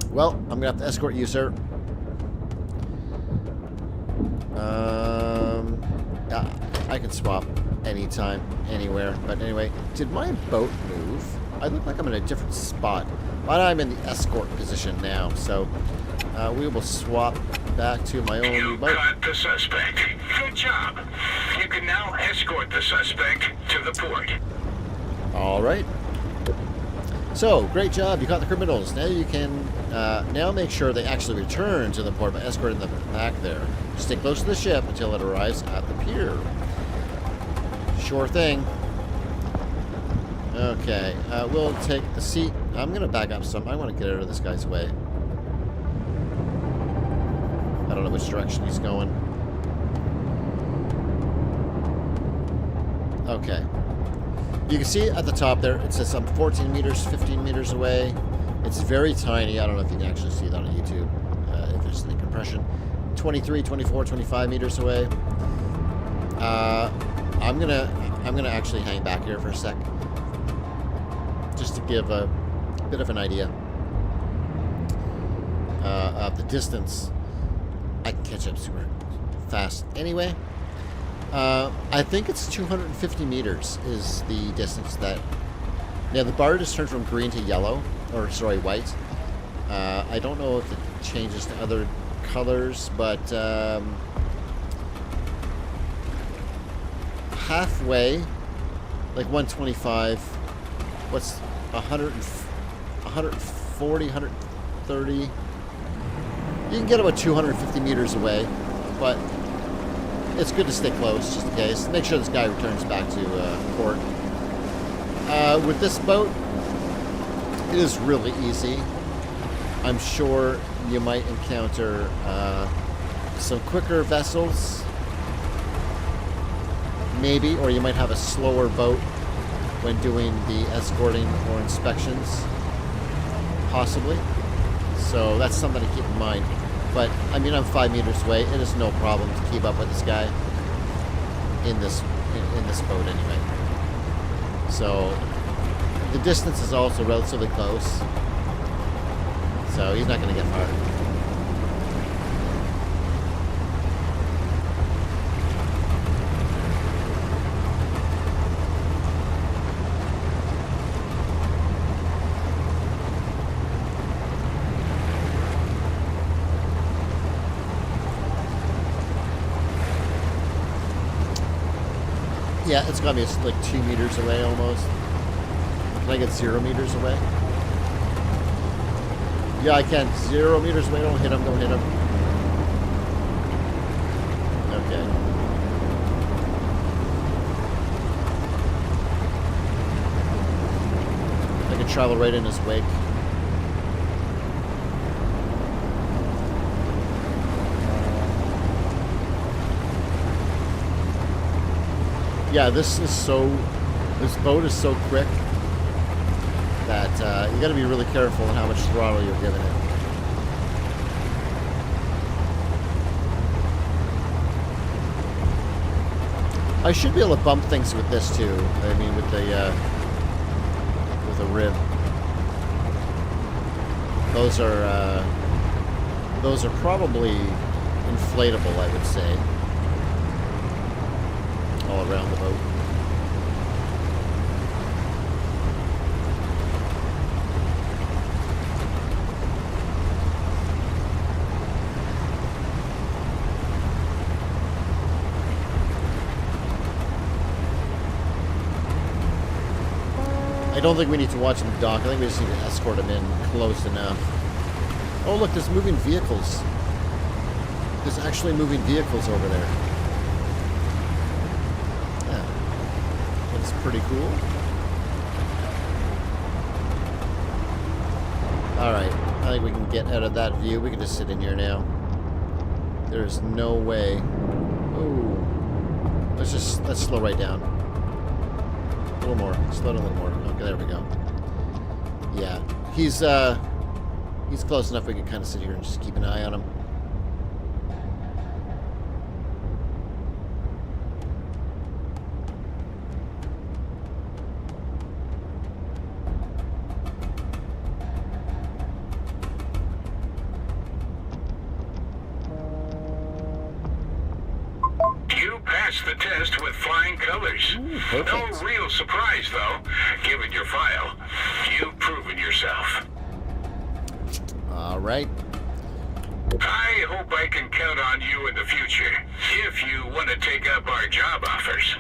Well, I'm gonna have to escort you, sir. I can swap anytime, anywhere. But anyway, did my boat move? I look like I'm in a different spot. But I'm in the escort position now, so we will swap back to my own You boat. caught the suspect. Good job. You can now escort the suspect to the port. All right. So, great job. You caught the criminals. Now you can now make sure they actually return to the port by escorting them back there. Stay close to the ship until it arrives at the pier. Sure thing. Okay, we'll take the seat. I'm going to back up some. I want to get out of this guy's way. I don't know which direction he's going. Okay. You can see at the top there, it says I'm 14 meters, 15 meters away. It's very tiny. I don't know if you can actually see that on YouTube, if there's any compression. 23, 24, 25 meters away. I'm gonna actually hang back here for a sec, just to give a bit of an idea of the distance. I can catch up super fast anyway. I think it's 250 meters is the distance that... Now, the bar just turned from green to yellow, or sorry, white. I don't know if it changes to other colors, but halfway, like 125, what's 100, 140, 130? You can get about 250 meters away, but it's good to stay close, just in case. Make sure this guy returns back to port. With this boat, it is really easy. I'm sure you might encounter some quicker vessels, maybe, or you might have a slower boat when doing the escorting or inspections, possibly. So that's something to keep in mind. But, I mean, I'm 5 meters away. It is no problem to keep up with this guy in this boat anyway. So, the distance is also relatively close. So, he's not going to get far. Yeah, it's got me like 2 meters away almost. Can I get 0 meters away? Yeah, I can. 0 meters away. Don't hit him. Don't hit him. Okay. I can travel right in his wake. Yeah, this boat is so quick that you got to be really careful on how much throttle you're giving it. I should be able to bump things with this too. I mean, with the rib. Those are probably inflatable, I would say, all around the boat. I don't think we need to watch him dock. I think we just need to escort him in close enough. Oh, look, there's moving vehicles. There's actually moving vehicles over there. Yeah. That's pretty cool. Alright, I think we can get out of that view. We can just sit in here now. There's no way. Ooh. Let's slow right down. A little more. Slow down a little more. Okay, there we go. Yeah. He's close enough we can kind of sit here and just keep an eye on him. The test with flying colors. Ooh, no real surprise, though, given your file. You've proven yourself. All right. I hope I can count on you in the future, if you want to take up our job offers.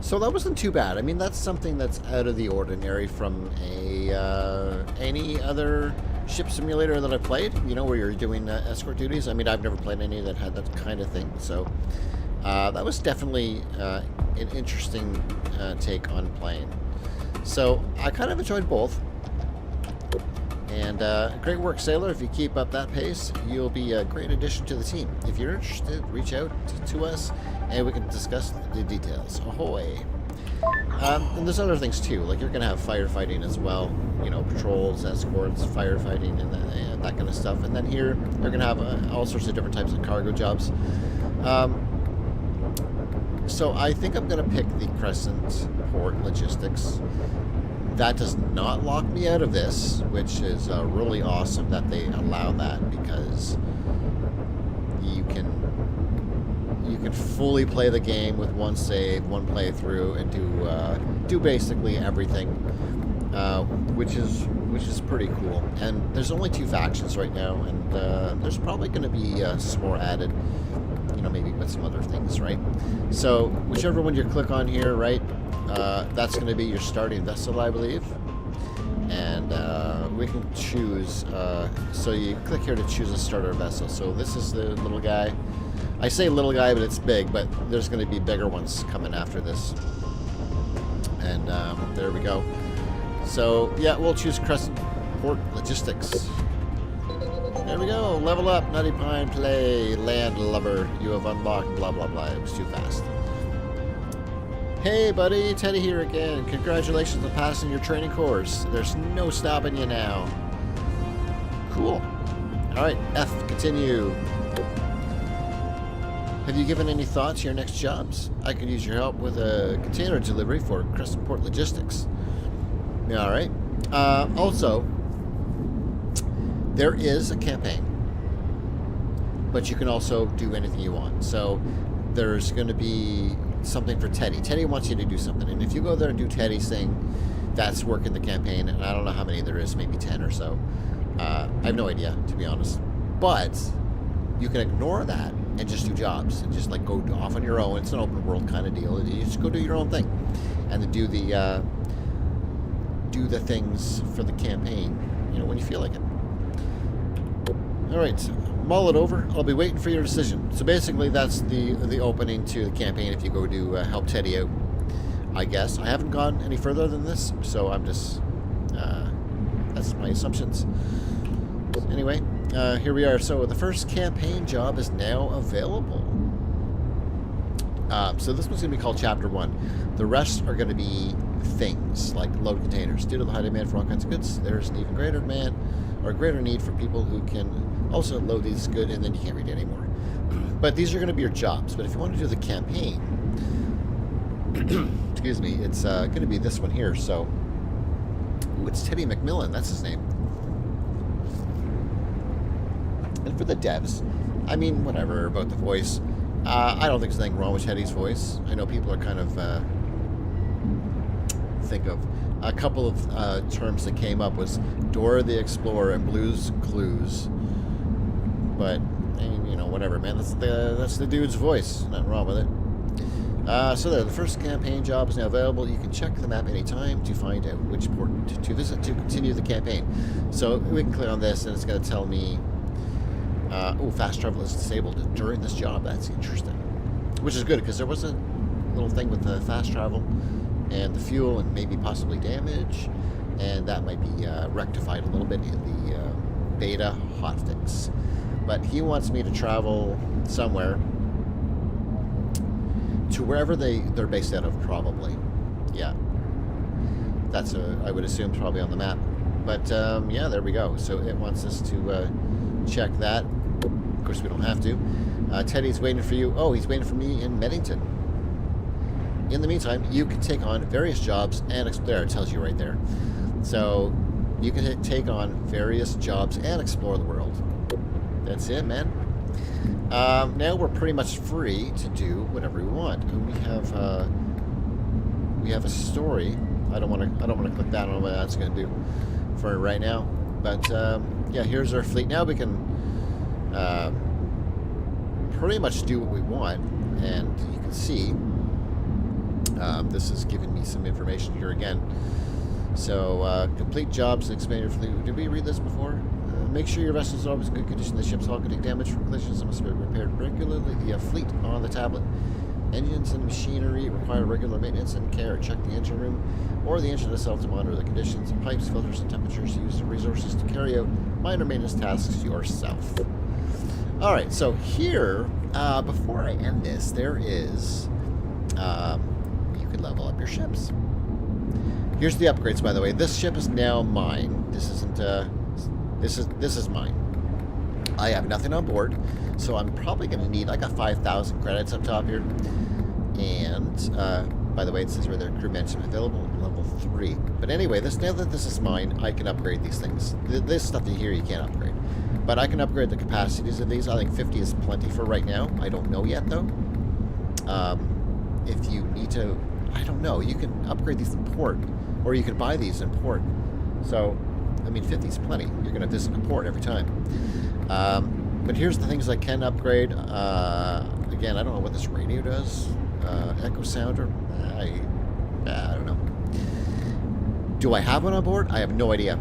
So that wasn't too bad. I mean, that's something that's out of the ordinary from any other ship simulator that I've played, you know, where you're doing escort duties. I mean, I've never played any that had that kind of thing, so... that was definitely an interesting take on playing. So I kind of enjoyed both. And great work, Sailor. If you keep up that pace, you'll be a great addition to the team. If you're interested, reach out to us and we can discuss the details. Ahoy! And there's other things too, like you're going to have firefighting as well. You know, patrols, escorts, firefighting, and that kind of stuff. And then here, you're going to have all sorts of different types of cargo jobs. So I think I'm going to pick the Crescent Port Logistics. That does not lock me out of this, which is really awesome that they allow that, because you can fully play the game with one save, one playthrough, and do basically everything, which is pretty cool. And there's only 2 factions right now, and there's probably going to be some more added. You know, maybe with some other things, right? So whichever one you click on here, right, that's going to be your starting vessel, I believe. And we can choose, so you click here to choose a starter vessel. So this is the little guy. I say little guy, but it's big, but there's going to be bigger ones coming after this. And there we go. So yeah, we'll choose Crescent Port Logistics. There we go. Level up. Nutty Pine Play. Land Lover. You have unlocked. Blah, blah, blah. It was too fast. Hey, buddy. Teddy here again. Congratulations on passing your training course. There's no stopping you now. Cool. All right. F. Continue. Have you given any thought to your next jobs? I could use your help with a container delivery for Crescent Port Logistics. All right. Also... there is a campaign, but you can also do anything you want. So there's going to be something for Teddy. Teddy wants you to do something, and if you go there and do Teddy's thing, that's work in the campaign, and I don't know how many there is, maybe 10 or so. I have no idea, to be honest. But you can ignore that and just do jobs, and just like go off on your own. It's an open world kind of deal. You just go do your own thing, and then do the things for the campaign, you know, when you feel like it. Alright, mull it over. I'll be waiting for your decision. So basically that's the opening to the campaign if you go to help Teddy out, I guess. I haven't gone any further than this, so I'm just... that's my assumptions. Anyway, here we are. So the first campaign job is now available. So this one's going to be called Chapter 1. The rest are going to be things, like load containers. Due to the high demand for all kinds of goods, there's an even greater demand, or greater need for people who can also load these goods, and then you can't read it anymore. But these are going to be your jobs. But if you want to do the campaign, excuse me, it's going to be this one here. So, ooh, it's Teddy McMillan. That's his name. And for the devs, I mean, whatever about the voice. I don't think there's anything wrong with Teddy's voice. I know people are kind of think of a couple of terms that came up was Dora the Explorer and Blue's Clues. But I mean, you know, whatever, man. That's the dude's voice. Nothing wrong with it. So there, the first campaign job is now available. You can check the map anytime to find out which port to visit to continue the campaign. So we can click on this, and it's going to tell me. Fast travel is disabled during this job. That's interesting. Which is good, because there was a little thing with the fast travel and the fuel and maybe possibly damage, and that might be rectified a little bit in the beta hotfix. But he wants me to travel somewhere to wherever they're based out of, probably. Yeah. That's, I would assume, probably on the map. But, yeah, there we go. So it wants us to check that. Of course, we don't have to. Teddy's waiting for you. Oh, he's waiting for me in Meddington. In the meantime, you can take on various jobs and there, it tells you right there. So you can take on various jobs and explore the world. That's it, man. Now we're pretty much free to do whatever we want. We have a story. I don't want to click that. I don't know what that's going to do for right now. But yeah, here's our fleet. Now we can pretty much do what we want, and you can see this is giving me some information here again. So complete jobs and expand your fleet. Did we read this before? Make sure your vessel is always in good condition. The ship's hull can take damage from collisions and must be repaired regularly. The fleet on the tablet. Engines and machinery require regular maintenance and care. Check the engine room or the engine itself to monitor the conditions, pipes, filters, and temperatures. Use the resources to carry out minor maintenance tasks yourself. Alright, so here, before I end this, there is, you can level up your ships. Here's the upgrades, by the way. This ship is now mine. This isn't, this is mine. I have nothing on board, so I'm probably going to need, I got 5,000 credits up top here. And, by the way, it says right there, crew management available, level 3. But anyway, now that this is mine, I can upgrade these things. This stuff here you can't upgrade. But I can upgrade the capacities of these. I think 50 is plenty for right now. I don't know yet, though. If you need to, I don't know. You can upgrade these in port, or you can buy these in port. So, I mean, 50 is plenty. You're going to visit a port every time. But here's the things I can upgrade. Again, I don't know what this radio does. Echo sounder. I don't know. Do I have one on board? I have no idea.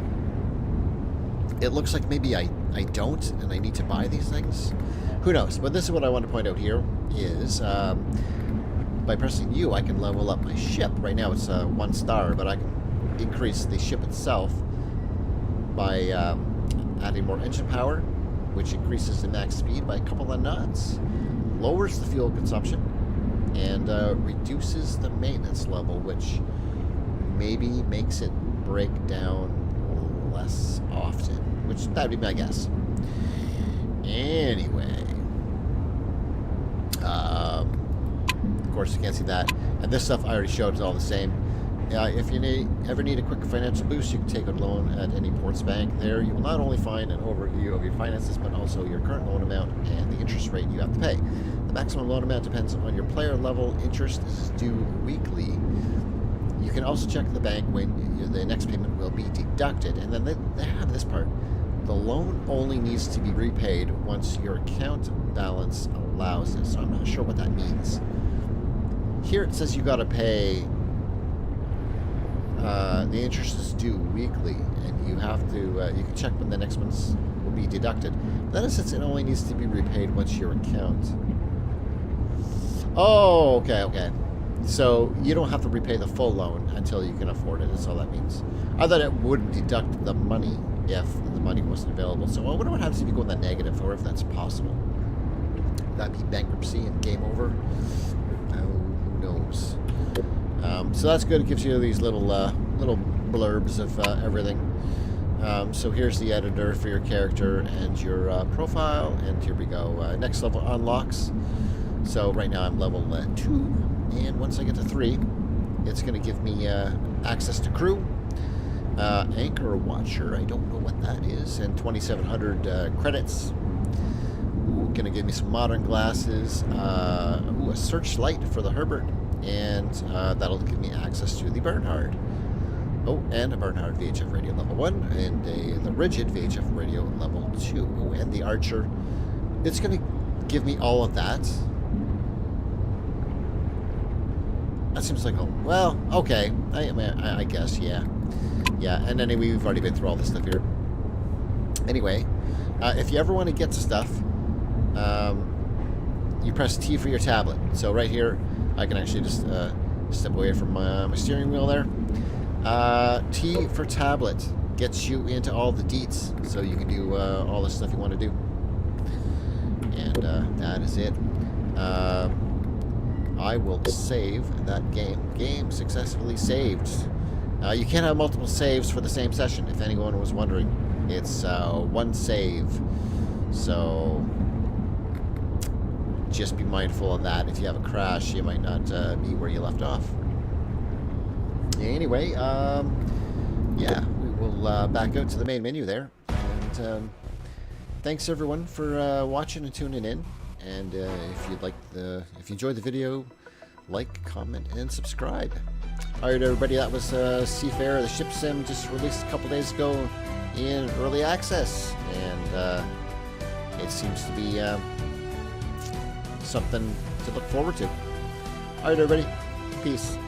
It looks like maybe I don't, and I need to buy these things. Who knows? But this is what I want to point out here is by pressing U, I can level up my ship. Right now it's 1 star, but I can increase the ship itself by adding more engine power, which increases the max speed by a couple of knots, lowers the fuel consumption, and reduces the maintenance level, which maybe makes it break down less often, which that'd be my guess. Anyway, of course you can't see that, and this stuff I already showed is all the same. If you ever need a quick financial boost, you can take a loan at any ports bank. There, you will not only find an overview of your finances, but also your current loan amount and the interest rate you have to pay. The maximum loan amount depends on your player level. Interest is due weekly. You can also check the bank when the next payment will be deducted. And then they have this part. The loan only needs to be repaid once your account balance allows it. So I'm not sure what that means. Here it says you got to pay... the interest is due weekly, and you have to, you can check when the next ones will be deducted. Then it says it only needs to be repaid once your account. Oh, okay. So you don't have to repay the full loan until you can afford it. That's all that means. I thought it would deduct the money if the money wasn't available. So I wonder what happens if you go in the negative, or if that's possible. That'd be bankruptcy and game over. Who knows? So that's good. It gives you these little blurbs of everything. So here's the editor for your character and your profile. And here we go. Next level unlocks. So right now I'm level 2. And once I get to 3, it's going to give me access to crew, anchor watcher, I don't know what that is, and 2,700 credits. Ooh, going to give me some modern glasses, a searchlight for the Herbert, and that'll give me access to the Bernhard. Oh, and a Bernhard VHF radio level 1, and the rigid VHF radio level 2, and the Archer. It's going to give me all of that. That seems like a... Well, okay. I guess, yeah. Yeah, and anyway, we've already been through all this stuff here. Anyway, if you ever want to get to stuff, you press T for your tablet. So right here, I can actually just step away from my steering wheel there. T for tablet gets you into all the deets, so you can do all the stuff you want to do. And that is it. I will save that game. Game successfully saved. You can't have multiple saves for the same session, if anyone was wondering. It's one save. So just be mindful of that. If you have a crash, you might not be where you left off. Anyway, yeah, we will back out to the main menu there. And thanks everyone for watching and tuning in. And if you enjoyed the video, like, comment, and subscribe. Alright everybody, that was Seafarer, the ship sim, just released a couple days ago in early access. And it seems to be something to look forward to. Alright everybody, peace.